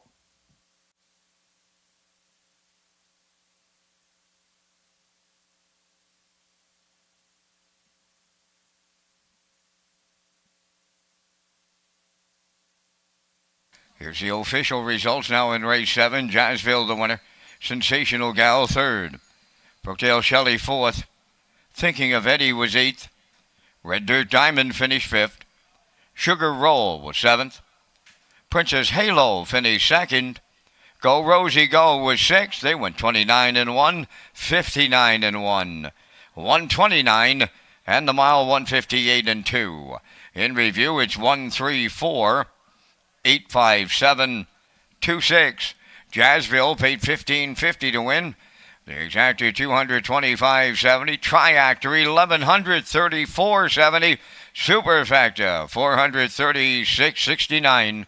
Here's the official results now in race 7. Jazzville the winner. Sensational Gal 3rd. Brookdale Shelley 4th. Thinking of Eddie was 8th. Red Dirt Diamond finished 5th. Sugar Roll was 7th. Princess Halo finished 2nd. Go Rosie Go was 6th. They went 29-1, 59-1, 129, and the mile 158-2. In review, it's 134, 857, 26. Jazzville paid $15.50 to win. The exactor $225.70, Triactor $1,134.70, Superfactor $436.69.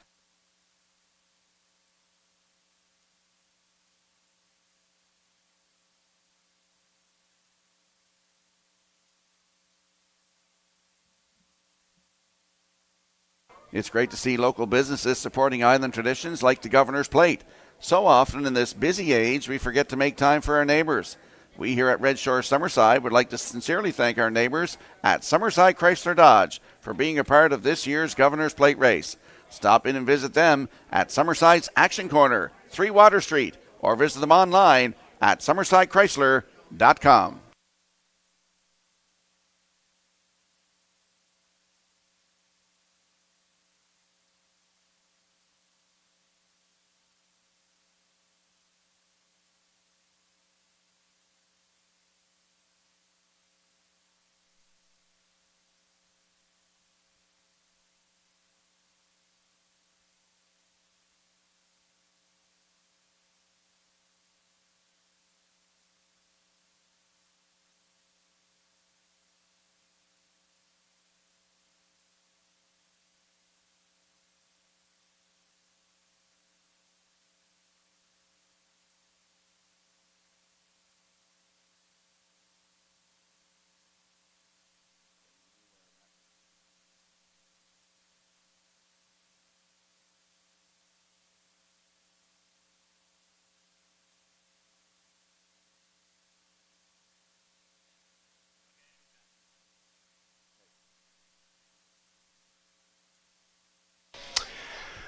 It's great to see local businesses supporting island traditions like the Governor's Plate. So often in this busy age, we forget to make time for our neighbors. We here at Red Shore Summerside would like to sincerely thank our neighbors at Summerside Chrysler Dodge for being a part of this year's Governor's Plate race. Stop in and visit them at Summerside's Action Corner, 3 Water Street, or visit them online at summersidechrysler.com.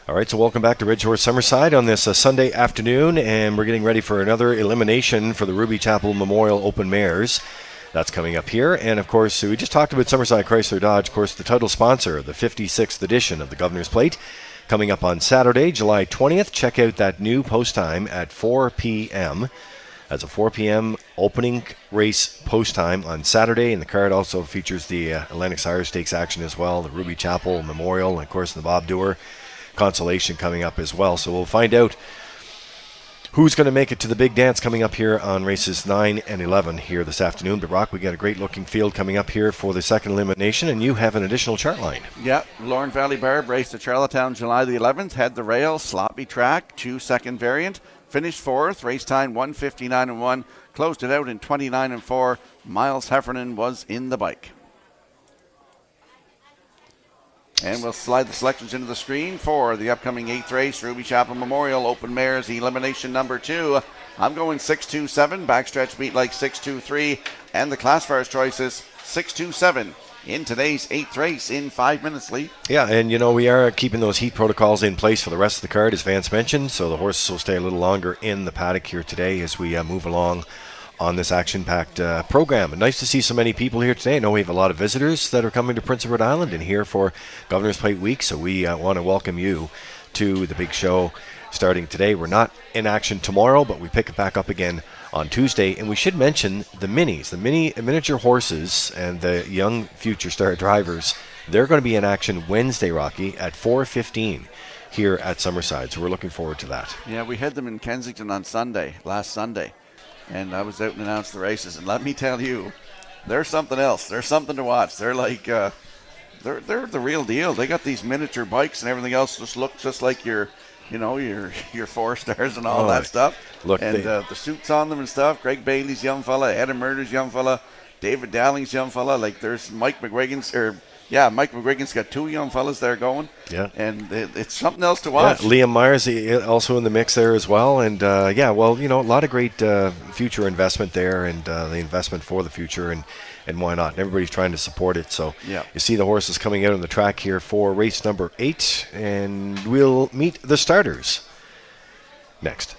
All right, so welcome back to Redshores Summerside on this Sunday afternoon, and we're getting ready for another elimination for the Ruby Chapel Memorial Open Mares. That's coming up here, and of course, we just talked about Summerside Chrysler Dodge, of course, the title sponsor of the 56th edition of the Governor's Plate, coming up on Saturday, July 20th. Check out that new post time at 4 p.m. That's a 4 p.m. opening race post time on Saturday, and the card also features the Atlantic Sire Stakes action as well, the Ruby Chapel Memorial, and of course, the Bob Dewar Consolation coming up as well. So we'll find out who's going to make it to the big dance coming up here on races 9 and 11 here this afternoon. But, Rock, we got a great-looking field coming up here for the second elimination, and you have an additional chart line. Yeah, Lorne Valley Barb raced at Charlottetown July the 11th, had the rail, sloppy track, 2-second variant, finished 4th, race time 1:59.1, closed it out in 29.4. Miles Heffernan was in the bike. And we'll slide the selections into the screen for the upcoming 8th race, Ruby Chapel Memorial Open Mares Elimination number 2. I'm going 6-2-7, backstretch beat like 6-2-3, and the classifiers choice is 6-2-7 in today's 8th race in 5 minutes, Lee. Yeah, and we are keeping those heat protocols in place for the rest of the card, as Vance mentioned, so the horses will stay a little longer in the paddock here today as we move along on this action-packed program. And nice to see so many people here today. I know we have a lot of visitors that are coming to Prince Edward Island and here for Governor's Plate Week, so we want to welcome you to the big show starting today. We're not in action tomorrow, but we pick it back up again on Tuesday. And we should mention the minis, the miniature horses and the young future star drivers. They're going to be in action Wednesday, Rocky, at 4:15 here at Summerside, so we're looking forward to that. Yeah, we had them in Kensington on last Sunday. And I was out and announced the races, and let me tell you, they're something else. They're something to watch. They're like, they're the real deal. They got these miniature bikes and everything else. Just look just like your 4-stars and all that stuff. Look, and the suits on them and stuff. Greg Bailey's young fella, Adam Murder's young fella, David Dowling's young fella. Like there's Mike McGuigan's Mike McGuigan's got 2 young fellas there going. Yeah. And it's something else to watch. Yeah, Liam Myers also in the mix there as well. And, a lot of great future investment there and the investment for the future. And why not? And everybody's trying to support it. So you see the horses coming out on the track here for race number 8. And we'll meet the starters next.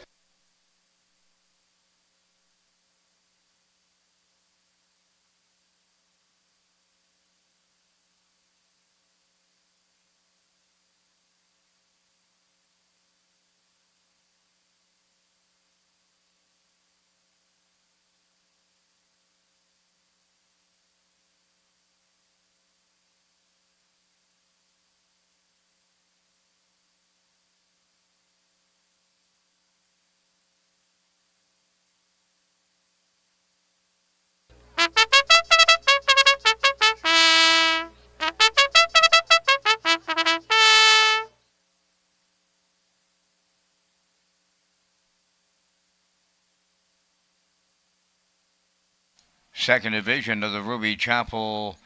Second division of the Ruby Chapel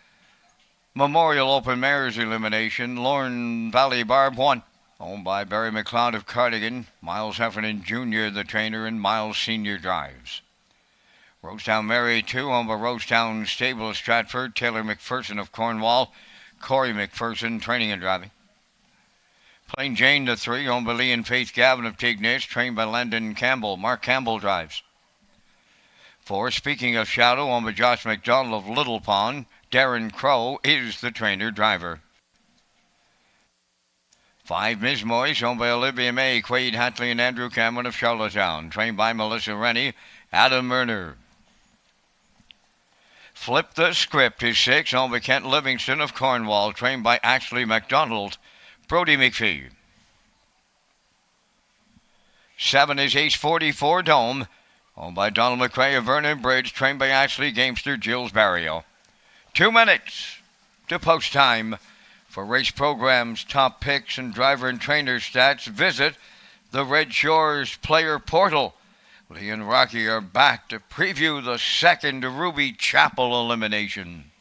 Memorial Open Mares Elimination. Lorne Valley Barb 1, owned by Barry McLeod of Cardigan. Miles Heffernan Jr., the trainer, and Miles Sr. drives. Rosetown Mary 2, owned by Rosetown Stable of Stratford. Taylor McPherson of Cornwall. Corey McPherson, training and driving. Plain Jane the 3, owned by Lee and Faith Gavin of Tignish, trained by Landon Campbell. Mark Campbell drives. 4, Speaking of Shadow, owned by Josh McDonald of Little Pond. Darren Crow is the trainer-driver. 5, Ms. Moyes, owned by Olivia May, Quaid Hatley, and Andrew Cameron of Charlottetown. Trained by Melissa Rennie, Adam Murner. Flip the Script is 6, owned by Kent Livingston of Cornwall. Trained by Ashley McDonald, Brody McPhee. 7 is Ace 44 Dome, owned by Donald McRae of Vernon Bridge, trained by Ashley Gamester, Gilles Barrio. 2 minutes to post time. For race programs, top picks, and driver and trainer stats, visit the Red Shores player portal. Lee and Rocky are back to preview the second Ruby Chapel elimination.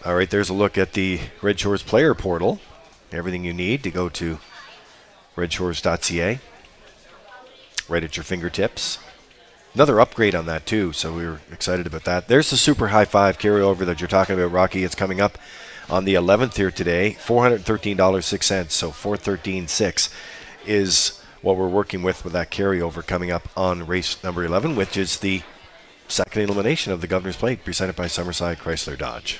All right, there's a look at the Red Shores player portal. Everything you need to go to Redshores.ca. Right at your fingertips. Another upgrade on that, too, so we were excited about that. There's the super high five carryover that you're talking about, Rocky. It's coming up on the 11th here today, $413.06. So $413.06 is what we're working with that carryover coming up on race number 11, which is the second elimination of the Governor's Plate, presented by Summerside Chrysler Dodge.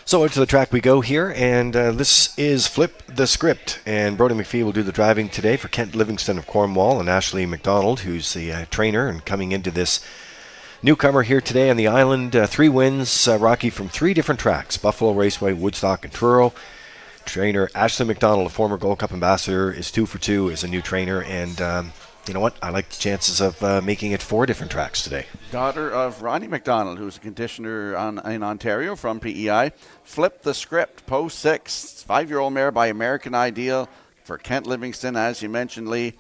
So into the track we go here, and this is Flip the Script. And Brody McPhee will do the driving today for Kent Livingston of Cornwall and Ashley McDonald, who's the trainer and coming into this newcomer here today on the island. 3 wins, Rocky, from 3 different tracks: Buffalo Raceway, Woodstock, and Truro. Trainer Ashley McDonald, a former Gold Cup ambassador, is 2 for 2 as a new trainer, and you know what? I like the chances of making it 4 different tracks today. Daughter of Ronnie McDonald, who's a conditioner in Ontario from PEI. Flip the Script, post 6, 5-year-old mare by American Ideal for Kent Livingston, as you mentioned, Lee.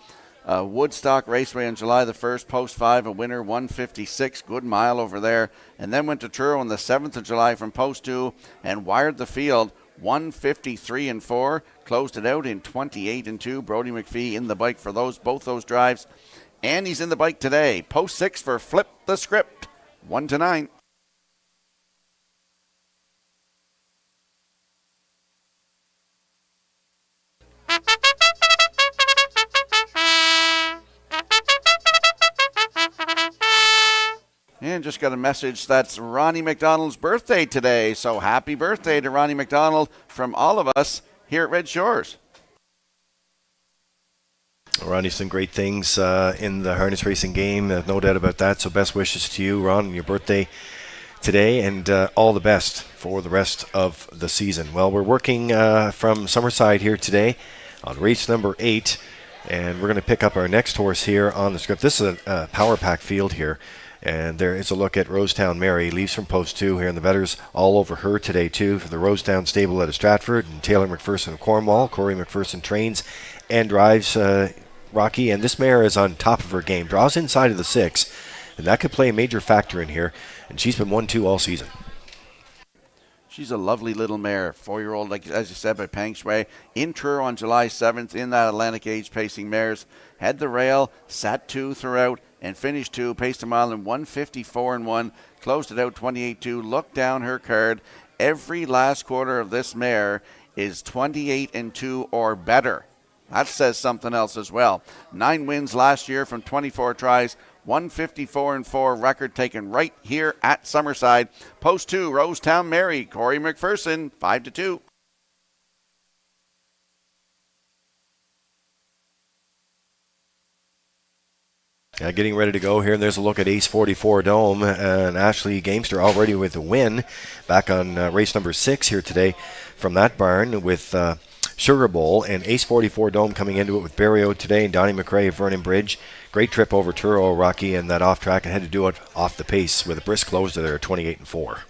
Woodstock Raceway on July the 1st, post 5, a winner, 156, good mile over there. And then went to Truro on the 7th of July from post 2 and wired the field, 153 and 4, closed it out in 28 and 2. Brody McPhee in the bike for both those drives, and he's in the bike today. Post 6 for Flip the Script, 1-9. And just got a message that's Ronnie McDonald's birthday today. So happy birthday to Ronnie McDonald from all of us here at Red Shores. Ronnie's done great things in the harness racing game, no doubt about that. So best wishes to you, Ron, on your birthday today, and all the best for the rest of the season. Well, we're working from Summerside here today on race number 8, and we're going to pick up our next horse here on the script. This is a power pack field here. And there is a look at Rosetown Mary. Leaves from post 2 here, and the betters all over her today, too, for the Rosetown stable out of Stratford. And Taylor McPherson of Cornwall. Corey McPherson trains and drives Rocky. And this mare is on top of her game. Draws inside of the 6, and that could play a major factor in here. And she's been 1-2 all season. She's a lovely little mare, 4-year-old, like as you said, by Pang Shui. In Truro on July 7th in that Atlantic Age Pacing Mares. Had the rail, sat 2 throughout, and finished 2, paced a mile in 154 and 1, closed it out 28-2. Look down her card. Every last quarter of this mare is 28 and 2 or better. That says something else as well. 9 wins last year from 24 tries, 154 and 4, record taken right here at Summerside. Post 2, Rosetown Mary, Corey McPherson, 5-2. Getting ready to go here, and there's a look at Ace 44 Dome, and Ashley Gamester already with a win back on race number 6 here today from that barn with Sugar Bowl, and Ace 44 Dome coming into it with Barrio today, and Donnie McRae of Vernon Bridge. Great trip over Truro, Rocky, and that off track, and had to do it off the pace with a brisk close to there, 28 and 4.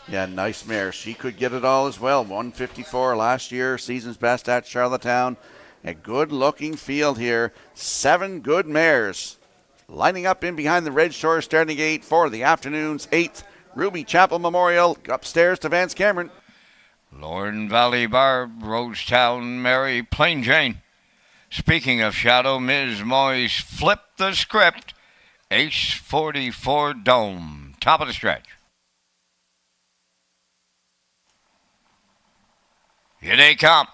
Yeah, nice mare. She could get it all as well. 154 last year, season's best at Charlottetown. A good-looking field here. 7 good mares lining up in behind the Red Shore starting gate for the afternoon's 8th Ruby Chapel Memorial. Upstairs to Vance Cameron. Lorne Valley Barb, Rosetown Mary, Plain Jane. Speaking of shadow, Ms. Moyes, Flip the Script. Ace 44 Dome. Top of the stretch. Here they come.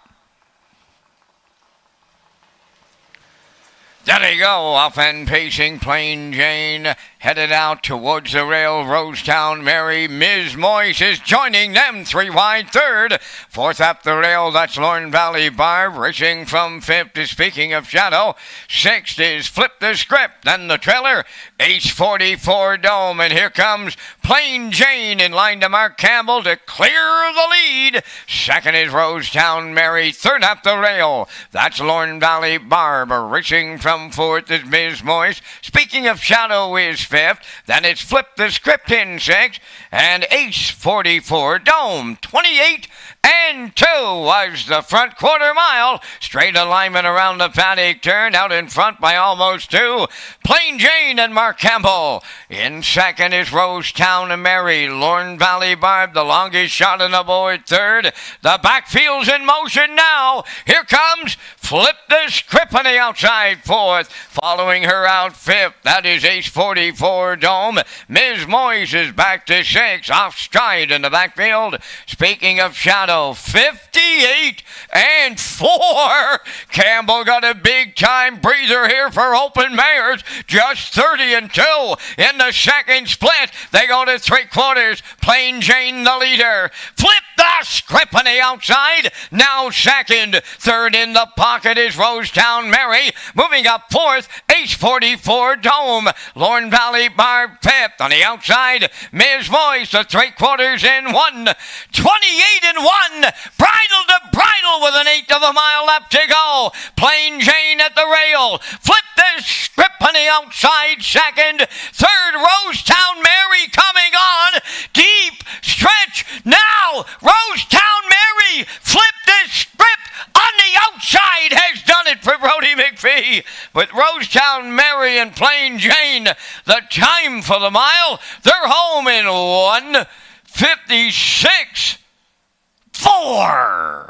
There they go, off and pacing, Plain Jane, headed out towards the rail, Rosetown Mary, Ms. Moyes is joining them, 3 wide third, 4th up the rail, that's Lorne Valley Barb, racing from 5th is Speaking of Shadow, 6th is Flip the Script, then the trailer, Ace 44 Dome, and here comes Plain Jane in line to Mark Campbell to clear the lead, 2nd is Rosetown Mary, 3rd up the rail, that's Lorne Valley Barb, racing from 4th is Ms. Moyes. Speaking of Shadow is 5th. Then it's Flip the Script in 6th. And Ace 44 Dome 28 and 2 was the front quarter mile. Straight alignment around the paddock turn. Out in front by almost 2. Plain Jane and Mark Campbell. In 2nd is Rosetown Mary. Lorne Valley Barb, the longest shot on the board 3rd. The backfield's in motion now. Here comes Flip the Script on the outside 4th. Following her out 5th. That is Ace 44 Dome. Ms. Moyes is back to 6. Off stride in the backfield. Speaking of Shadow, battle. 58-4. Campbell got a big-time breather here for Open Mayors. Just 30-2 in the second split. They go to three quarters. Plain Jane the leader. Flip the script on the outside. Now second. Third in the pocket is Rosetown Mary. Moving up fourth, Ace 44 Dome. Lorne Valley Bar fifth. On the outside, Ms. Moyes, the three quarters in one. 28-1. Bridle to bridle with an eighth of a mile left to go. Plain Jane at the rail. Flip the script on the outside second. Third, Rosetown Mary coming on. Deep stretch now. Rosetown Mary flip the script on the outside has done it for Brody McPhee. With Rosetown Mary and Plain Jane, the time for the mile, they're home in 1:56.4.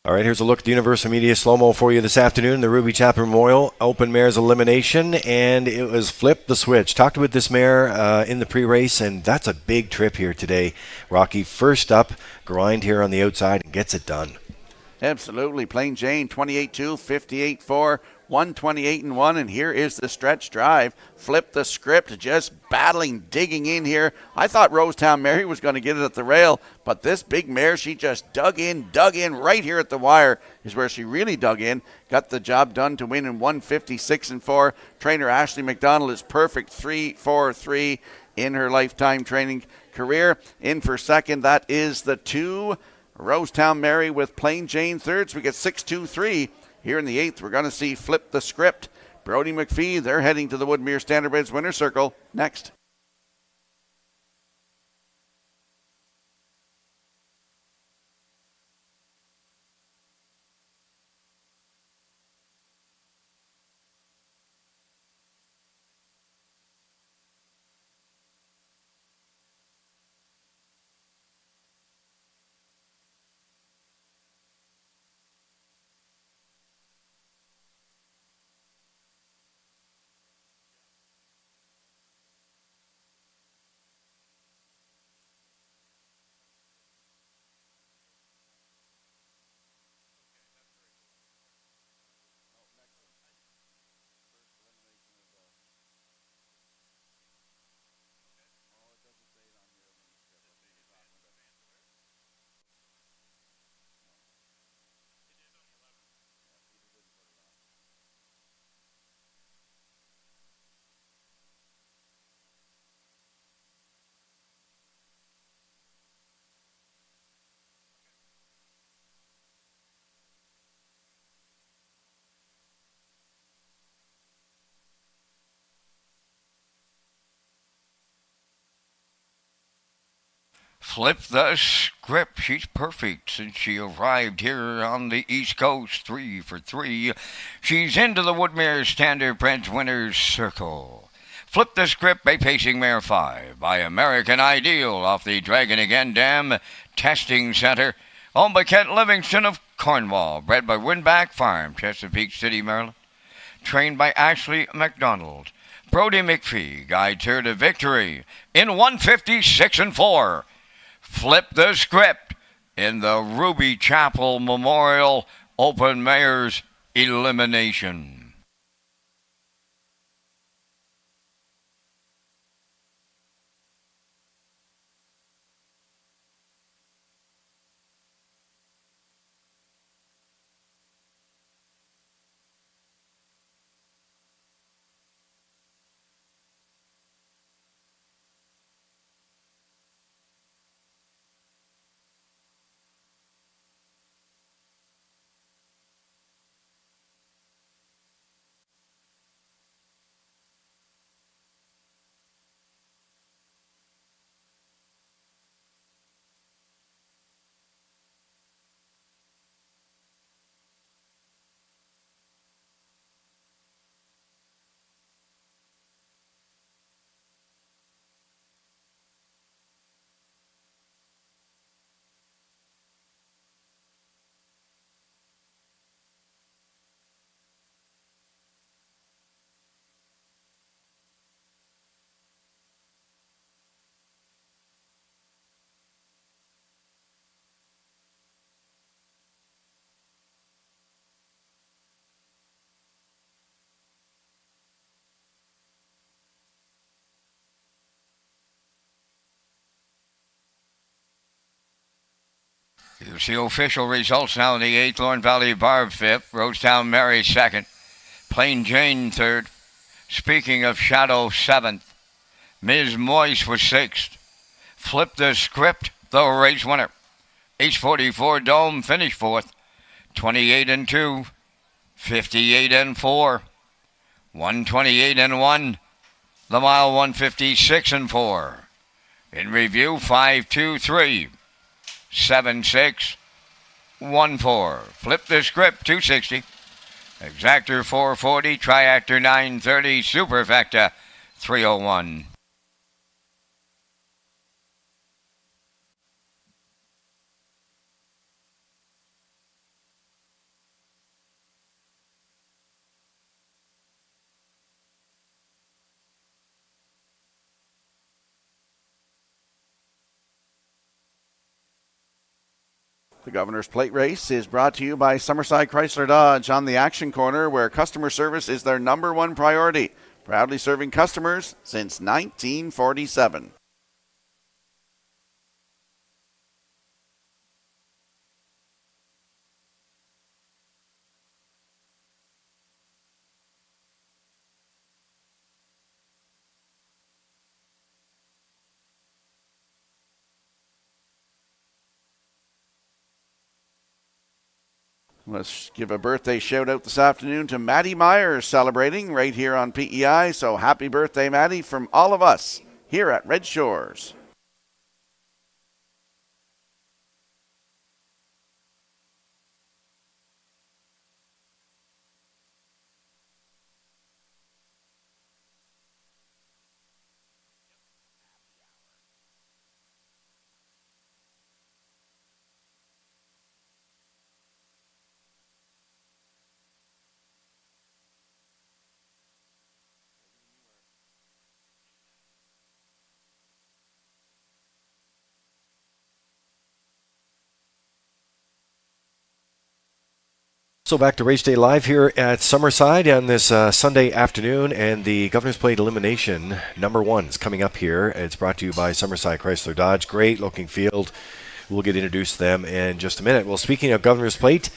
All right, here's a look at the Universal Media Slow-Mo for you this afternoon. The Ruby Chapman Memorial Open Mares Elimination, and it was Flip the Switch. Talked with this mare in the pre-race, and that's a big trip here today. Rocky first up, grind here on the outside, and gets it done. Absolutely. Plain Jane, 28-2, 58-4, 128-1, and here is the stretch drive. Flip the script, just battling, digging in here. I thought Rosetown Mary was going to get it at the rail, but this big mare, she just dug in right here at the wire is where she really dug in. Got the job done to win in 156-4. Trainer Ashley McDonald is perfect, 3-4-3 in her lifetime training career. In for second, that is the two. Rosetown Mary with Plain Jane thirds. We get 6-2-3 here in the eighth. We're going to see Flip the Script. Brody McPhee, they're heading to the Woodmere Standardbreds winner's circle next. Flip the script. She's perfect since she arrived here on the East Coast. 3 for 3. She's into the Woodmere Standardbreds winner's circle. Flip the script by Pacing Mare 5 by American Ideal off the Dragon Again Dam Testing Center. Owned by Kent Livingston of Cornwall. Bred by Winback Farm, Chesapeake City, Maryland. Trained by Ashley McDonald. Brody McPhee guides her to victory in 156-4. Flip the script in the Ruby Chapel Memorial Open Mares Elimination. Here's the official results now in the 8th. Lorne Valley Barb 5th. Rosetown Mary 2nd. Plain Jane 3rd. Speaking of Shadow 7th. Ms. Moise was 6th. Flip the Script, the race winner. H44 Dome finished 4th. 28-2. 58-4. 128-1. The mile 156-4. In review, 5-2-3. 7-6-1-4. Flip the Script, 260. Exactor 440. Triactor 930. Superfecta 301. The Governor's Plate race is brought to you by Summerside Chrysler Dodge on the Action Corner, where customer service is their number one priority. Proudly serving customers since 1947. Let's give a birthday shout out this afternoon to Maddie Myers, celebrating right here on PEI. So happy birthday, Maddie, from all of us here at Red Shores. So back to Race Day Live here at Summerside on this Sunday afternoon, and the Governor's Plate Elimination number 1 is coming up here. It's brought to you by Summerside Chrysler Dodge. Great looking field. We'll get introduced to them in just a minute. Well, speaking of Governor's Plate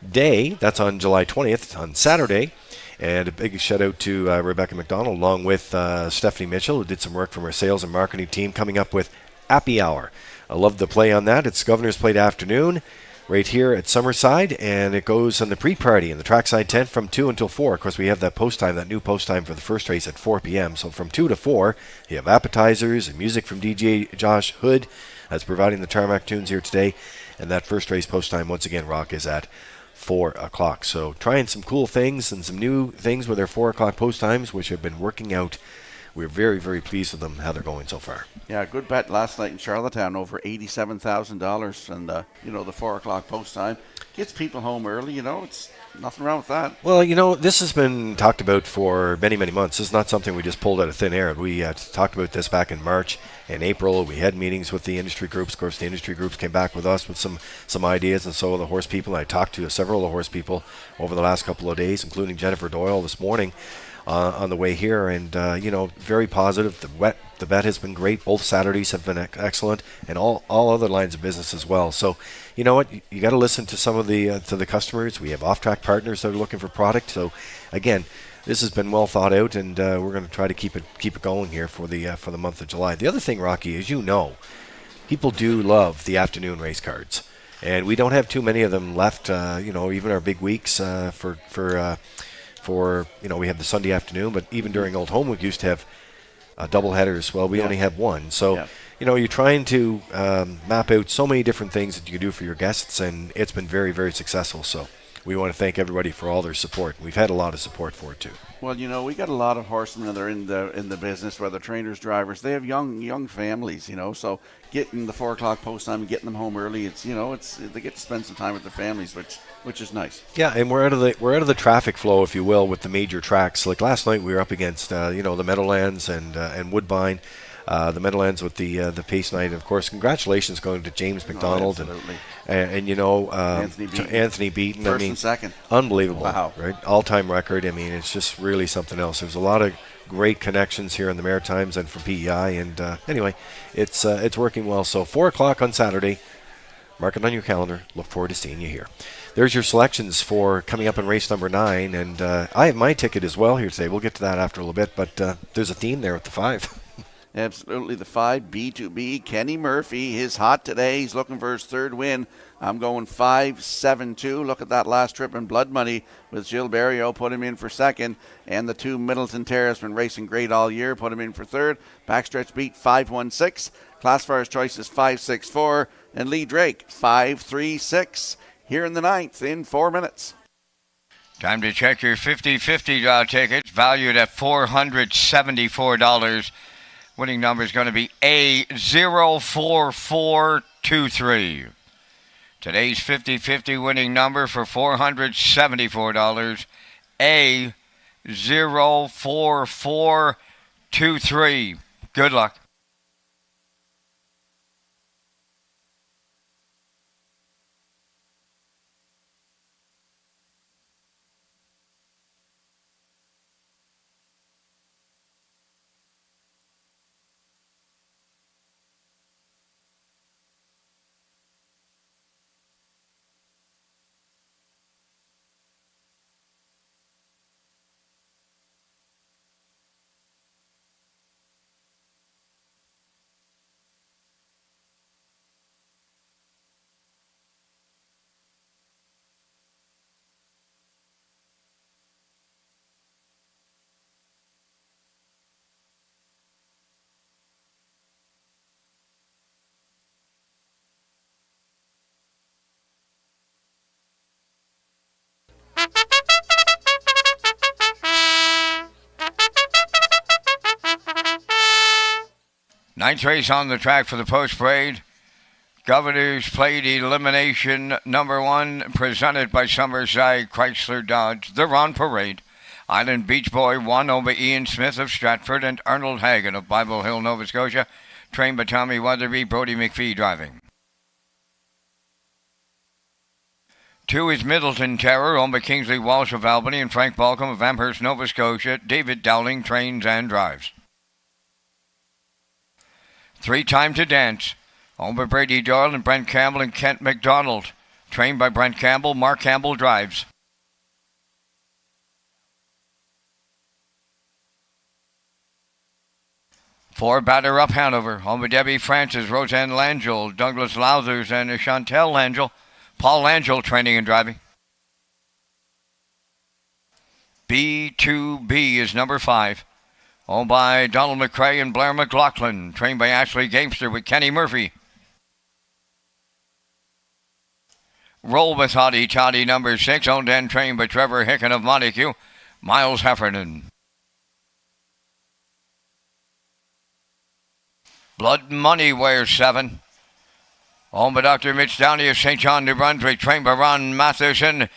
Day, that's on July 20th, on Saturday. And a big shout out to Rebecca McDonald along with Stephanie Mitchell, who did some work from our sales and marketing team, coming up with Happy Hour. I love the play on that. It's Governor's Plate afternoon right here at Summerside, and it goes on the pre-party in the trackside tent from 2 until 4. Of course, we have that post time, that new post time for the first race at 4 p.m. So from 2 to 4, you have appetizers and music from DJ Josh Hood that's providing the tarmac tunes here today. And that first race post time, once again, Rock, is at 4 o'clock. So trying some cool things and some new things with their 4 o'clock post times, which have been working out. We're very, very pleased with them, how they're going so far. Yeah, good bet last night in Charlottetown, over $87,000. And, the 4 o'clock post time gets people home early. It's nothing wrong with that. Well, this has been talked about for many, many months. This is not something we just pulled out of thin air. We talked about this back in March and April. We had meetings with the industry groups. Of course, the industry groups came back with us with some ideas, and so the horse people. I talked to several of the horse people over the last couple of days, including Jennifer Doyle this morning. On the way here, and very positive. The bet has been great. Both Saturdays have been excellent, and all other lines of business as well. So, you know what? You got to listen to some of the customers. We have off-track partners that are looking for product. So, again, this has been well thought out, and we're going to try to keep it going here for the month of July. The other thing, Rocky, is people do love the afternoon race cards, and we don't have too many of them left. Even our big weeks we have the Sunday afternoon, but even during Old Home Week, we used to have double headers. Well, we only have one. So, you're trying to map out so many different things that you can do for your guests, and it's been very, very successful. So we want to thank everybody for all their support. We've had a lot of support for it, too. Well, we got a lot of horsemen that are in the business, whether trainers, drivers. They have young families, so getting the 4 o'clock post time and getting them home early, they get to spend some time with their families, which is nice. Yeah, and we're out of the traffic flow, if you will, with the major tracks. Like last night, we were up against the Meadowlands and Woodbine. The Meadowlands with the Pace Night. Of course, congratulations going to James McDonald and Anthony Beaton. First and second. Unbelievable. Wow. Right? All-time record. I mean, it's just really something else. There's a lot of great connections here in the Maritimes and from PEI. And anyway, it's working well. So 4 o'clock on Saturday, Mark it on your calendar. Look forward to seeing you here. There's your selections for coming up in race number 9, and I have my ticket as well here today. We'll get to that after a little bit, but there's a theme there with the 5. Absolutely, the 5, B2B. Kenny Murphy, he's hot today. He's looking for his 3rd win. I'm going 5-7-2. Look at that last trip in Blood Money with Gilles Barrio. Put him in for 2nd. And the 2 Middleton Terrace been racing great all year. Put him in for 3rd. Backstretch beat 5-1-6. Classifiers choice is 5-6-4. And Lee Drake 5-3-6. Here in the 9th in 4 minutes. Time to check your 50-50 tickets, valued at $474. Winning number is going to be A04423. Today's 50-50 winning number for $474, A04423. Good luck. Ninth race on the track for the post parade. Governor's Plate Elimination number 1, presented by Summerside Chrysler Dodge. They're on parade. Island Beach Boy 1, owned by Ian Smith of Stratford and Arnold Hagan of Bible Hill, Nova Scotia. Trained by Tommy Weatherby, Brody McPhee driving. 2 is Middleton Terror, owned by Kingsley Walsh of Albany and Frank Balcom of Amherst, Nova Scotia. David Dowling trains and drives. 3, Time to Dance, owned by Brady Doyle and Brent Campbell and Kent McDonald. Trained by Brent Campbell, Mark Campbell drives. 4, Batter Up Hanover, owned by Debbie Francis, Roseanne Langell, Douglas Lowthers, and Chantel Langell. Paul Langell training and driving. B2B is number 5. Owned by Donald McCrae and Blair McLaughlin. Trained by Ashley Gamester with Kenny Murphy. Roll with Hottie Toddy number 6. Owned and trained by Trevor Hicken of Montague. Miles Heffernan. Blood Money wears 7. Owned by Dr. Mitch Downey of St. John, New Brunswick. Trained by Ron Matheson.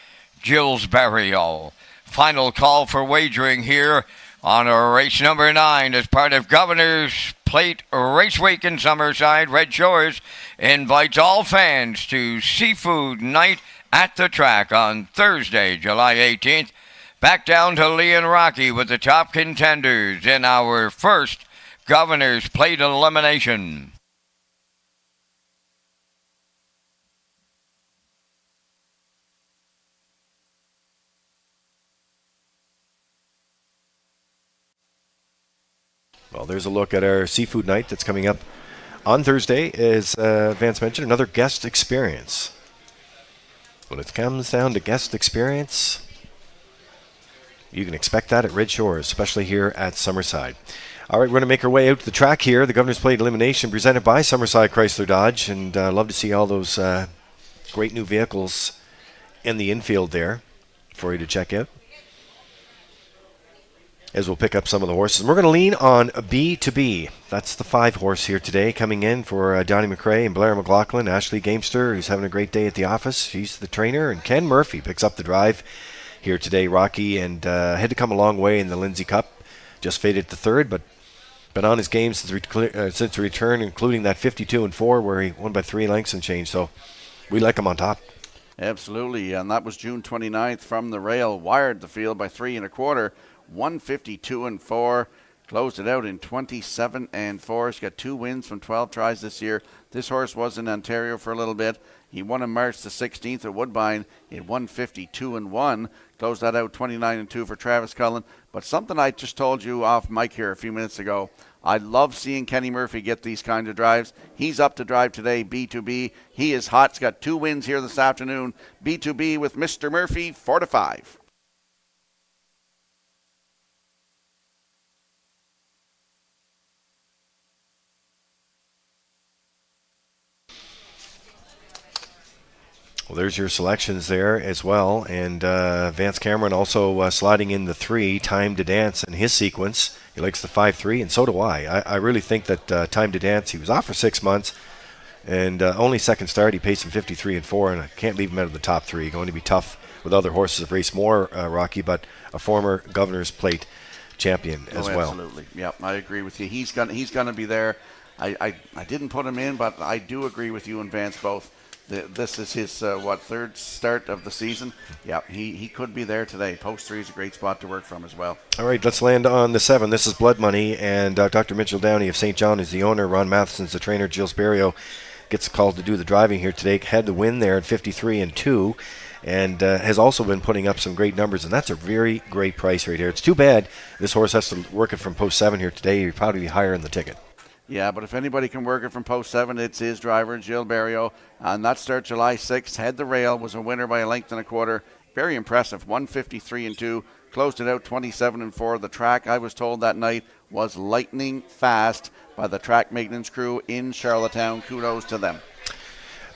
Gilles Barrio. Final call for wagering here on race number 9 as part of Governor's Plate Race Week in Summerside. Red Shores invites all fans to Seafood Night at the track on Thursday, July 18th. Back down to Lee and Rocky with the top contenders in our first Governor's Plate elimination. Well, there's a look at our Seafood Night that's coming up on Thursday. As Vance mentioned, another guest experience. When it comes down to guest experience, you can expect that at Red Shores, especially here at Summerside. All right, we're going to make our way out to the track here. The Governor's Plate Elimination presented by Summerside Chrysler Dodge. And love to see all those great new vehicles in the infield there for you to check out, as we'll pick up some of the horses. We're going to lean on B2B. That's the 5 horse here today, coming in for Donnie McCrae and Blair McLaughlin. Ashley Gamester, who's having a great day at the office. She's the trainer. And Ken Murphy picks up the drive here today, Rocky, and had to come a long way in the Lindsay Cup. Just faded to 3rd, but been on his game since return, including that 52-4 where he won by 3 lengths and change. So we like him on top. Absolutely, and that was June 29th from the rail. Wired the field by 3 1/4. 152-4, closed it out in 27-4. He's got 2 wins from 12 tries this year. This horse was in Ontario for a little bit. He won in March the 16th at Woodbine in 152-1. Closed that out 29-2 for Travis Cullen. But something I just told you off mic here a few minutes ago, I love seeing Kenny Murphy get these kind of drives. He's up to drive today, B2B. He is hot. He's got 2 wins here this afternoon. B2B with Mr. Murphy, 4-5. Well, there's your selections there as well. And Vance Cameron also sliding in the 3, Time to Dance in his sequence. He likes the 5-3, and so do I. I really think that Time to Dance, he was off for 6 months, and only second start, he paced him 53-4, and I can't leave him out of the top 3. Going to be tough with other horses that race more, Rocky, but a former Governor's Plate champion as well. Absolutely. Yep, I agree with you. He's gonna be there. I didn't put him in, but I do agree with you and Vance both. This is his, third start of the season? Yeah, he could be there today. Post 3 is a great spot to work from as well. All right, let's land on the 7. This is Blood Money, and Dr. Mitchell Downey of St. John is the owner. Ron Matheson's the trainer. Jill Sperrio gets called to do the driving here today. Had the win there at 53-2, and has also been putting up some great numbers, and that's a very great price right here. It's too bad this horse has to work it from post 7 here today. He'd probably be higher in the ticket. Yeah, but if anybody can work it from post 7, it's his driver, Jill Barrio. On that start July 6th, had the rail, was a winner by a length and a quarter. Very impressive, 153-2. Closed it out 27-4. The track, I was told that night, was lightning fast by the track maintenance crew in Charlottetown. Kudos to them.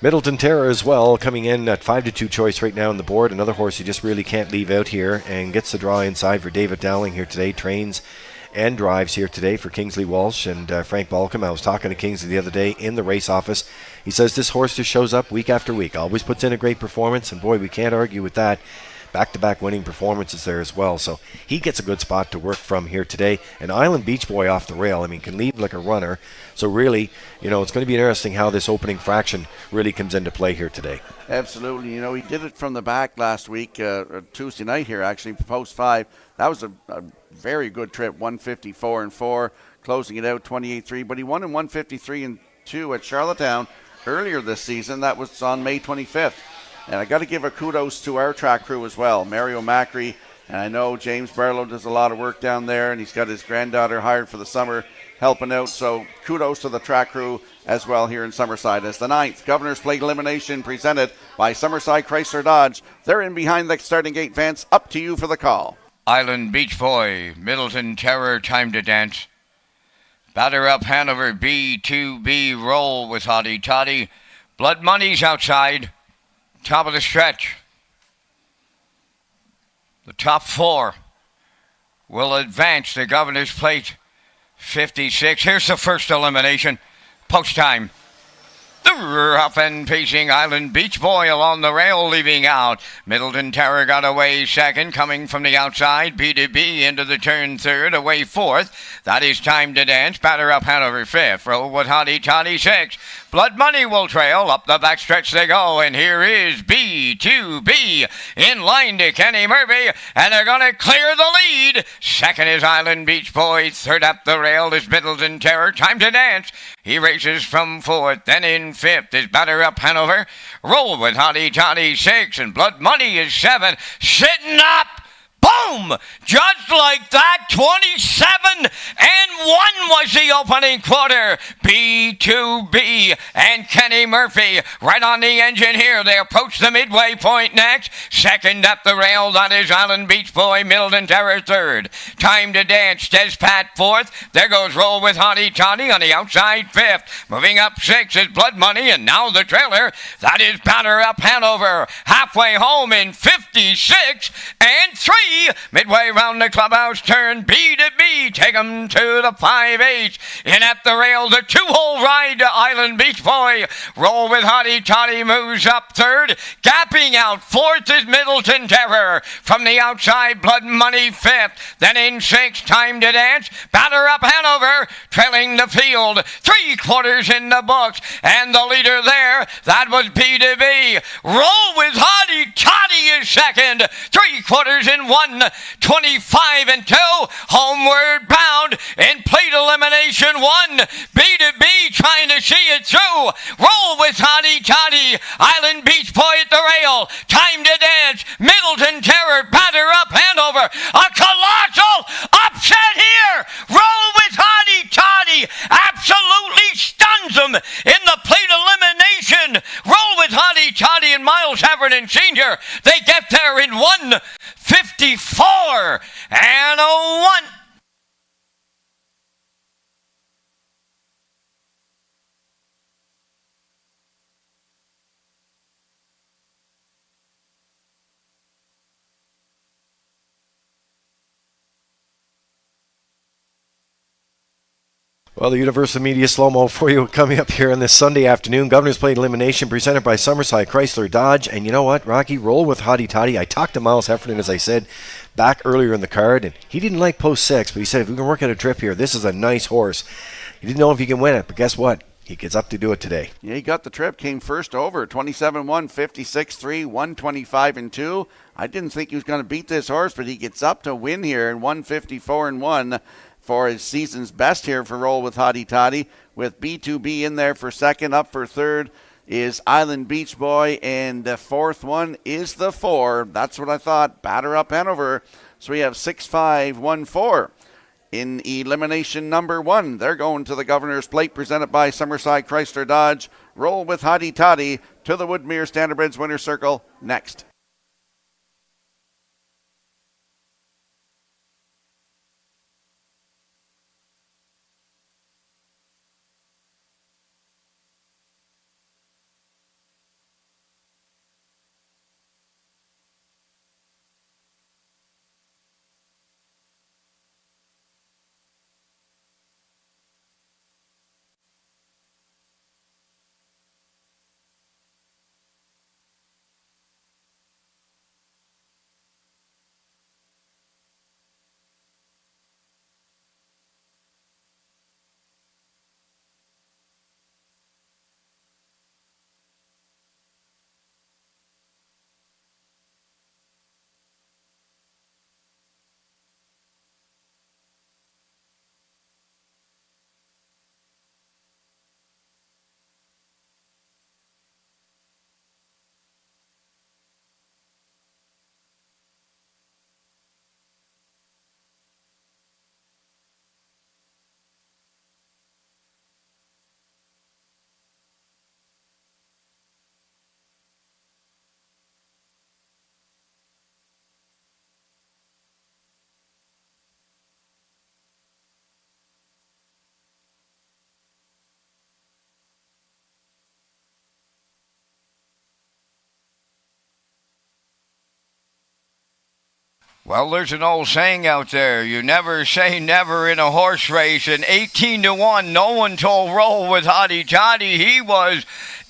Middleton Terror as well, coming in at 5-2 choice right now on the board. Another horse you just really can't leave out here, and gets the draw inside for David Dowling here today. Trains and drives here today for Kingsley Walsh and Frank Balcom. I was talking to Kingsley the other day in the race office. He says this horse just shows up week after week, always puts in a great performance, and boy, we can't argue with that. Back-to-back winning performances there as well, so he gets a good spot to work from here today. And Island Beach Boy off the rail, I mean, can lead like a runner, so really, it's going to be interesting how this opening fraction really comes into play here today. Absolutely. He did it from the back last week, Tuesday night here, actually, post 5. That was a very good trip, 154-4, closing it out 28-3. But he won in 153-2 at Charlottetown earlier this season. That was on May 25th. And I got to give a kudos to our track crew as well, Mario Macri. And I know James Barlow does a lot of work down there, and he's got his granddaughter hired for the summer helping out. So kudos to the track crew as well here in Summerside. As the 9th Governor's Plate Elimination presented by Summerside Chrysler Dodge. They're in behind the starting gate. Vance, up to you for the call. Island Beach Boy, Middleton Terror, Time to Dance. Batter Up Hanover, B2B, Roll with Hottie Toddy. Blood Money's outside. Top of the stretch. The top 4 will advance the Governor's Plate 56. Here's the first elimination. Post time. The rough and pacing Island Beach Boy along the rail, leaving out. Middleton Terror got away second, coming from the outside. B2B into the turn third, away fourth. That is Time to Dance. Batter Up Hanover fifth. Roll with Hottie Toddy sixth. Blood Money will trail. Up the backstretch they go, and here is B2B in line to Kenny Murphy, and they're going to clear the lead. Second is Island Beach Boy. Third up the rail is Middleton Terror. Time to Dance. He races from fourth. Then in fifth is Batter Up Hanover. Roll with Hottie Toddy 6, and Blood Money is 7. Sitting up. Boom! Just like that, 27-1 was the opening quarter. B2B and Kenny Murphy right on the engine here. They approach the midway point next. Second up the rail, that is Island Beach Boy, Middleton Terror third. Time to Dance, Des Pat fourth. There goes Roll with Hottie Toddy on the outside fifth. Moving up 6 is Blood Money, and now the trailer. That is Batter Up Hanover. Halfway home in 56-3. Midway round the clubhouse turn, B2B, take them to the 5-8. In at the rail, the 2-hole ride to Island Beach Boy. Roll with Hottie Toddy moves up third. Gapping out fourth is Middleton Terror. From the outside, Blood Money fifth. Then in 6, Time to Dance. Batter Up Hanover, trailing the field. 3 quarters in the books. And the leader there, that was B2B. Roll with Hottie Toddy is second. 3 quarters in 1. 25-2, homeward bound in Plate elimination one. B to B trying to see it through. Roll with Hottie Toddy. Island Beach Boy at the rail. Time to dance. Middleton Terror. Batter up Hanover. A colossal upset here. Roll with Hottie Toddy. Absolutely stuns them in the plate elimination. Roll with Hottie Toddy and Miles Heffernan Sr. They get there in 1:54 and a 1. Well, the Universal Media Slow-Mo for you coming up here on this Sunday afternoon. Governor's Plate Elimination presented by Summerside Chrysler Dodge. And you know what, Rocky? Roll with Hottie Toddy. I talked to Miles Heffernan, as I said, back earlier in the card, and he didn't like post 6, but he said, if we can work out a trip here, this is a nice horse. He didn't know if he can win it, but guess what? He gets up to do it today. Yeah, he got the trip, came first over, 27-1, 56-3, 125-2. I didn't think he was going to beat this horse, but he gets up to win here in 154-1. For his season's best here for Roll with Hottie Toddy, with B2B in there for second. Up for third is Island Beach Boy, and the fourth one is the 4. That's what I thought. Batter up Hanover. So we have 6-5-1-4 in elimination number 1. They're going to the Governor's Plate, presented by Summerside Chrysler Dodge. Roll with Hottie Toddy to the Woodmere Standardbreds Winner's Circle next. Well, there's an old saying out there, you never say never in a horse race, and 18-1, no one told Roll with Hottie Toddy he was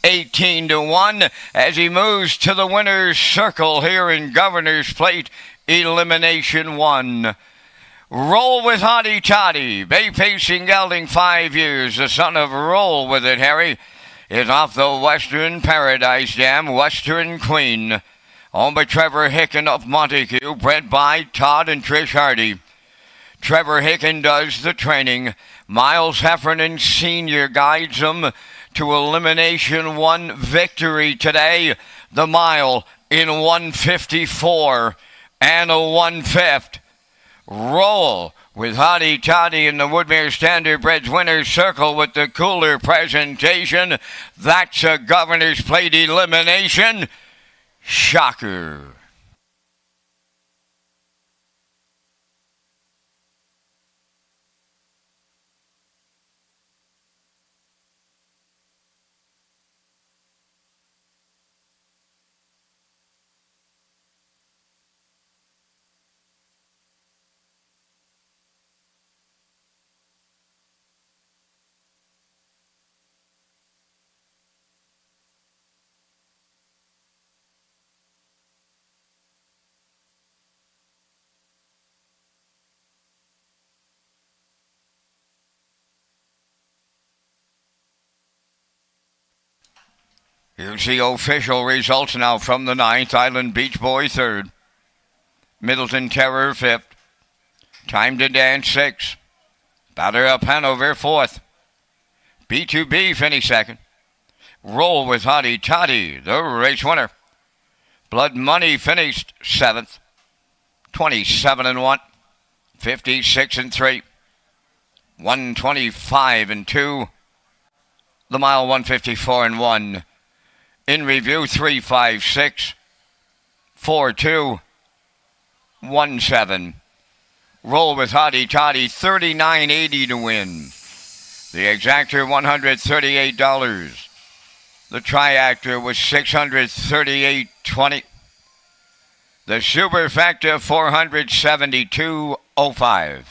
18-1 as he moves to the winner's circle here in Governor's Plate Elimination 1. Roll with Hottie Toddy, bay pacing gelding 5 years, the son of Roll with it, Harry, is off the Western Paradise Dam, Western Queen. Owned by Trevor Hicken of Montague, bred by Todd and Trish Hardy. Trevor Hicken does the training. Miles Heffernan Sr. guides him to Elimination 1 victory today. The mile in 154 and a 1/5. Roll with Hottie Toddy in the Woodmere Standardbreds Winner's Circle with the cooler presentation. That's a Governor's Plate elimination. Shocker. Here's the official results now from the 9th. Island Beach Boy 3rd. Middleton Terror 5th. Time to Dance 6th. Batter Up Hanover, fourth. B2B finished second. Roll with Hottie Toddy, the race winner. Blood Money finished seventh. 27-1. 56-3. 125-2. The mile 154-1. In review 356. 42. 17. Roll with Hottie Toddy, $39.80 to win. The exactor, $138. The triactor was $638.20. The superfecta, $472.05.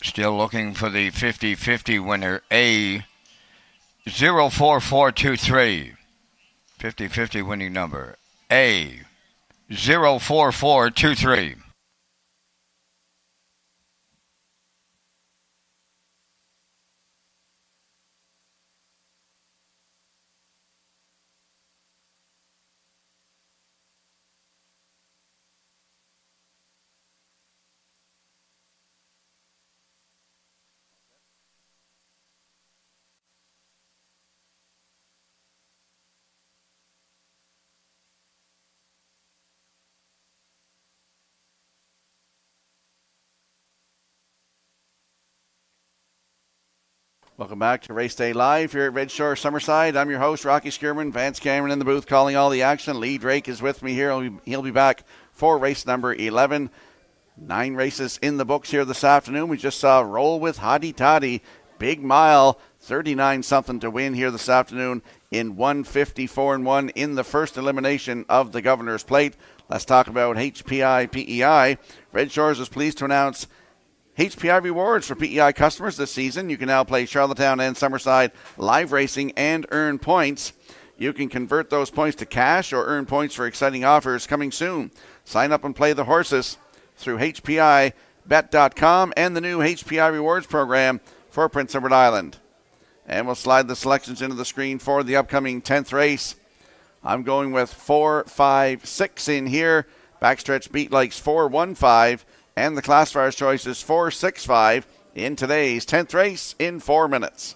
Still looking for the 50-50 winner, A04423. 50-50 winning number, A04423. Welcome back to Race Day Live here at Red Shore Summerside. I'm your host, Rocky Skierman. Vance Cameron in the booth calling all the action. Lee Drake is with me here. He'll be back for race number 11. 9 races in the books here this afternoon. We just saw Roll with Hottie Toddy. Big mile, 39-something to win here this afternoon in 154-1 in the first elimination of the Governor's Plate. Let's talk about HPI PEI. Red Shores is pleased to announce HPI rewards for PEI customers this season. You can now play Charlottetown and Summerside live racing and earn points. You can convert those points to cash or earn points for exciting offers coming soon. Sign up and play the horses through HPIBet.com and the new HPI rewards program for Prince Edward Island. And we'll slide the selections into the screen for the upcoming 10th race. I'm going with 4, 5, 6 in here. Backstretch Beat likes 4, 1, 5. And the classifier's choice is 4, 6, 5 in today's 10th race in 4 minutes.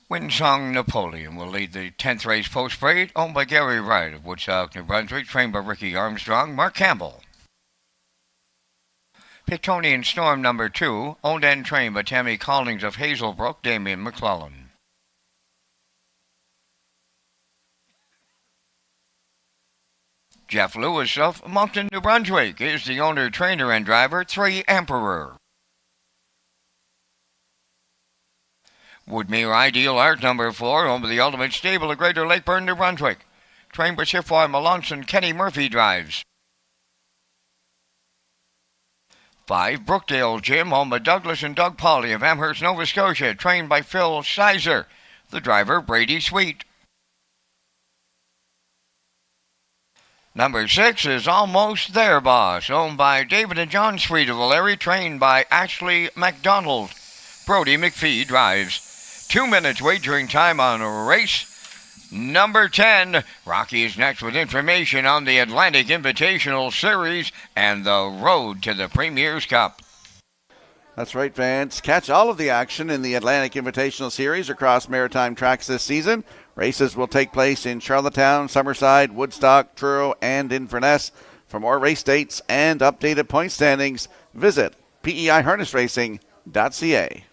Winsong Napoleon will lead the 10th race post-parade, owned by Gary Wright of Woodstock, New Brunswick, trained by Ricky Armstrong, Mark Campbell. Pictonian Storm number 2, owned and trained by Tammy Collins of Hazelbrook, Damian McClellan. Jeff Lewis of Moncton, New Brunswick is the owner, trainer, and driver, 3 Emperor. Woodmere Ideal Art number 4, home of the Ultimate Stable of Greater Lakeburn, New Brunswick. Trained by Shifwire Malonson, Kenny Murphy drives. 5 Brookdale Gym, home of Douglas and Doug Pauley of Amherst, Nova Scotia. Trained by Phil Sizer. The driver, Brady Sweet. Number 6 is Almost There Boss, owned by David and John Sweet of O'Leary, trained by Ashley McDonald. Brody McPhee drives. 2 minutes wagering time on race number 10. Rocky is next with information on the Atlantic Invitational Series and the road to the Premier's Cup. That's right, Vance. Catch all of the action in the Atlantic Invitational Series across maritime tracks this season. Races will take place in Charlottetown, Summerside, Woodstock, Truro, and Inverness. For more race dates and updated point standings, visit peiharnessracing.ca.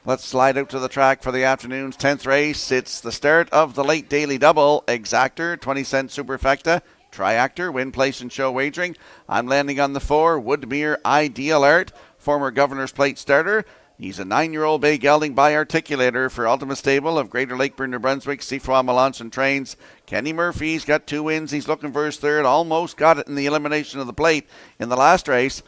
Let's slide out to the track for the afternoon's 10th race. It's the start of the late daily double. Exactor, 20-cent superfecta. Triactor, win, place, and show wagering. I'm landing on the 4, Woodmere Ideal Art, former Governor's Plate starter. He's a 9-year-old bay gelding by Articulator for Ultima Stable of Greater Lakeburn, New Brunswick. Seafroid Melanson trains. Kenny Murphy's got 2 wins. He's looking for his 3rd. Almost got it in the elimination of the plate in the last race.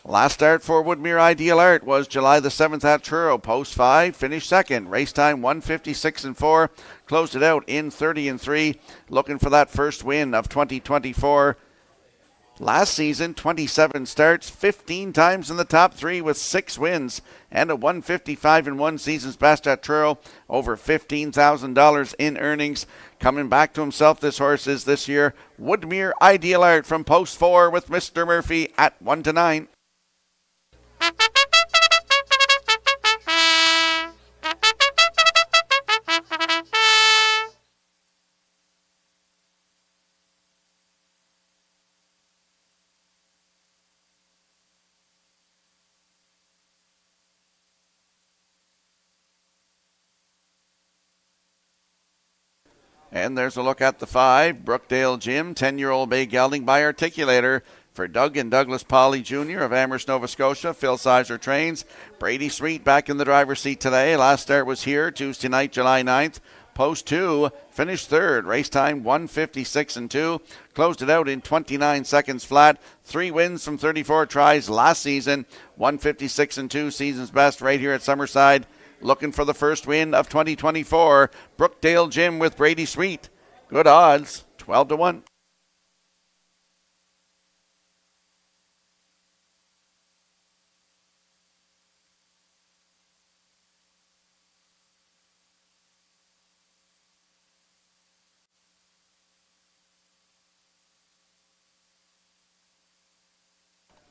Last start for Woodmere Ideal Art was July the 7th at Truro. Post 5, finished 2nd. Race time 1:56.4. Closed it out in 30.3. Looking for that first win of 2024. Last season, 27 starts, 15 times in the top 3 with 6 wins and a 155-1 season's best at Truro. Over $15,000 in earnings. Coming back to himself, this horse is this year. Woodmere Ideal Art from Post 4 with Mr. Murphy at 1-9. And there's a look at the 5, Brookdale Gym, 10-year-old bay gelding by Articulator for Doug and Douglas Pauley Jr. of Amherst, Nova Scotia. Phil Sizer trains. Brady Sweet back in the driver's seat today. Last start was here Tuesday night, July 9th. Post 2, finished 3rd. Race time 1:56.2. Closed it out in 29 seconds flat. 3 wins from 34 tries last season. 1:56.2, season's best right here at Summerside. Looking for the first win of 2024. Brookdale Gym with Brady Sweet. Good odds, 12-1.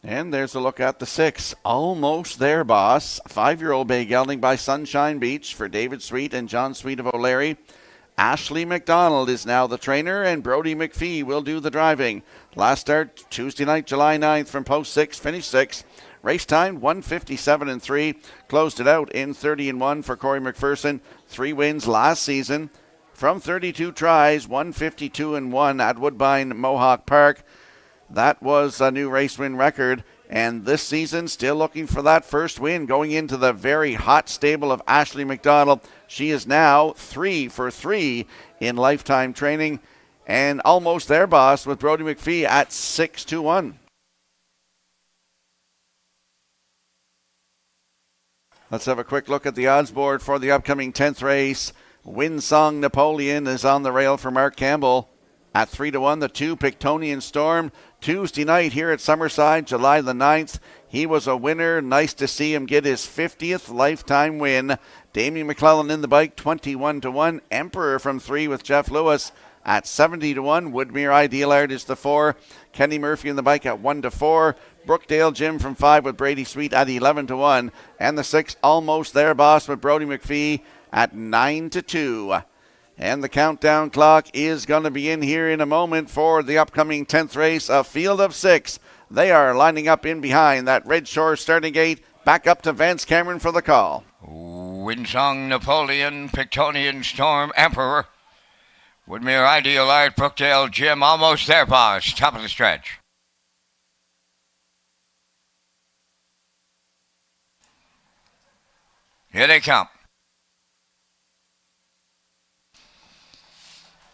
And there's a look at the 6, Almost There Boss, 5-year-old bay gelding by Sunshine Beach for David Sweet and John Sweet of O'Leary. Ashley McDonald is now the trainer, and Brody McPhee will do the driving. Last start Tuesday night, July 9th from Post 6, finished 6th. Race time 1:57.3. Closed it out in 30-1 for Corey McPherson. 3 wins last season from 32 tries, 152-1 at Woodbine Mohawk Park. That was a new race win record, and this season still looking for that first win going into the very hot stable of Ashley McDonald. She is now 3 for 3 in lifetime training, and Almost There Boss with Brody McPhee at 6-1. Let's have a quick look at the odds board for the upcoming 10th race. Windsong Napoleon is on the rail for Mark Campbell at 3-1. The 2, Pictonian Storm, Tuesday night here at Summerside, July the 9th. He was a winner. Nice to see him get his 50th lifetime win. Damien McClellan in the bike, 21-1. Emperor from 3 with Jeff Lewis at 70-1. Woodmere Ideal Art is the 4. Kenny Murphy in the bike at 1-4. Brookdale Gym from 5 with Brady Sweet at 11-1. And the 6, Almost There Boss with Brody McPhee at 9-2. And the countdown clock is going to be in here in a moment for the upcoming 10th race, a field of 6. They are lining up in behind that Redshores starting gate. Back up to Vance Cameron for the call. Windsong Napoleon, Pictonian Storm, Emperor. Woodmere Ideal Art, Brookdale Jim, almost there, boss. Top of the stretch. Here they come.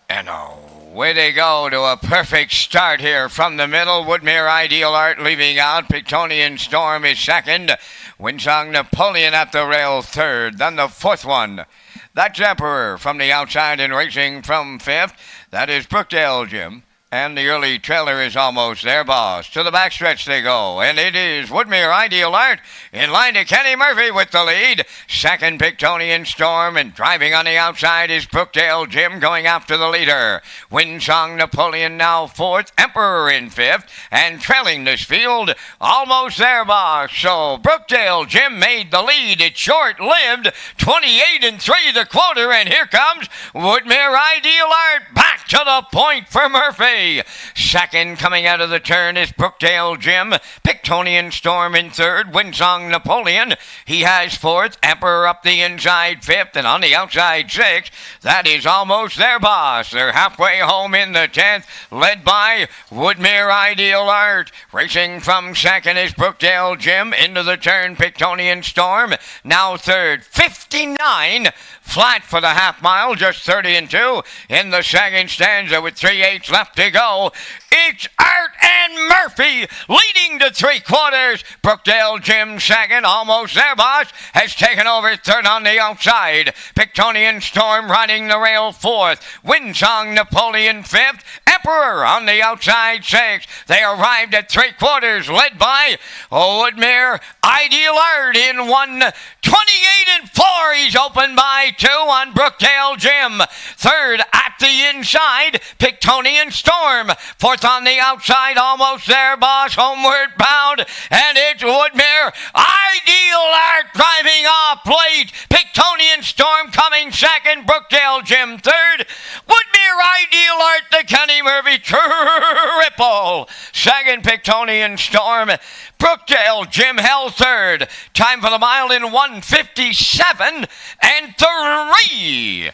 And away they go to a perfect start here from the middle. Woodmere Ideal Art leaving out. Pictonian Storm is second. Windsong Napoleon at the rail third. Then the fourth one. That's Emperor from the outside and racing from fifth. That is Brookdale Jim. And the early trailer is almost there, boss. To the backstretch they go. And it is Woodmere Ideal Art in line to Kenny Murphy with the lead. Second, Pictonian Storm. And driving on the outside is Brookdale Jim going after the leader. Windsong Napoleon now fourth. Emperor in fifth. And trailing this field, almost there, boss. So Brookdale Jim made the lead. It's short-lived. 28-3 the quarter. And here comes Woodmere Ideal Art back to the point for Murphy. Second, coming out of the turn, is Brookdale Jim. Pictonian Storm in third. Windsong Napoleon. He has fourth. Emperor up the inside fifth. And on the outside sixth. That is almost their boss. They're halfway home in the 10th. Led by Woodmere Ideal Art. Racing from second is Brookdale Jim. Into the turn, Pictonian Storm. Now third. 59. Flat for the half mile, just 30-2 in the second stanza with 3/8 left to go. It's Art and Murphy leading to three quarters. Brookdale Jim second, almost there, boss, has taken over third on the outside. Pictonian Storm riding the rail fourth. Windsong Napoleon fifth. Emperor on the outside sixth. They arrived at three quarters, led by Woodmere Ideal Art in 1:28-4. He's opened by 2 on Brookdale Jim. Third at the inside, Pictonian Storm. Fourth on the outside, almost there, boss, homeward bound. And it's Woodmere Ideal Art driving off late. Pictonian Storm coming second, Brookdale Jim third. Woodmere Ideal Art, the Kenny Murphy triple. Second, Pictonian Storm. Brookdale Jim held third. Time for the mile in 1:57-3.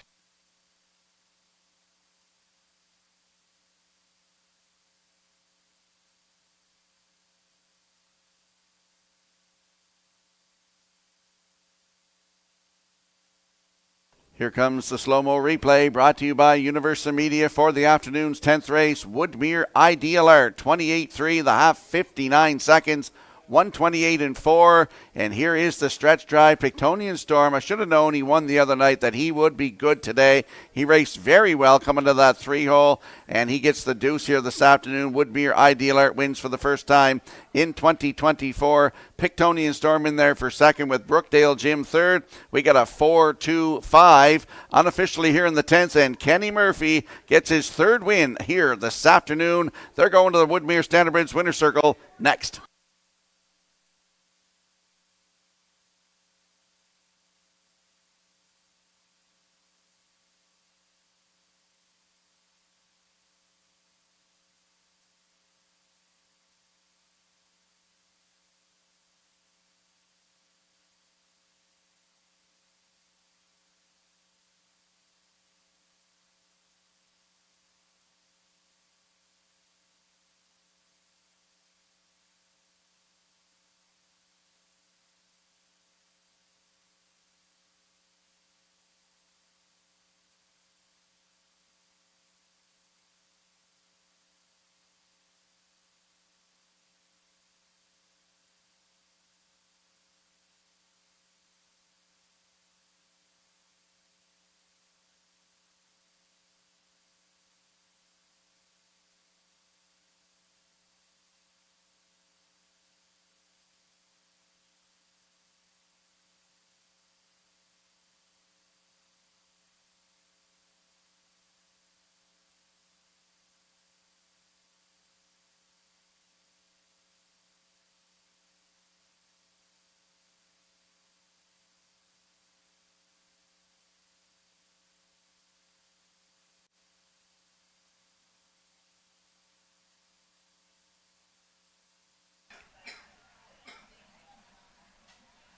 Here comes the slow-mo replay brought to you by Universal Media for the afternoon's 10th race. Woodmere Ideal Art, 28-3, the half, 59 seconds, 1:28-4. And here is the stretch drive. Pictonian Storm, I should have known he won the other night that he would be good today. He raced very well coming to that 3-hole, and he gets the deuce here this afternoon. Woodmere Ideal Art wins for the first time in 2024. Pictonian Storm in there for second with Brookdale Jim third. We got a 4-2-5 unofficially here in the 10th, and Kenny Murphy gets his third win here this afternoon. They're going to the Woodmere Standard Bridge Winner's Circle next.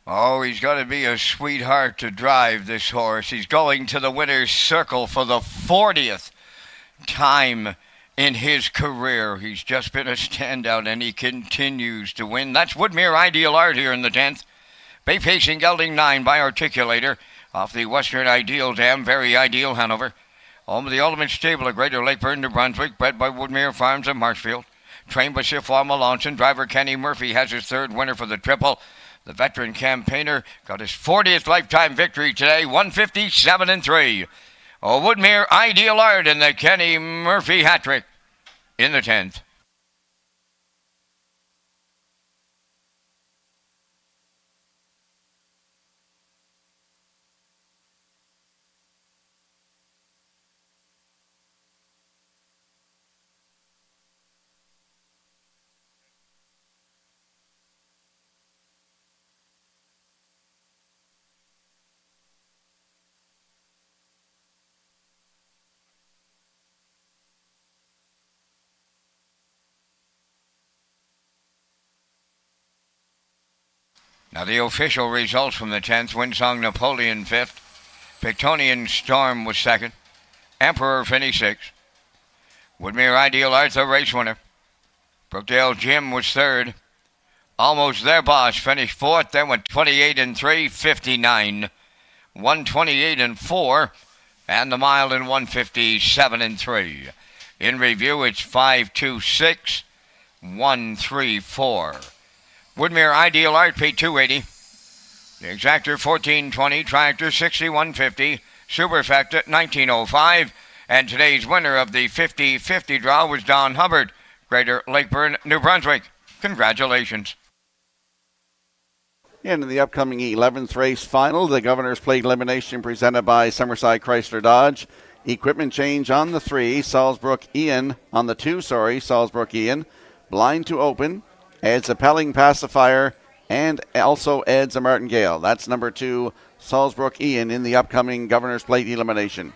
Oh, he's got to be a sweetheart to drive this horse. He's going to the winner's circle for the 40th time in his career. He's just been a standout, and he continues to win. That's Woodmere Ideal Art here in the 10th. Bay Pacing Gelding 9 by Articulator off the Western Ideal Dam, Very Ideal Hanover. Home of the Ultimate Stable of Greater Lakeburn, New Brunswick, bred by Woodmere Farms of Marshfield. Trained by Sifwa Melanson. Driver Kenny Murphy has his third winner for the triple. The veteran campaigner got his 40th lifetime victory today, 157-3. Woodmere Ideal Art in the Kenny Murphy hat trick in the 10th. Now the official results from the 10th. Windsong Napoleon 5th. Pictonian Storm was 2nd. Emperor finished 6th. Woodmere Ideal Art, the race winner. Brookdale Jim was 3rd. Almost Their Boss finished 4th. Then went 28-3, 59. 128-4. And the mile in 157-3. In review, it's 5-2-6, 1-3-4. Woodmere Ideal Art paid $280. The Exactor $1420, Tractor $6150, Superfecta $1905, and today's winner of the 50-50 draw was Don Hubbard, Greater Lakeburn, New Brunswick. Congratulations. And in the upcoming 11th race final, the Governor's Plate elimination presented by Summerside Chrysler Dodge. Equipment change on the 3, Salzbrook Ian on the 2, Salzbrook Ian. Blind to open. Adds a Pelling Pacifier and also adds a Martingale. That's number 2, Salzbrook Ian, in the upcoming Governor's Plate elimination.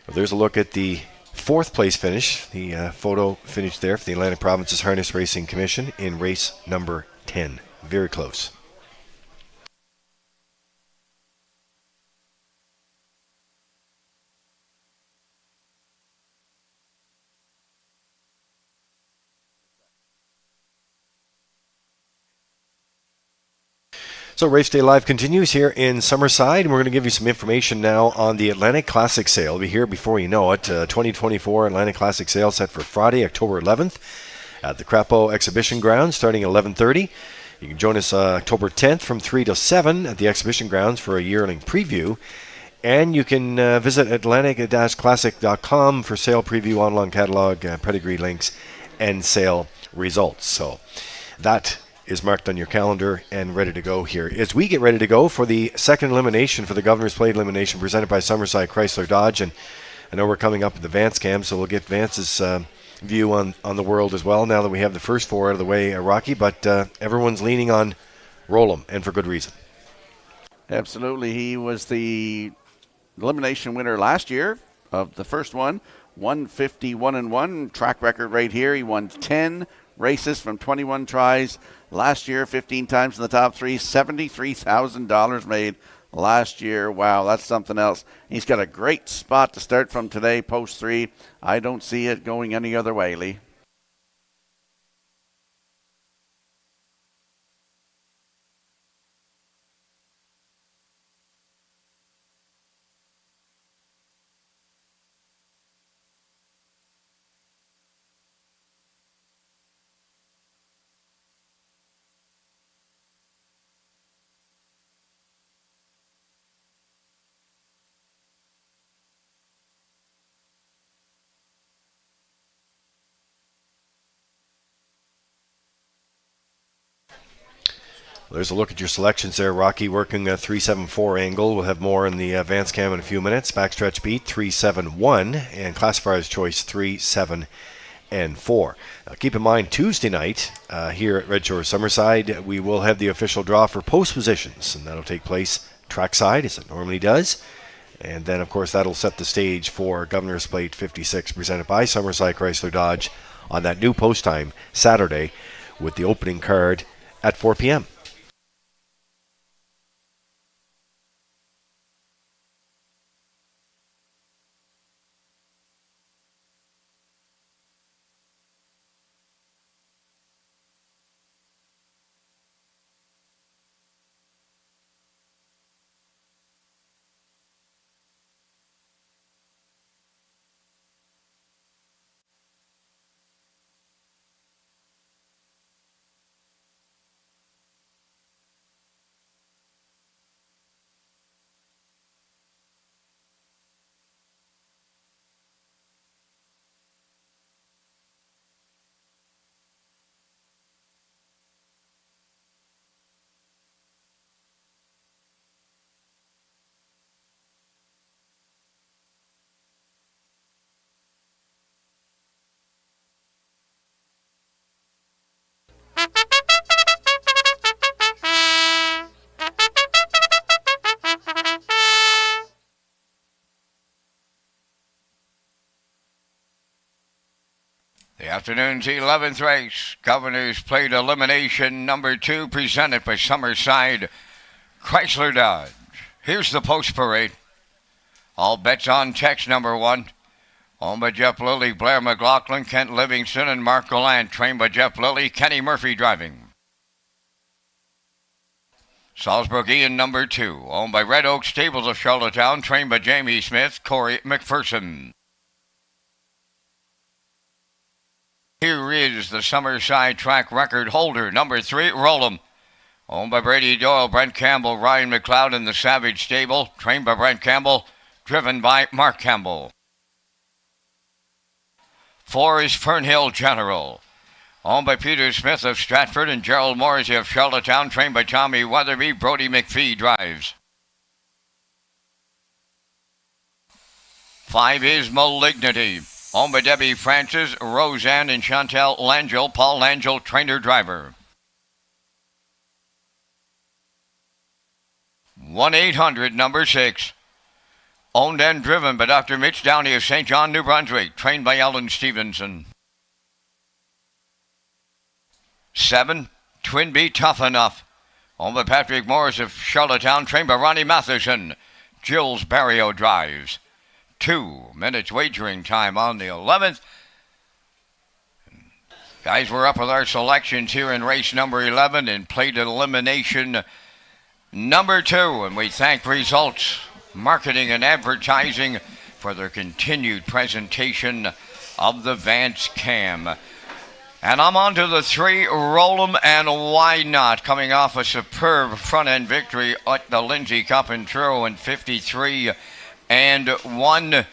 Well, there's a look at the 4th place finish, the photo finish there for the Atlantic Provinces Harness Racing Commission in race number 10. Very close. So Race Day Live continues here in Summerside, and we're going to give you some information now on the Atlantic Classic Sale. It'll be here before you know it. 2024 Atlantic Classic Sale set for Friday, October 11th at the Crapo Exhibition Grounds starting at 11:30. You can join us October 10th from 3 to 7 at the Exhibition Grounds for a yearling preview. And you can visit Atlantic-Classic.com for sale preview, online catalog, pedigree links, and sale results. So that is marked on your calendar and ready to go here as we get ready to go for the second elimination for the Governor's Plate elimination presented by Summerside Chrysler Dodge. And I know we're coming up with the Vance cam, so we'll get Vance's view on the world as well now that we have the first 4 out of the way, Rocky. But everyone's leaning on Rollum, and for good reason. Absolutely. He was the elimination winner last year of the first one, 151-1 track record right here. He won 10 races from 21 tries last year, 15 times in the top 3, $73,000 made last year. Wow, that's something else. He's got a great spot to start from today, post 3. I don't see it going any other way, Lee. There's a look at your selections there, Rocky, working a 3-7-4 angle. We'll have more in the Vance Cam in a few minutes. Backstretch beat 3-7-1 and classifier's choice 3-7 and 4. Now, keep in mind, Tuesday night here at Red Shores Summerside, we will have the official draw for post positions, and that'll take place trackside as it normally does. And then, of course, that'll set the stage for Governor's Plate 56 presented by Summerside Chrysler Dodge on that new post time Saturday with the opening card at 4 p.m. The afternoon's 11th race, Governor's Plate Elimination number 2, presented by Summerside Chrysler Dodge. Here's the post parade. All bets on text number 1. Owned by Jeff Lilly, Blair McLaughlin, Kent Livingston, and Mark Gallant. Trained by Jeff Lilly, Kenny Murphy driving. Salzburg Ian number 2. Owned by Red Oak Stables of Charlottetown. Trained by Jamie Smith, Corey McPherson. Here is the Summerside track record holder, number 3, Roll'em. Owned by Brady Doyle, Brent Campbell, Ryan McLeod in the Savage Stable. Trained by Brent Campbell, driven by Mark Campbell. 4 is Fernhill General. Owned by Peter Smith of Stratford and Gerald Morrissey of Charlottetown. Trained by Tommy Weatherby, Brody McPhee drives. 5 is Malignity. Owned by Debbie Francis, Roseanne, and Chantel Langell, Paul Langell, trainer-driver. 1-800, number 6. Owned and driven by Dr. Mitch Downey of St. John, New Brunswick, trained by Ellen Stevenson. 7, Twin B Tough Enough. Owned by Patrick Morris of Charlottetown, trained by Ronnie Matheson. Jills Barrio drives. 2 minutes wagering time on the 11th. Guys, we're up with our selections here in race number 11 in plate elimination number 2. And we thank Results Marketing and Advertising for their continued presentation of the Vance Cam. And I'm on to the 3, Roll'em and Why Not, coming off a superb front-end victory at the Lindsay Cup in Truro in 53 and 1.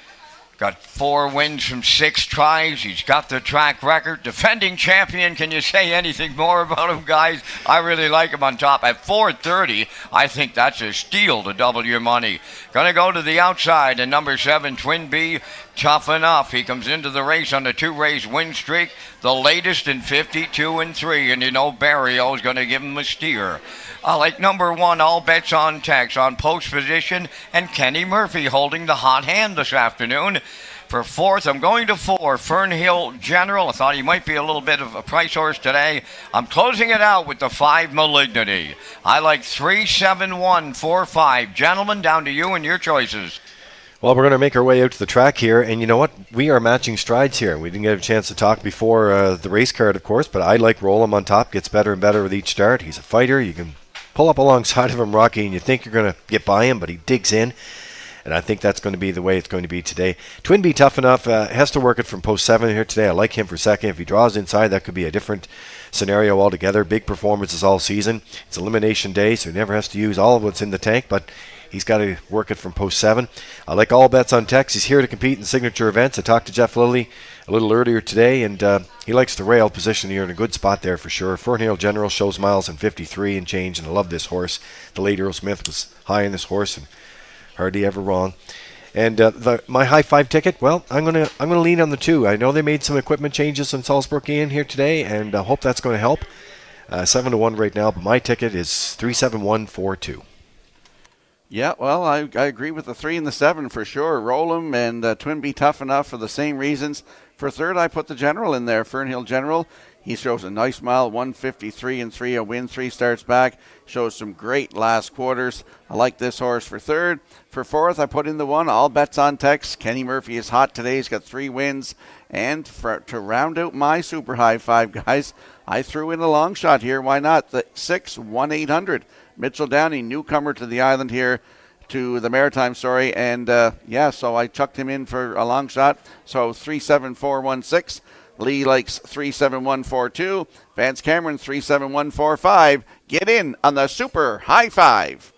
Got 4 wins from 6 tries. He's got the track record. Defending champion. Can you say anything more about him, guys? I really like him on top. At 4:30, I think that's a steal to double your money. Gonna go to the outside, and number 7, Twin B, Tough Enough. He comes into the race on a 2-race win streak, the latest in 52 and 3, and you know Barrio's gonna give him a steer. I like number 1, all bets on text, on post position, and Kenny Murphy holding the hot hand this afternoon. For 4th, I'm going to 4, Fernhill General. I thought he might be a little bit of a price horse today. I'm closing it out with the 5, Malignity. I like 3, 7, 1, 4, 5. Gentlemen, down to you and your choices. Well, we're going to make our way out to the track here, and you know what? We are matching strides here. We didn't get a chance to talk before the race card, of course, but I like Roll'em on top. Gets better and better with each start. He's a fighter. You can pull up alongside of him, Rocky, and you think you're going to get by him, but he digs in. And I think that's going to be the way it's going to be today. Twin B Tough Enough has to work it from post 7 here today. I like him for second. If he draws inside, that could be a different scenario altogether. Big performances all season. It's elimination day, so he never has to use all of what's in the tank, but He's got to work it from post 7. I like all bets on Tex. He's here to compete in signature events. I talked to Jeff Lilly a little earlier today, and he likes the rail position here in a good spot there for sure. Fernhill General shows miles in 53 and change, and I love this horse. The late Earl Smith was high in this horse and hardly ever wrong. And my high 5 ticket, well, I'm gonna lean on the 2. I know they made some equipment changes in Salzburg Ian here today, and I hope that's going to help. 7-1 right now, but my ticket is 37142. Yeah, well, I agree with the 3 and the 7 for sure. Roll them, and Twin Be Tough Enough for the same reasons. For third, I put the General in there, Fernhill General. He shows a nice mile, 153 and 3, a win, 3 starts back. Shows some great last quarters. I like this horse for third. For fourth, I put in the 1, all bets on Tex. Kenny Murphy is hot today. He's got 3 wins. And to round out my super high 5, guys, I threw in a long shot here. Why not? The 6, 1-800. Mitchell Downey, newcomer to the island here, to the Maritime, sorry. And, so I chucked him in for a long shot. So 37416. Lee likes 37142. Vance Cameron 37145. Get in on the super high 5.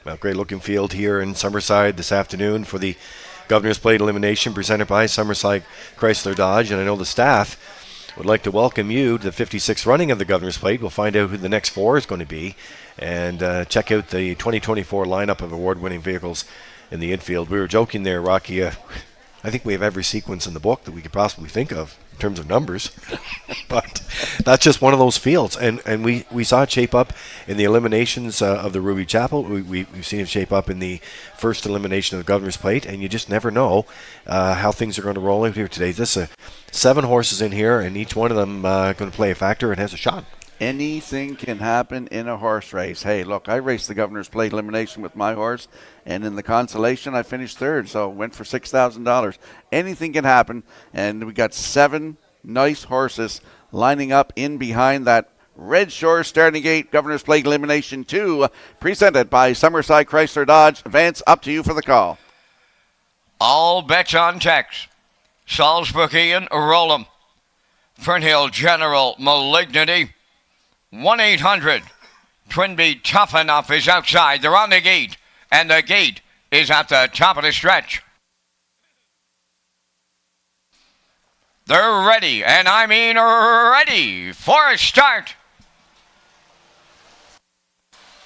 Well, great looking field here in Summerside this afternoon for the Governor's Plate elimination presented by Summerside Chrysler Dodge. And I know the staff would like to welcome you to the 56th running of the Governor's Plate. We'll find out who the next 4 is going to be and check out the 2024 lineup of award-winning vehicles in the infield. We were joking there, Rocky. I think we have every sequence in the book that we could possibly think of in terms of numbers. But that's just one of those fields. And we saw it shape up in the eliminations of the Ruby Chapel. We've seen it shape up in the first elimination of the Governor's Plate. And you just never know how things are going to roll out here today. There's 7 horses in here, and each one of them going to play a factor and has a shot. Anything can happen in a horse race. Hey, look, I raced the Governor's Plate elimination with my horse, and in the consolation, I finished third, so went for $6,000. Anything can happen, and we got 7 nice horses lining up in behind that Red Shore starting gate Governor's Plate elimination 2, presented by Summerside Chrysler Dodge. Vance, up to you for the call. All bets on Tex. Salzburg Ian, roll 'em. Fernhill General, Malignity. 1-800. Twin Be Tough Enough is outside. They're on the gate, and the gate is at the top of the stretch. They're ready, and I mean ready for a start.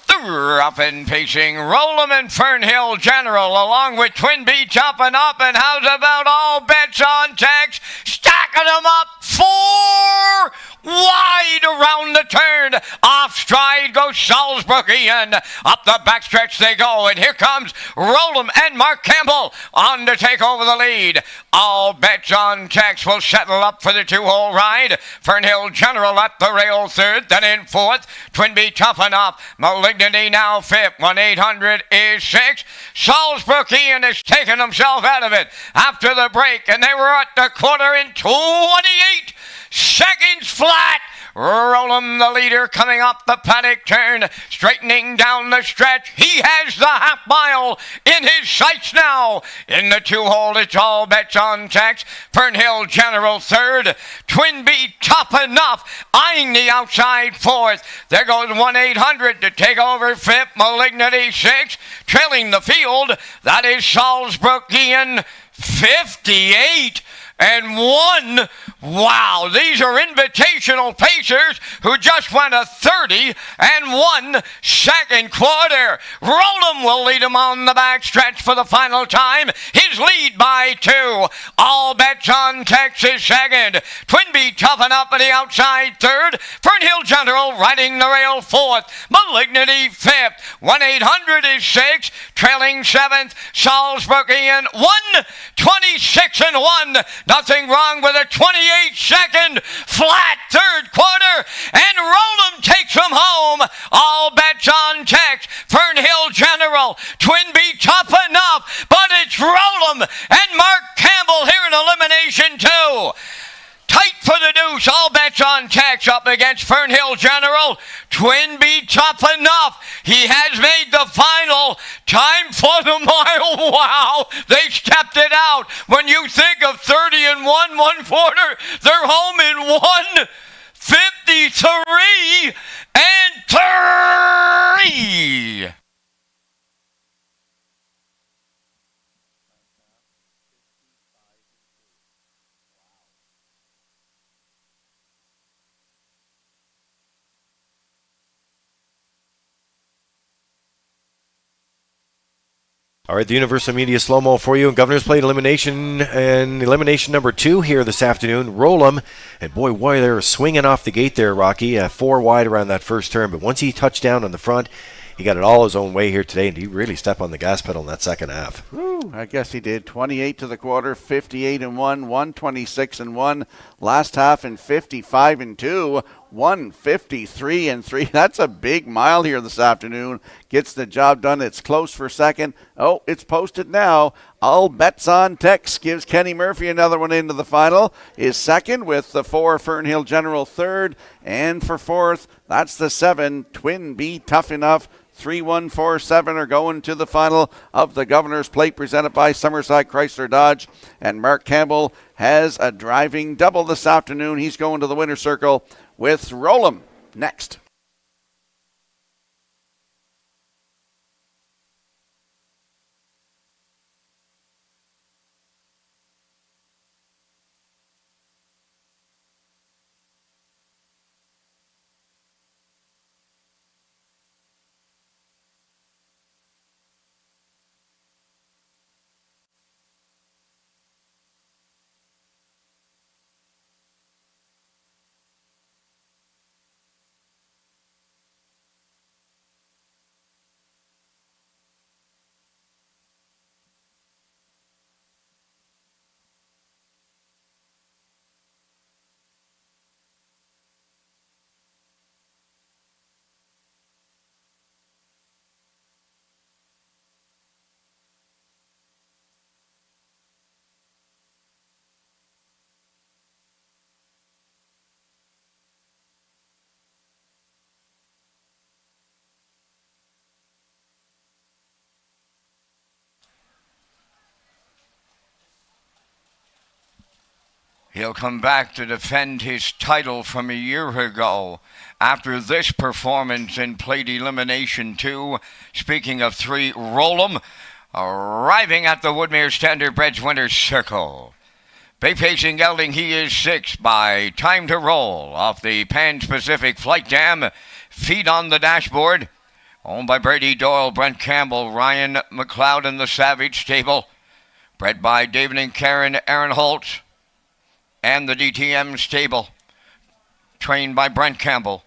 They're up and pacing, Roll'em and Fernhill General, along with Twin Be chopping up, and how's about all bets on Tex? Stacking them up, 4 wide around the turn. Off stride goes Salzburg Ian. Up the backstretch they go, and here comes Roll'em and Mark Campbell on to take over the lead. All bets on Tex will settle up for the 2-hole ride. Fernhill General at the rail third, then in fourth. Twin Be Tough Enough. Malignity now fifth. 1-800 is 6. Salzburg Ian has taken himself out of it after the break, and they were at the quarter in 28 seconds flat. Roll'em, the leader, coming up the paddock turn, straightening down the stretch. He has the half mile in his sights now. In the 2-hole, it's all bets on Tex. Fernhill General third. Twin Be Tough Enough eyeing the outside fourth. There goes 1-800 to take over fifth. Malignity 6. Trailing the field, that is Salzburg Ian 58. and 1. Wow, these are invitational pacers who just went a 30 and 1 second quarter. Rollum will lead him on the back stretch for the final time. His lead by 2. All bets on Texas second. Twinbee toughing up at the outside third. Fernhill General riding the rail fourth. Malignity fifth. 1-800 is 6. Trailing 7th. Salisbury-Ian 1:26 and 1. Nothing wrong with a 28-second flat third quarter. And Rollum takes him home. All bets on Tex. Fernhill General. Twinbee tough enough. But it's Rollum and Mark Campbell here in elimination 2. Tight for the deuce. All bets on Tex up against Fernhill General. Twinbee tough enough. He has made the final. Time for the mile. Wow. They stepped it out. When you think of 30 and 1 quarter, they're home in 1:53 and 3. All right, the Universal Media slow-mo for you. Governor's Plate elimination and elimination number 2 here this afternoon. Rollum, and boy, they're swinging off the gate there, Rocky. 4 wide around that first turn, but once he touched down on the front, he got it all his own way here today, and he really stepped on the gas pedal in that second half. Woo, I guess he did. 28 to the quarter, 58 and 1, 126 and 1. Last half in 55 and 2, 153 and 3. That's a big mile here this afternoon. Gets the job done. It's close for second. Oh, it's posted now. All bets on Tex gives Kenny Murphy another one into the final. Is second with the 4 Fernhill General third. And for fourth, that's the 7 Twinbee Tough Enough. 3-1-4-7 are going to the final of the Governor's Plate presented by Summerside Chrysler Dodge. And Mark Campbell has a driving double this afternoon. He's going to the winner's circle with Rollum next. He'll come back to defend his title from a year ago after this performance in Plate Elimination 2. Speaking of 3, Rollum arriving at the Woodmere Standardbreds Winner's Circle. Bay-facing gelding, he is 6 by Time to Roll off the Pan-Pacific Flight Dam. Feet on the dashboard. Owned by Brady Doyle, Brent Campbell, Ryan McLeod in the Savage Stable. Bred by David and Karen Aaron Holtz. And the DTM stable, trained by Brent Campbell.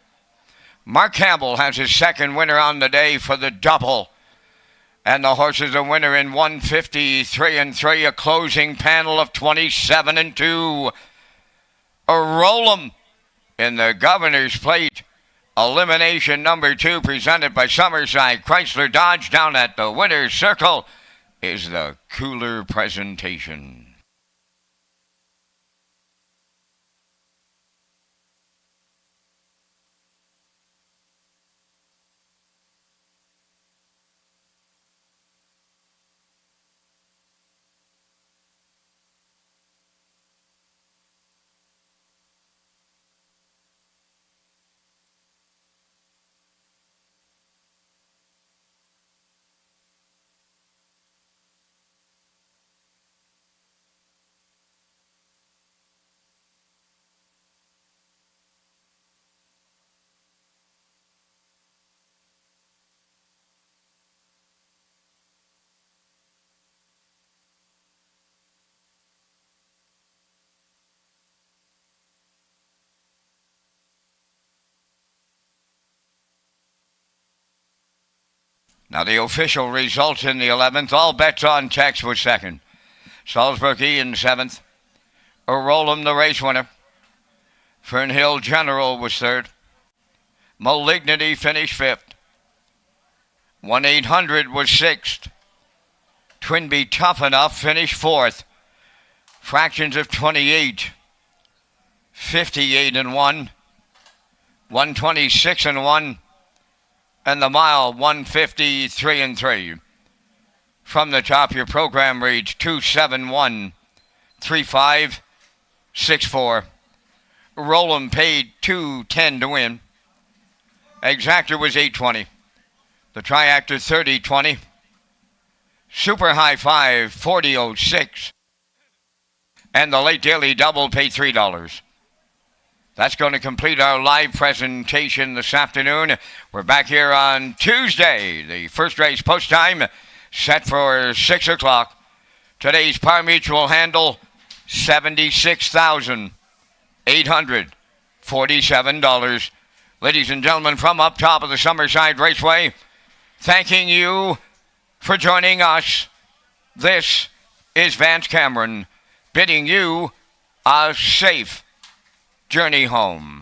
Mark Campbell has his second winner on the day for the double. And the horse is a winner in 153 and 3, a closing panel of 27 and 2. A Rollum in the Governor's Plate. Elimination number 2 presented by Summerside Chrysler Dodge down at the Winner's Circle is the cooler presentation. Now the official results in the 11th. All bets on Tex was second. Salzburg E in 7th. Orolum, the race winner. Fernhill General was third. Malignity finished 5th. 1-800 was 6th. Twinbee Tough Enough finished 4th. Fractions of 28. 58 and 1. 126 and 1. And the mile 153 and 3. From the top, your program reads 2713564. Roll'em paid $210 to win. Exactor was $820. The Triactor $30.20. Super High Five $40.06. And the Late Daily Double paid $3. That's going to complete our live presentation this afternoon. We're back here on Tuesday. The first race post time set for 6 o'clock. Today's par mutual handle, $76,847. Ladies and gentlemen, from up top of the Summerside Raceway, thanking you for joining us. This is Vance Cameron bidding you a safe journey home.